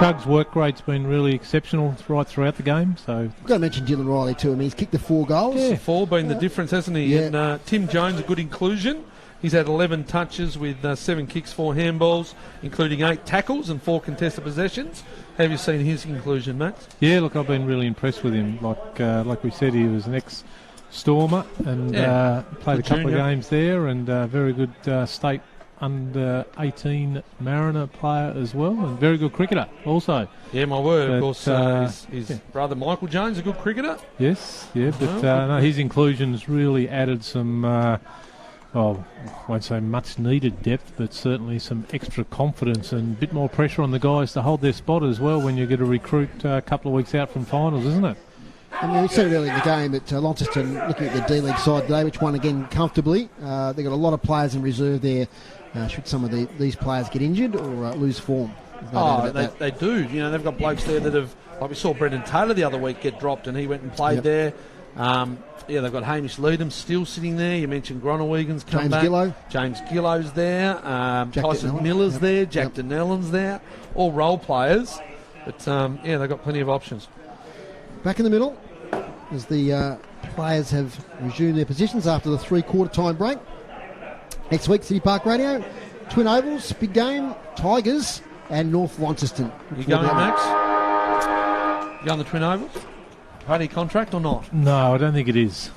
Chug's work rate's been really exceptional right throughout the game. So I've got to mention Dylan Riley too. I mean, he's kicked the 4 goals. Yeah, 4 been the difference, hasn't he? Yeah. And Tim Jones, a good inclusion. He's had 11 touches with 7 kicks, 4 handballs, including 8 tackles and 4 contested possessions. Have you seen his inclusion, Max? Yeah, look, I've been really impressed with him. Like we said, he was an ex-Stormer and played a couple of games there, and very good state under 18 Mariner player as well, and very good cricketer also. Yeah, my word. Of course, his brother Michael Jones, a good cricketer. Yes, yeah, but no, his inclusion's really added some. I won't say much needed depth, but certainly some extra confidence and a bit more pressure on the guys to hold their spot as well when you get a recruit a couple of weeks out from finals, isn't it? I mean, we said it earlier in the game that Launceston, looking at the D-League side today, which won again comfortably, they've got a lot of players in reserve there. Should some of these players get injured or lose form? They do. You know, they've got blokes there that have, like we saw Brendan Taylor the other week get dropped and he went and played there. They've got Hamish Leedham still sitting there. You mentioned Gronewegen's come back. James Gillo's there. Tyson Miller's there. Jack Donnellan's there. All role players. But, they've got plenty of options. Back in the middle, as the players have resumed their positions after the 3-quarter time break. Next week, City Park Radio, Twin Ovals, big game, Tigers and North Launceston. You going, Max? You going the Twin Ovals? Party contract or not? No, I don't think it is.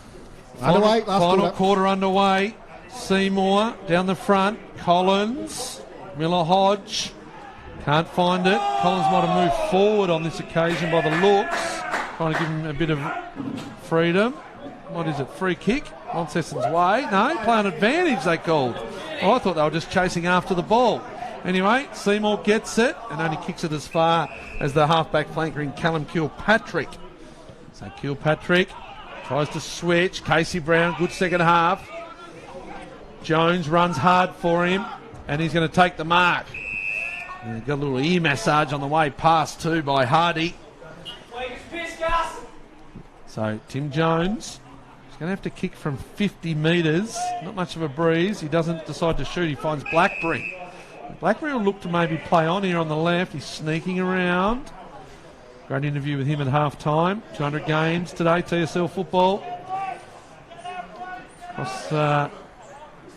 Final quarter underway. Seymour down the front. Collins, Miller Hodge. Can't find it. Collins might have moved forward on this occasion by the looks. Trying to give him a bit of freedom. What is it? Free kick? Launceston's way. No, play on advantage, they called. Well, I thought they were just chasing after the ball. Anyway, Seymour gets it and only kicks it as far as the halfback flanker in Callum Kilpatrick. So Kilpatrick tries to switch. Casey Brown, good second half. Jones runs hard for him and he's going to take the mark. And got a little ear massage on the way past too by Hardy. So Tim Jones is going to have to kick from 50 metres. Not much of a breeze. He doesn't decide to shoot. He finds Blackbury. Blackbury will look to maybe play on here on the left. He's sneaking around. Great interview with him at half-time. 200 games today, TSL football. Across a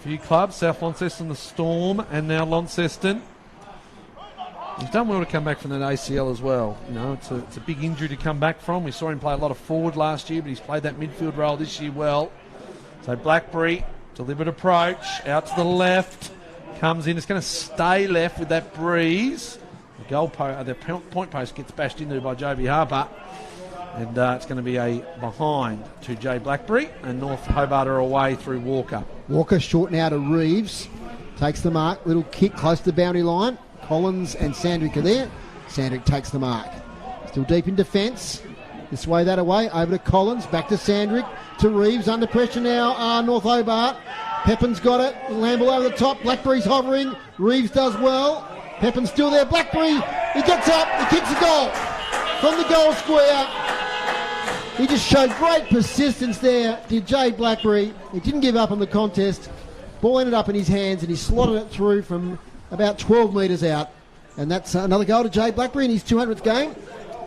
few clubs, South Launceston, the Storm, and now Launceston. He's done well to come back from that ACL as well. You know, it's a big injury to come back from. We saw him play a lot of forward last year, but he's played that midfield role this year well. So Blackbury, deliberate approach, out to the left, comes in. It's going to stay left with that breeze. The point post gets bashed into by Joby Harper, and it's going to be a behind to Jay Blackbury, and North Hobart are away through Walker. Walker short now to Reeves, takes the mark, little kick close to the boundary line. Collins and Sandrick are there. Sandrick takes the mark. Still deep in defence. This way, that away. Over to Collins. Back to Sandrick. To Reeves. Under pressure now. North Hobart. Pepin's got it. Lamble over the top. Blackbury's hovering. Reeves does well. Pepin's still there. Blackbury. He gets up. He kicks a goal. From the goal square. He just showed great persistence there. Did Jay Blackbury. He didn't give up on the contest. Ball ended up in his hands and he slotted it through from about 12 metres out. And that's another goal to Jay Blackbury in his 200th game.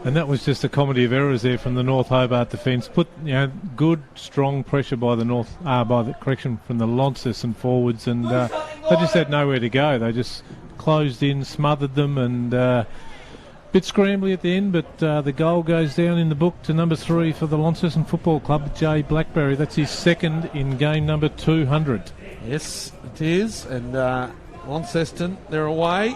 And that was just a comedy of errors there from the North Hobart defence. Good, strong pressure by the from the Launceston forwards, and they just had nowhere to go. They just closed in, smothered them, and bit scrambly at the end. But the goal goes down in the book to number 3 for the Launceston Football Club, Jay Blackbury. That's his second in game number 200. Yes, it is, and Launceston, they're away.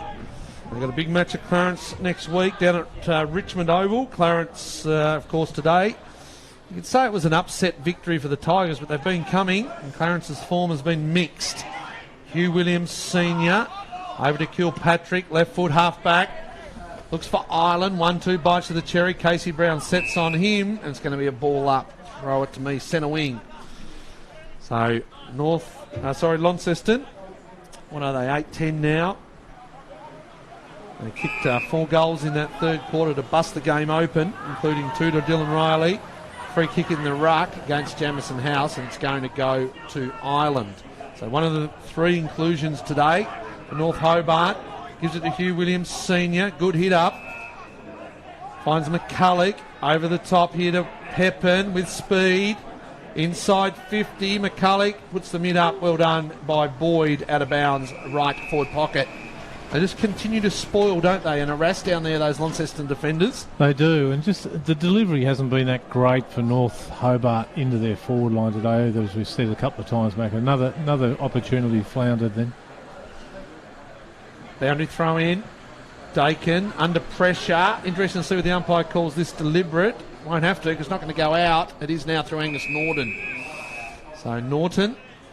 They've got a big match at Clarence next week down at Richmond Oval. Clarence, of course, today. You could say it was an upset victory for the Tigers, but they've been coming, and Clarence's form has been mixed. Hugh Williams, Senior, over to Kilpatrick, left foot, half-back. Looks for Ireland, 1-2 bites to the cherry. Casey Brown sets on him, and it's going to be a ball up. Throw it to me, centre wing. So, Launceston. What are they, 8-10 now? They kicked 4 goals in that third quarter to bust the game open, including 2 to Dylan Riley. Free kick in the ruck against Jamison House, and it's going to go to Ireland. So one of the 3 inclusions today for North Hobart. Gives it to Hugh Williams, Senior. Good hit up. Finds McCulloch over the top here to Pepin with speed. Inside 50, McCulloch puts the mid up. Well done by Boyd, out of bounds, right forward pocket. They just continue to spoil, don't they? And harass down there those Launceston defenders. They do, and just the delivery hasn't been that great for North Hobart into their forward line today, as we've said a couple of times back. Another opportunity floundered then. Boundary throw in. Dakin under pressure. Interesting to see what the umpire calls this deliberate. Won't have to because it's not going to go out. It is now through Angus Norton. So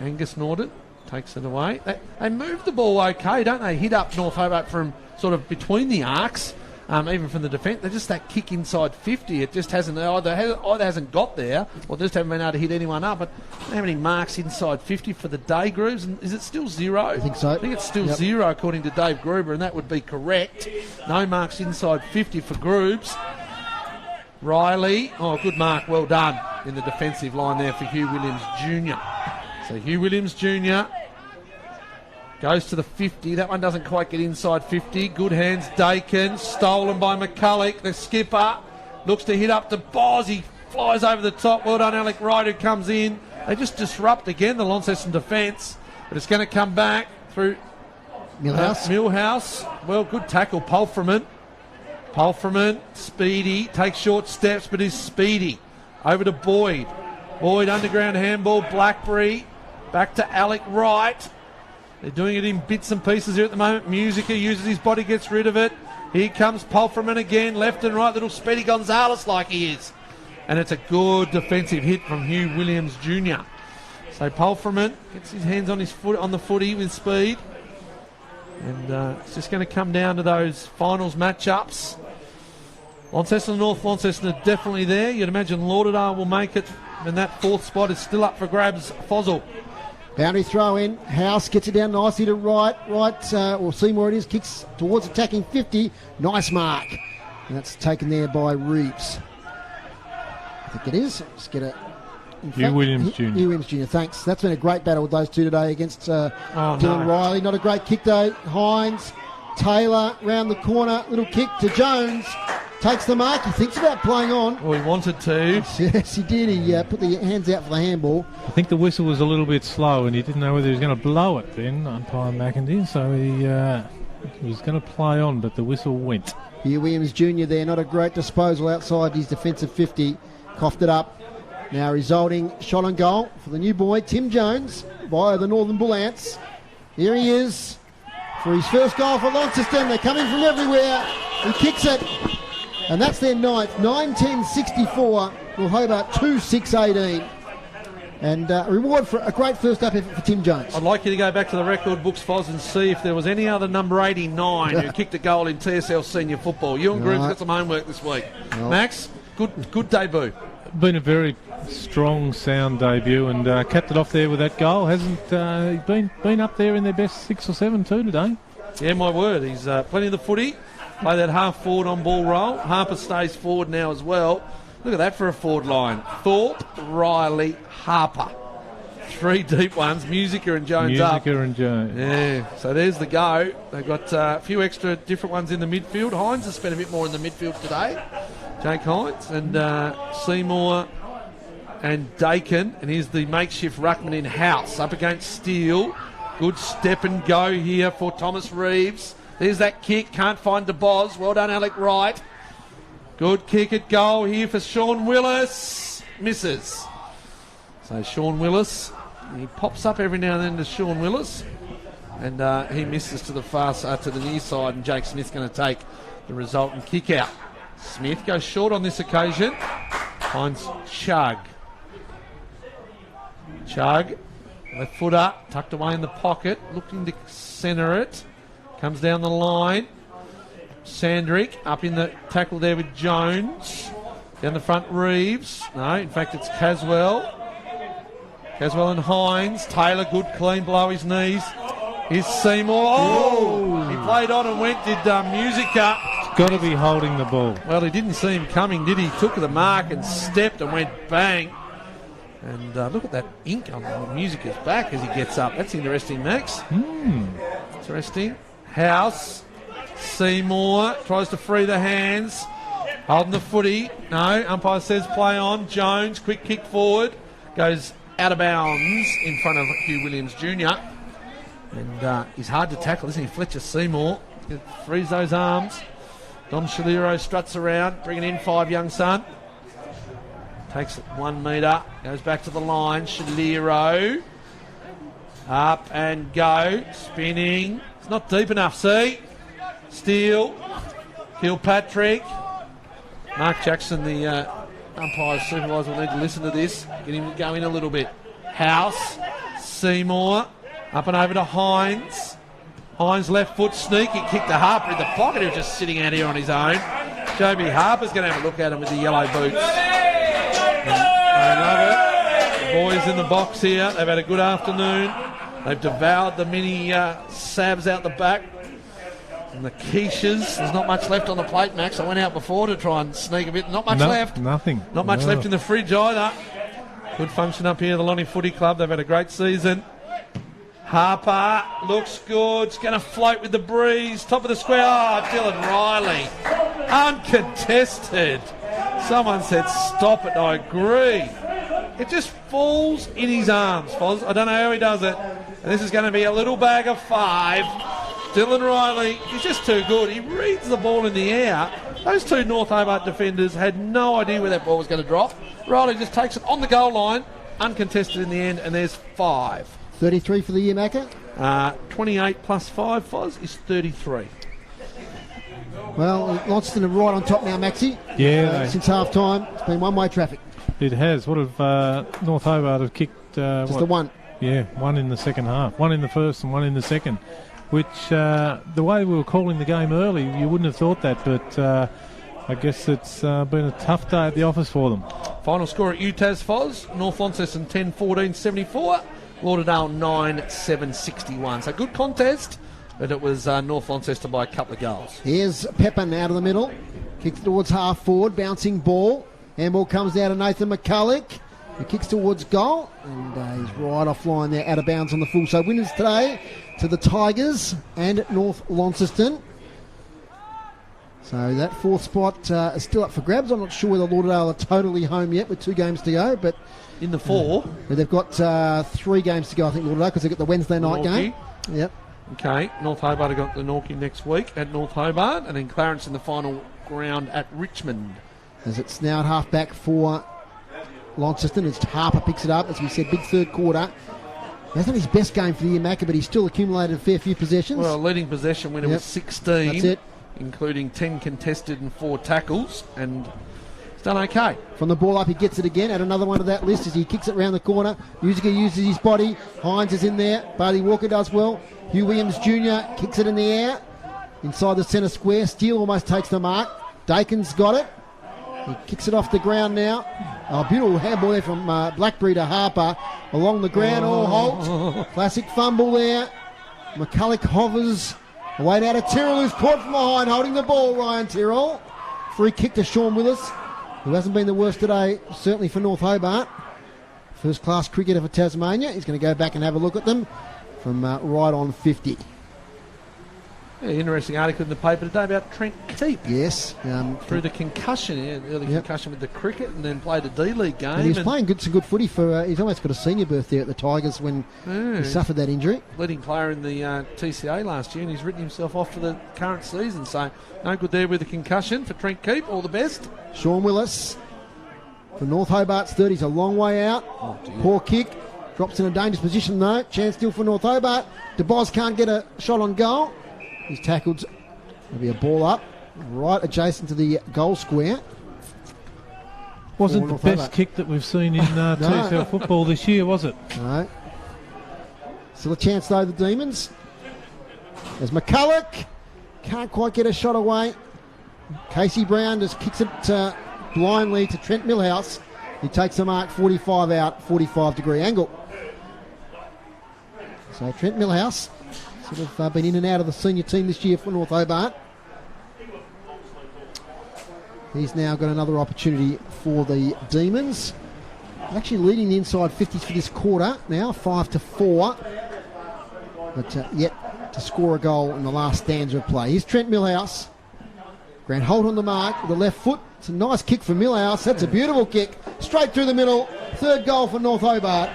Angus Norton takes it away. They move the ball okay, don't they? Hit up North Hobart from sort of between the arcs, even from the defence. They're just that kick inside 50. It just hasn't either hasn't got there, or just haven't been able to hit anyone up. But how many marks inside 50 for the day, Grooves? And is it still 0? I think so. I think it's still 0 according to Dave Gruber, and that would be correct. No marks inside 50 for Grooves. Riley, good mark, well done in the defensive line there for Hugh Williams Jr. So Hugh Williams Jr. goes to the 50. That one doesn't quite get inside 50. Good hands, Dakin. Stolen by McCulloch. The skipper looks to hit up to Boz. He flies over the top. Well done, Alec Wright, who comes in. They just disrupt again the Launceston defence. But it's going to come back through Millhouse. Well, good tackle, Pulfreman. Speedy. Takes short steps, but is speedy. Over to Boyd. Boyd, underground handball. Blackbury. Back to Alec Wright. They're doing it in bits and pieces here at the moment. Musica uses his body, gets rid of it. Here comes Pulfreman again, left and right, little Speedy Gonzalez like he is. And it's a good defensive hit from Hugh Williams Jr. So Pulfreman gets his hands on the footy with speed. And it's just going to come down to those finals matchups. Launceston and North Launceston are definitely there. You'd imagine Lauderdale will make it, and that fourth spot is still up for grabs. Fozzel. Boundary throw in. House gets it down nicely to right, or Seymour it is, kicks towards attacking 50. Nice mark. And that's taken there by Reeves. I think it is. Just get it. Hugh Williams Jr. Hugh Williams Jr., thanks. That's been a great battle with those two today against Dylan Riley. Not a great kick though. Hines, Taylor, round the corner. Little kick to Jones. Takes the mark. He thinks about playing on. Well, he wanted to. Yes, he did. He put the hands out for the handball. I think the whistle was a little bit slow and he didn't know whether he was going to blow it then, umpire McIntyre. So he was going to play on, but the whistle went. Hugh Williams Jr. there. Not a great disposal outside his defensive 50. Coughed it up. Now resulting shot on goal for the new boy, Tim Jones, via the Northern Bull Ants. Here he is for his first goal for Launceston. They're coming from everywhere. He kicks it. And that's their ninth. 9-10-64. Well, Hobart 2-6-18. And reward for a great first up effort for Tim Jones. I'd like you to go back to the record books, Foz, and see if there was any other number 89 who kicked a goal in TSL senior football. You and Grooms got some homework this week. No. Max, good debut. Been a very strong, sound debut and capped it off there with that goal. Hasn't been up there in their best 6 or 7 too today? Yeah, my word. He's plenty of the footy. Play that half forward on ball roll. Harper stays forward now as well. Look at that for a forward line. Thorpe, Riley, Harper. 3 deep ones. Musica and Jones up. Musica and Jones. Yeah, so there's the go. They've got a few extra different ones in the midfield. Hines has spent a bit more in the midfield today. Jake Hines and Seymour and Dakin. And here's the makeshift ruckman in House up against Steele. Good step and go here for Thomas Reeves. There's that kick. Can't find DeBoz. Well done, Alec Wright. Good kick at goal here for Sean Willis. Misses. So Sean Willis. He pops up every now and then to Sean Willis. And he misses to the to the near side. And Jake Smith's going to take the resultant kick out. Smith goes short on this occasion. Finds Chug. Left foot up. Tucked away in the pocket. Looking to centre it. Comes down the line. Sandrick up in the tackle there with Jones. Down the front, Reeves. No, in fact, it's Caswell. Caswell and Hines. Taylor, good clean below his knees. Here's Seymour. Oh! He played on and went, did Musica. Got to be holding the ball. Well, he didn't see him coming, did he? Took the mark and stepped and went bang. And look at that ink on Musica's back as he gets up. That's interesting, Max. Interesting. House. Seymour tries to free the hands. Holding the footy. No, umpire says play on. Jones, quick kick forward. Goes out of bounds in front of Hugh Williams Jr. And he's hard to tackle, isn't he? Fletcher Seymour. Frees those arms. Dom Shaliro struts around, bringing in 5 young son. Takes it 1 metre. Goes back to the line. Shaliro. Up and go. Spinning. It's not deep enough, see? Steele. Kilpatrick. Mark Jackson, the umpire's supervisor, will need to listen to this. Get him to go in a little bit. House. Seymour. Up and over to Hines. Hines left foot sneaky kick to Harper in the pocket. He was just sitting out here on his own. Joby Harper's going to have a look at him with the yellow boots. I love it. The boys in the box here. They've had a good afternoon. They've devoured the mini sabs out the back. And the quiches. There's not much left on the plate, Max. I went out before to try and sneak a bit. Not much left. Nothing. Not much left in the fridge either. Good function up here at the Lonnie Footy Club. They've had a great season. Harper looks good. It's going to float with the breeze. Top of the square. Oh, Dylan Riley. Uncontested. Someone said stop it. I agree. It just falls in his arms, Foz. I don't know how he does it. And this is going to be a little bag of 5. Dylan Riley, he's just too good. He reads the ball in the air. Those 2 North Hobart defenders had no idea where that ball was going to drop. Riley just takes it on the goal line, uncontested in the end, and there's 5. 33 for the year, Macca? 28 plus 5, Foz, is 33. Well, Launceston are right on top now, Maxie. Yeah. Since half-time, it's been one-way traffic. It has. What have North Hobart have kicked? Just the one. Yeah, 1 in the second half. 1 in the first and 1 in the second. Which, the way we were calling the game early, you wouldn't have thought that, but I guess it's been a tough day at the office for them. Final score at UTAS, Foz. North Launceston 10-14-74. Lauderdale 9-7-61. So good contest, but it was North Launceston by a couple of goals. Here's Pepin out of the middle. Kicks towards half forward, bouncing ball. Handball comes out of Nathan McCulloch. He kicks towards goal, and he's right offline there, out of bounds on the full. So winners today to the Tigers and North Launceston. So that 4th spot is still up for grabs. I'm not sure whether Lauderdale are totally home yet with 2 games to go, but in the 4, but they've got 3 games to go, I think, Lauderdale, because they've got the Wednesday night game. Yep. Okay, North Hobart have got the Norkie next week at North Hobart, and then Clarence in the final round at Richmond. As it's now at half-back for Launceston, as Harper picks it up, as we said, big third quarter. That's not his best game for the year, Macca, but he's still accumulated a fair few possessions. Well, leading possession when it was 16. That's it. Including 10 contested and 4 tackles, and it's done okay. From the ball up, he gets it again. Add another one to that list as he kicks it around the corner. Musica uses his body. Hines is in there. Bailey Walker does well. Hugh Williams Jr. kicks it in the air. Inside the centre square. Steele almost takes the mark. Dakin's got it. He kicks it off the ground now. Oh, beautiful handball there from Blackbury to Harper. Along the ground, all halt. Classic fumble there. McCulloch hovers. Away now to Tyrrell, who's caught from behind, holding the ball, Ryan Tyrrell. Free kick to Sean Willis, who hasn't been the worst today, certainly for North Hobart. First class cricketer for Tasmania. He's going to go back and have a look at them from right on 50. Yeah, interesting article in the paper today about Trent Keep. Yes. Through the concussion, early concussion with the cricket, and then played a D-League game. And he was playing some good footy for, he's almost got a senior berth there at the Tigers when he suffered that injury. Leading player in the TCA last year, and he's written himself off for the current season. So no good there with the concussion for Trent Keep. All the best. Sean Willis for North Hobart's 30. He's a long way out. Poor kick. Drops in a dangerous position though. Chance still for North Hobart. DeBoz can't get a shot on goal. He's tackled. There'll be a ball up right adjacent to the goal square. Wasn't the best kick that we've seen in TSL football this year, was it? No. Still a chance though, the Demons. There's McCulloch. Can't quite get a shot away. Casey Brown just kicks it blindly to Trent Millhouse. He takes the mark 45 out, 45-degree angle. So Trent Millhouse sort of been in and out of the senior team this year for North Hobart. He's now got another opportunity for the Demons. Actually leading the inside 50s for this quarter now, 5-4. But yet to score a goal in the last stanza of play. Here's Trent Millhouse. Grant Holt on the mark with the left foot. It's a nice kick from Millhouse. That's a beautiful kick. Straight through the middle. Third goal for North Hobart.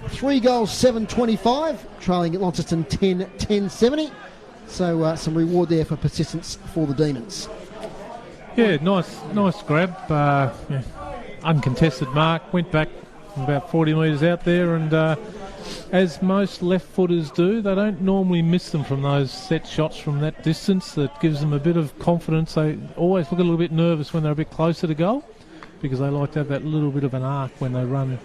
3 goals, 7-25. Trailing at Launceston 10-70. So some reward there for persistence for the Demons. Yeah, nice grab. Uncontested mark. Went back about 40 metres out there, and as most left-footers do, they don't normally miss them from those set shots from that distance. That gives them a bit of confidence. They always look a little bit nervous when they're a bit closer to goal, because they like to have that little bit of an arc when they run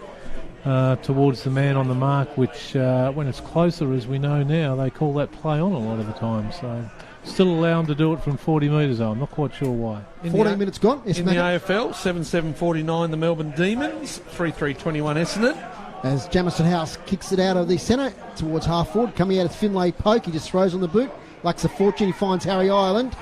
towards the man on the mark, which when it's closer, as we know now, they call that play on a lot of the time. So still allow them to do it from 40 metres though. I'm not quite sure why. 14 minutes gone. In the AFL, 7-7-49 the Melbourne Demons, 3-3-21 Essendon. As Jamison House kicks it out of the centre towards half forward, coming out of Finlay Poke, he just throws on the boot. Lacks a fortune, he finds Harry Ireland.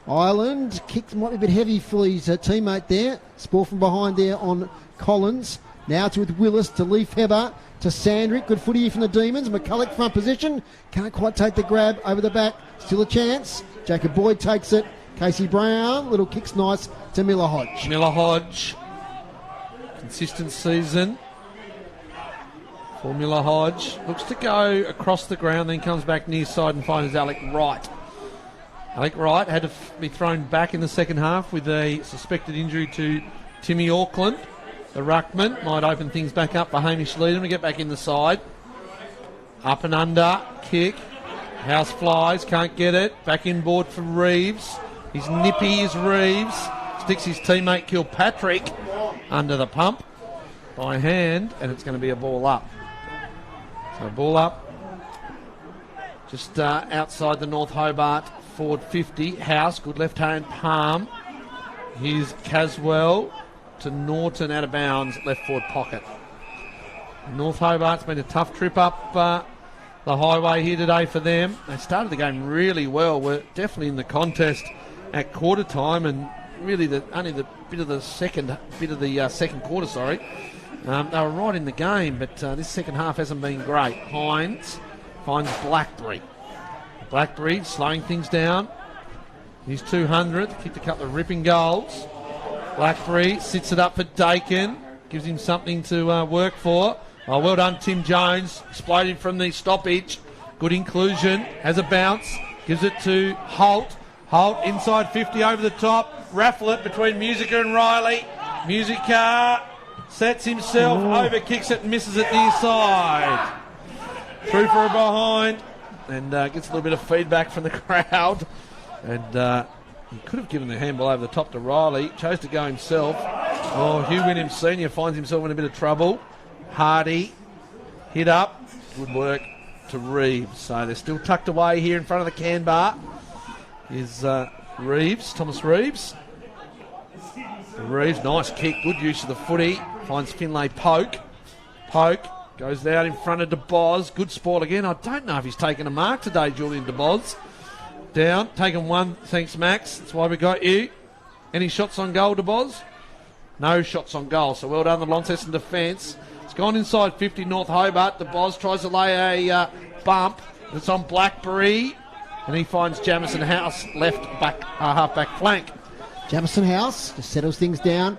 Ireland kick might be a bit heavy for his teammate there. Spore from behind there on Collins. Now it's with Willis to Leaf Heber to Sandrick. Good footy here from the Demons. McCulloch front position. Can't quite take the grab over the back. Still a chance. Jacob Boyd takes it. Casey Brown. Little kick's nice to Miller Hodge. Miller Hodge. Consistent season for Miller Hodge. Looks to go across the ground, then comes back near side and finds Alec Wright. Alec Wright had to be thrown back in the second half with a suspected injury to Timmy Auckland. The ruckman might open things back up for Hamish Leedham to get back in the side. Up and under, kick. House flies, can't get it. Back inboard for Reeves. He's nippy as Reeves. Sticks his teammate Kilpatrick under the pump by hand, and it's going to be a ball up. So ball up. Just outside the North Hobart forward 50. House, good left hand palm. Here's Caswell to Norton out of bounds, left forward pocket. North Hobart's been a tough trip up the highway here today for them. They started the game really well. We're definitely in the contest at quarter time, and really only the bit of the second quarter. They were right in the game, but this second half hasn't been great. Hines finds Blackbury. Blackbury slowing things down. He's 200th, kicked a couple of ripping goals. Blackbury sits it up for Dakin, gives him something to work for. Oh, well done, Tim Jones, exploding from the stoppage. Good inclusion, has a bounce, gives it to Holt. Holt inside 50 over the top, raffle it between Musica and Riley. Musica sets himself, over kicks it and misses it near side. Through for a behind, and gets a little bit of feedback from the crowd. And he could have given the handball over the top to Riley. Chose to go himself. Oh, Hugh Williams Sr. finds himself in a bit of trouble. Hardy hit up. Good work to Reeves. So they're still tucked away here in front of the can bar. Is Reeves, Thomas Reeves. Reeves, nice kick. Good use of the footy. Finds Finlay Poke. Poke goes out in front of DeBoz. Good sport again. I don't know if he's taken a mark today, Julian DeBoz. Down, taken one, thanks Max, that's why we got you. Any shots on goal, DeBoz? No shots on goal, so well done the Launceston defence. It's gone inside 50 North Hobart. DeBoz tries to lay a bump. It's on Blackbury, and he finds Jamison House left back, half-back flank. Jamison House just settles things down.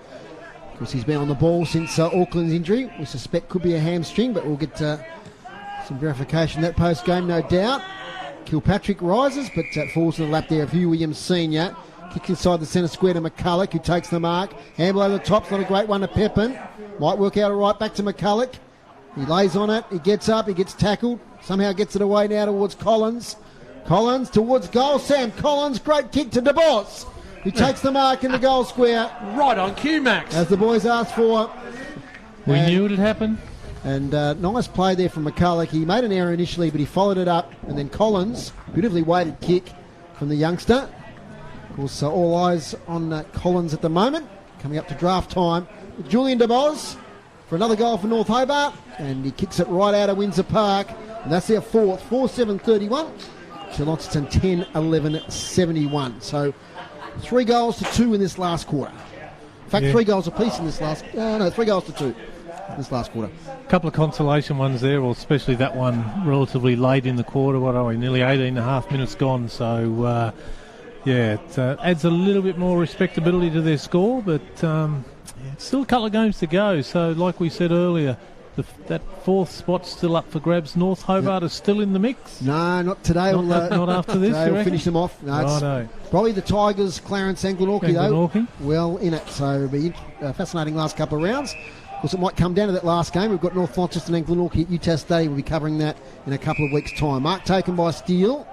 Of course, he's been on the ball since Auckland's injury. We suspect could be a hamstring, but we'll get some verification that post-game, no doubt. Kilpatrick rises, but falls in the lap there of Hugh Williams Sr. Kicks inside the centre square to McCulloch, who takes the mark. Handball over the top's not a great one to Pepin. Might work out all right, back to McCulloch. He lays on it, he gets up, he gets tackled. Somehow gets it away now towards Collins. Collins towards goal. Sam Collins, great kick to DeBoz, who takes the mark in the goal square. Right on cue, Max. As the boys asked for. We knew it would happen. And nice play there from McCulloch. He made an error initially, but he followed it up. And then Collins, beautifully weighted kick from the youngster. Of course, all eyes on Collins at the moment. Coming up to draft time. Julian DeBoz for another goal for North Hobart. And he kicks it right out of Windsor Park. And that's their fourth. 4-7-31. To Launceston 10-11-71. So 3 goals to 2 in this last quarter. In fact, 3 goals apiece in this last... 3 goals to 2. This last quarter. A couple of consolation ones there, well, especially that one relatively late in the quarter. What are we, nearly 18 and a half minutes gone. So Yeah, it adds a little bit more respectability to their score, but it's still a couple of games to go. So, like we said earlier, that fourth spot's still up for grabs. North Hobart is still in the mix. No, not today. Not after this. Today we'll finish them off. No, it's probably the Tigers, Clarence and Glenorchy, though. Well in it. So it'll be fascinating last couple of rounds. Of course, it might come down to that last game. We've got North Launceston and Glenorchy at UTAS Stadium. We'll be covering that in a couple of weeks' time. Mark taken by Steele.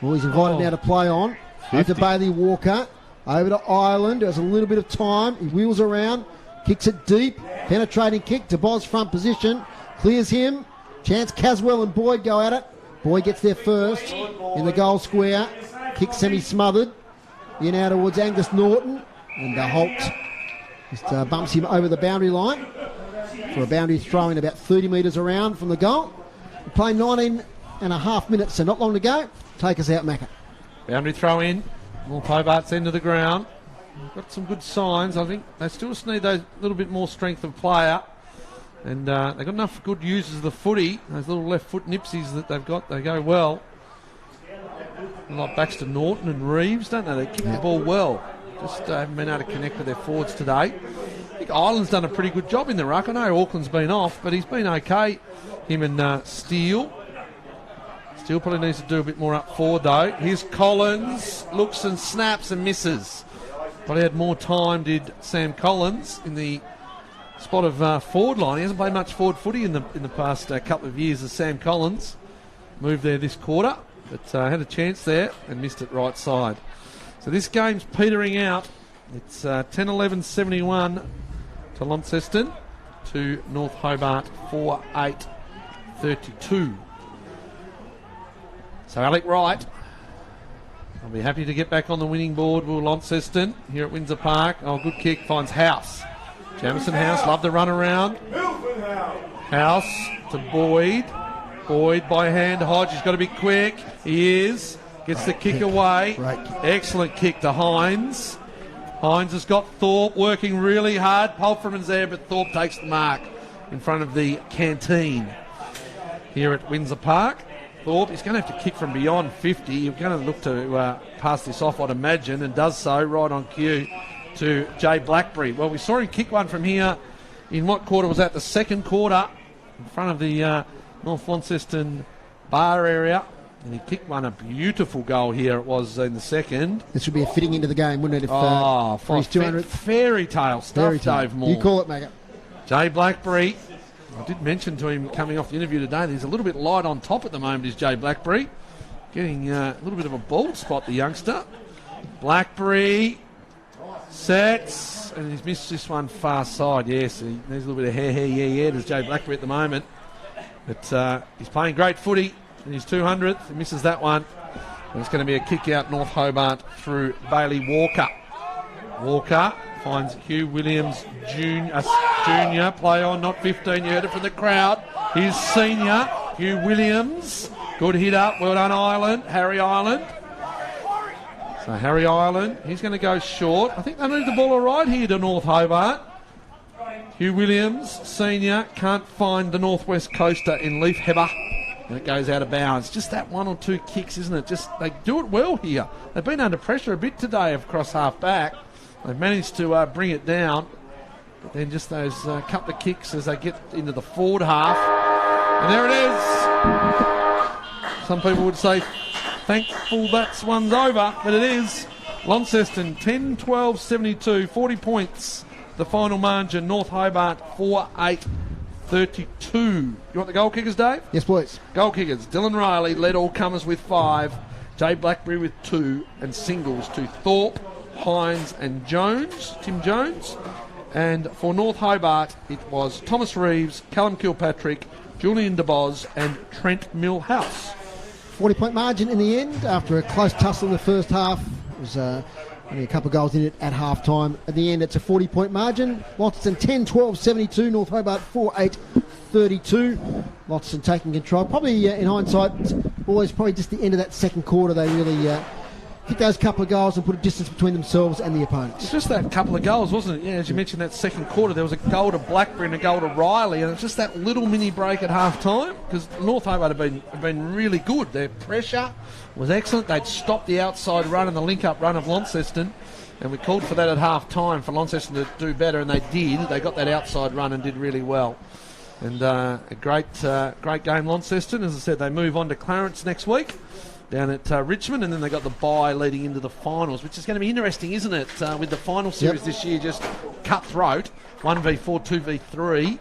Well, he's invited now to play on. Over to Bailey Walker. Over to Ireland. There's a little bit of time. He wheels around. Kicks it deep. Penetrating kick to Boz front position. Clears him. Chance Caswell and Boyd go at it. Boyd gets there first in the goal square. Kick semi-smothered. In out towards Angus Norton. And Holt just bumps him over the boundary line for a boundary throw in about 30 metres around from the goal. We play 19 and a half minutes, so not long to go. Take us out, Macca. Boundary throw in. North Hobart's end of the ground. Got some good signs. I think they still just need those little bit more strength of player. And they've got enough good users of the footy. Those little left foot nipsies that they've got, they go well. Like Baxter Norton and Reeves, don't they? They kick the ball well. Just haven't been able to connect with their forwards today. I think Ireland's done a pretty good job in the ruck. I know Auckland's been off, but he's been okay. Him and Steele. Steele probably needs to do a bit more up forward, though. Here's Collins. Looks and snaps and misses. But he had more time, did Sam Collins, in the spot of forward line. He hasn't played much forward footy in the past couple of years as Sam Collins. Moved there this quarter, but had a chance there and missed it right side. So this game's petering out. It's 10-11-71 to Launceston, to North Hobart 4-8-32. So Alec Wright, I'll be happy to get back on the winning board. Will Launceston here at Windsor Park. Oh, good kick, finds House. Jamison House, love the run around. House to Boyd. Boyd by hand. Hodge, he's got to be quick. He is. Gets the kick away. Excellent kick to Hines. Hines has got Thorpe working really hard. Pulfreman's there, but Thorpe takes the mark in front of the canteen here at Windsor Park. Thorpe, he's going to have to kick from beyond 50. You're going to look to pass this off, I'd imagine, and does so right on cue to Jay Blackbury. Well, we saw him kick one from here in what quarter was that? The second quarter, in front of the North Launceston bar area. And he kicked one, a beautiful goal here it was in the second. This would be a fitting into the game, wouldn't it? If, for his 200th. Fairy tale stuff, Dave Moore. You call it, Maggot. Jay Blackbury. I did mention to him coming off the interview today that he's a little bit light on top at the moment, is Jay Blackbury. Getting a little bit of a bald spot, the youngster. Blackbury sets, and he's missed this one far side. Yes, he needs a little bit of hair, does Jay Blackbury at the moment. But he's playing great footy. In his 200th, he misses that one. And it's going to be a kick out North Hobart through Bailey Walker. Walker finds Hugh Williams Jr. Play on, not 15. You heard it from the crowd. Here's senior Hugh Williams. Good hit up. Well done, Ireland. Harry Ireland. So Harry Ireland, he's going to go short. I think they moved the ball all right here to North Hobart. Hugh Williams, senior, can't find the Northwest Coaster in Leaf Heber. And it goes out of bounds. Just that one or two kicks, isn't it? Just they do it well here. They've been under pressure a bit today across half back. They've managed to bring it down. But then just those couple of kicks as they get into the forward half. And there it is. Some people would say, thankful that one's over. But it is. Launceston 10-12-72. 40 points. The final margin. North Hobart 4-8. 32. You want the goal kickers, Dave? Yes, please. Goal kickers. Dylan Riley led all comers with 5. Jay Blackbury with 2. And singles to Thorpe, Hines and Jones. Tim Jones. And for North Hobart, it was Thomas Reeves, Callum Kilpatrick, Julian DeBoz and Trent Millhouse. 40-point margin in the end after a close tussle in the first half. It was only a couple of goals in it at half-time. At the end, it's a 40-point margin. Launceston 10-12-72. North Hobart 4-8-32. Launceston taking control. Probably, in hindsight, always probably just the end of that second quarter they really kick those couple of goals and put a distance between themselves and the opponents. It's just that couple of goals, wasn't it? Yeah, as you mentioned, that second quarter, there was a goal to Blackbury and a goal to Riley, and it's just that little mini break at half time, because North Hobart have been really good. Their pressure was excellent. They'd stopped the outside run and the link-up run of Launceston, and we called for that at half time for Launceston to do better, and they did. They got that outside run and did really well. And a great game, Launceston. As I said, they move on to Clarence next week down at Richmond, and then they got the bye leading into the finals, which is going to be interesting, isn't it? With the final series this year just cutthroat, 1v4, 2v3.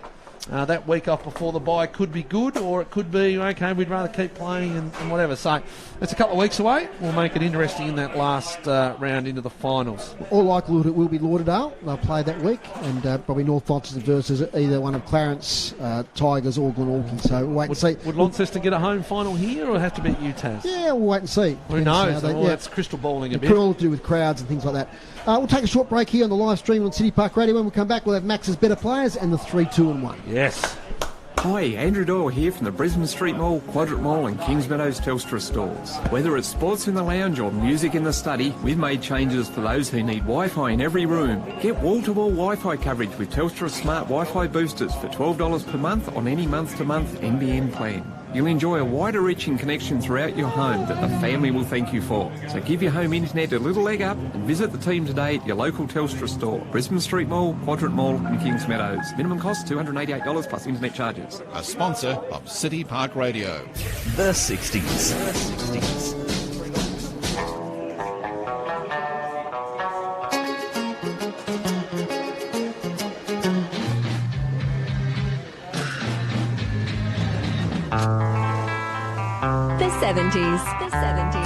That week off before the bye could be good, or it could be, okay, we'd rather keep playing and whatever. So it's a couple of weeks away. We'll make it interesting in that last round into the finals. All likelihood it will be Lauderdale. They'll play that week, and probably North Launceston versus either one of Clarence, Tigers or Glenorchy. So we'll wait and see. Would Launceston get a home final here, or have to be at UTAS? Yeah, we'll wait and see. Who knows? That's crystal balling a bit. All to do with crowds and things like that. We'll take a short break here on the live stream on City Park Radio. When we come back, we'll have Max's Better Players and the 3, 2 and 1. Yes. Hi, Andrew Doyle here from the Brisbane Street Mall, Quadrant Mall and Kings Meadows Telstra stores. Whether it's sports in the lounge or music in the study, we've made changes for those who need Wi-Fi in every room. Get wall-to-wall Wi-Fi coverage with Telstra Smart Wi-Fi boosters for $12 per month on any month-to-month NBN plan. You'll enjoy a wider reaching connection throughout your home that the family will thank you for. So give your home internet a little leg up and visit the team today at your local Telstra store. Brisbane Street Mall, Quadrant Mall and Kings Meadows. Minimum cost $288 plus internet charges. A sponsor of City Park Radio. The 60s. The 70s.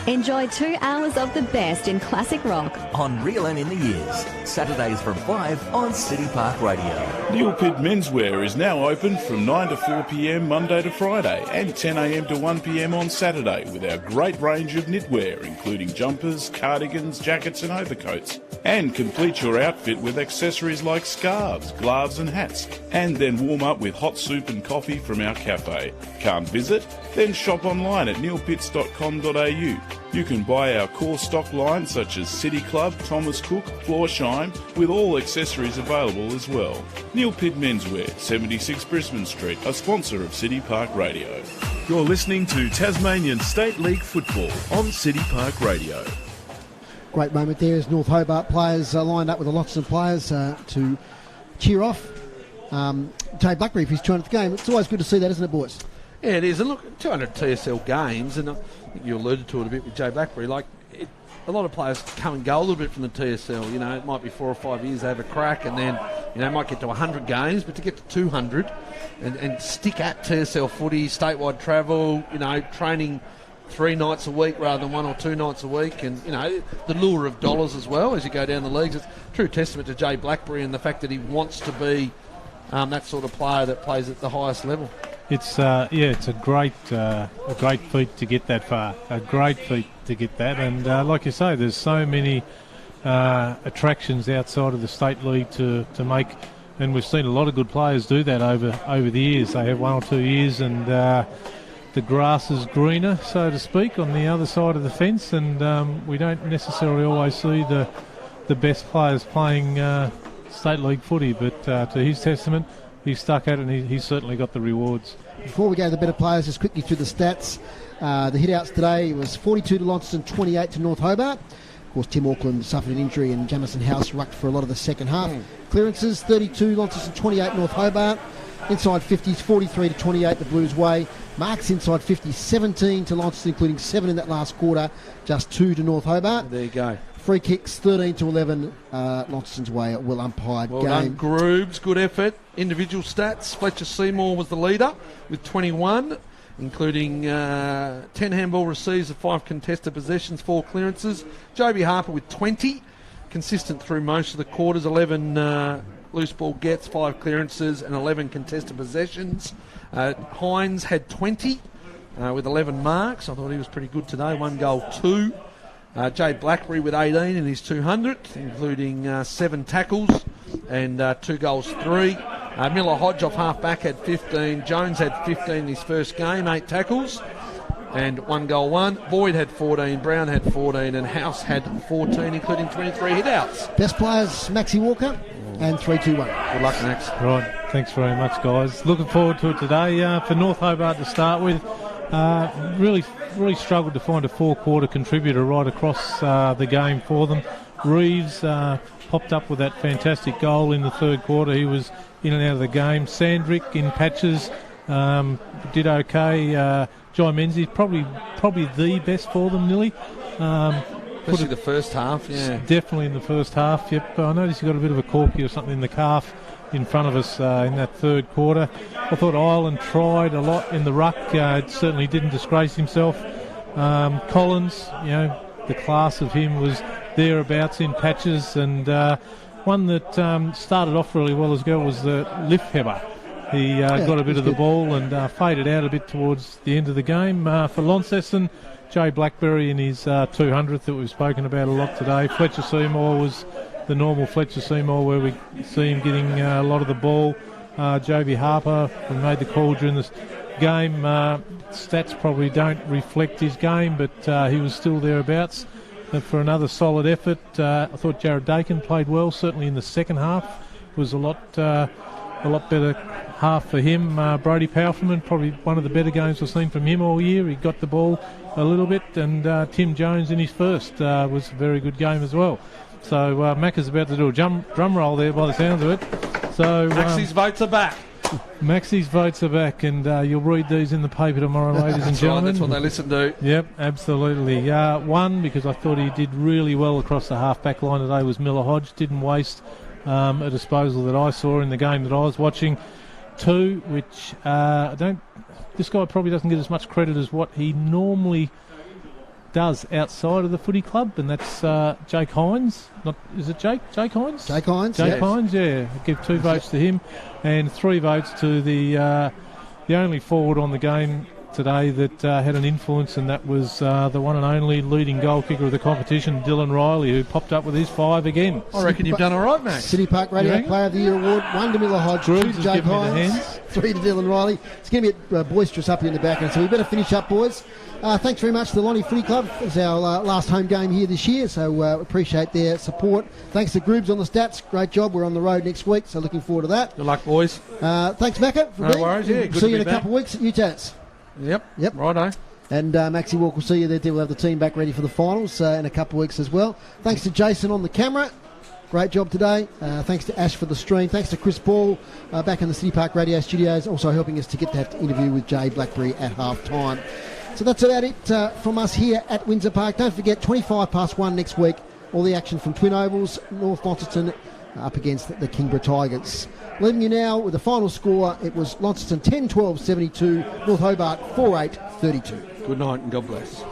Enjoy 2 hours of the best in classic rock On Real and in the Years. Saturdays from 5 on City Park Radio. Neil Pitt Menswear is now open from 9 to 4 p.m. Monday to Friday and 10 a.m. to 1 p.m. on Saturday with our great range of knitwear, including jumpers, cardigans, jackets and overcoats. And complete your outfit with accessories like scarves, gloves and hats. And then warm up with hot soup and coffee from our cafe. Can't visit? Then shop online at neilpitts.com.au. You can buy our core stock line such as City Club, Thomas Cook, Florsheim, with all accessories available as well. Neil Pitt Menswear, 76 Brisbane Street, a sponsor of City Park Radio. You're listening to Tasmanian State League Football on City Park Radio. Great moment there as North Hobart players lined up with the Launceston players to cheer off Jay Blackbury for his 200th game. It's always good to see that, isn't it, boys? Yeah, it is. And look, 200 TSL games, and I think you alluded to it a bit with Jay Blackbury. A lot of players come and go a little bit from the TSL. You know, it might be 4 or 5 years they have a crack, and then might get to 100 games, but to get to 200 and stick at TSL footy, statewide travel, training 3 nights a week rather than 1 or 2 nights a week, and the lure of dollars as well as you go down the leagues. It's a true testament to Jay Blackbury and the fact that he wants to be that sort of player that plays at the highest level. It's a great feat to get that far. A great feat to get that, and like you say, there's so many attractions outside of the state league to make, and we've seen a lot of good players do that over the years. They have 1 or 2 years, and the grass is greener, so to speak, on the other side of the fence, and we don't necessarily always see the best players playing state league footy. But to his testament, he stuck at it, and he's certainly got the rewards. Before we go to the better players, just quickly through the stats. The hit-outs today was 42 to Launceston, 28 to North Hobart. Of course, Tim Auckland suffered an injury, and Jamison House rucked for a lot of the second half. Clearances, 32 Launceston, 28 North Hobart. Inside 50s, 43 to 28 the Blues way. Marks inside 50, 17 to Launceston, including 7 in that last quarter, just 2 to North Hobart. There you go. Free kicks, 13 to 11, Launceston's way, a well-umpired well game. Done, Groobs, good effort. Individual stats, Fletcher Seymour was the leader with 21, including 10 handball receives of 5 contested possessions, 4 clearances. Joby Harper with 20, consistent through most of the quarters, 11 loose ball gets, 5 clearances and 11 contested possessions. Hines had 20. with 11 marks. I thought he was pretty good today. 1 goal, 2. Jay Blackbury with 18 in his 200th, including 7 tackles and 2 goals, 3. Miller Hodge off half-back had 15. Jones had 15 in his first game, 8 tackles and 1 goal, 1. Boyd had 14, Brown had 14 and House had 14, including 23 hit-outs. Best players, Maxie Walker and 3-2-1. Good luck, Max. Right, thanks very much, guys. Looking forward to it today. For North Hobart to start with, really struggled to find a four-quarter contributor right across the game for them. Reeves popped up with that fantastic goal in the third quarter. He was in and out of the game. Sandrick in patches did okay. Jai Menzies probably the best for them, Nilly. Especially the first half, yeah. Definitely in the first half, yep. I noticed he got a bit of a corky or something in the calf in front of us in that third quarter. I thought Ireland tried a lot in the ruck. Certainly didn't disgrace himself. Collins, the class of him was thereabouts in patches, and one that started off really well as well was the Liffheber. He got a bit of the ball and faded out a bit towards the end of the game. For Launceston, Jay Blackbury in his 200th that we've spoken about a lot today. Fletcher Seymour was the normal Fletcher Seymour where we see him getting a lot of the ball. Joby Harper, who made the call during this game. Stats probably don't reflect his game, but he was still thereabouts. For another solid effort, I thought Jared Dakin played well, certainly in the second half. It was a lot better half for him. Brodie Powerfulman, probably one of the better games I've seen from him all year. He got the ball a little bit, and Tim Jones in his first was a very good game as well. So Macca's about to do a drum roll there by the sounds of it. So Maxie's votes are back. Maxie's votes are back, and you'll read these in the paper tomorrow, ladies and gentlemen. Right, that's what they listen to. Yep, absolutely. One, because I thought he did really well across the half-back line today, was Miller Hodge. Didn't waste a disposal that I saw in the game that I was watching. 2, which this guy probably doesn't get as much credit as what he normally does outside of the footy club, and that's Jake Hines. Is it Jake? Jake Hines? Jake Hines. Jake Hines, yeah. I'll give 2 votes to him and 3 votes to the only forward on the game today that had an influence, and that was the one and only leading goal kicker of the competition, Dylan Riley, who popped up with his 5 again. I reckon you've done all right, Max. City Park Radio Player of the Year Award, 1 to Miller Hodge, 2 to Jake Hines, 3 to Dylan Riley. It's going to be boisterous up here in the background, so we better finish up, boys. Thanks very much to the Lonnie Footy Club. It's our last home game here this year, so appreciate their support. Thanks to Groobs on the stats. Great job. We're on the road next week, so looking forward to that. Good luck, boys. Thanks, Macca. No worries, yeah. Good see you in a couple of weeks at UTAS. Yep. Righto. And Maxie Walk will see you there. We'll have the team back ready for the finals in a couple of weeks as well. Thanks to Jason on the camera. Great job today. Thanks to Ash for the stream. Thanks to Chris Ball back in the City Park Radio studios, also helping us to get that interview with Jay Blackbury at half-time. So that's about it from us here at Windsor Park. Don't forget, 1 next week, all the action from Twin Ovals, North Launceston up against the Kingborough Tigers. Leaving you now with the final score. It was Launceston 10-12-72, North Hobart 4-8-32. Good night and God bless.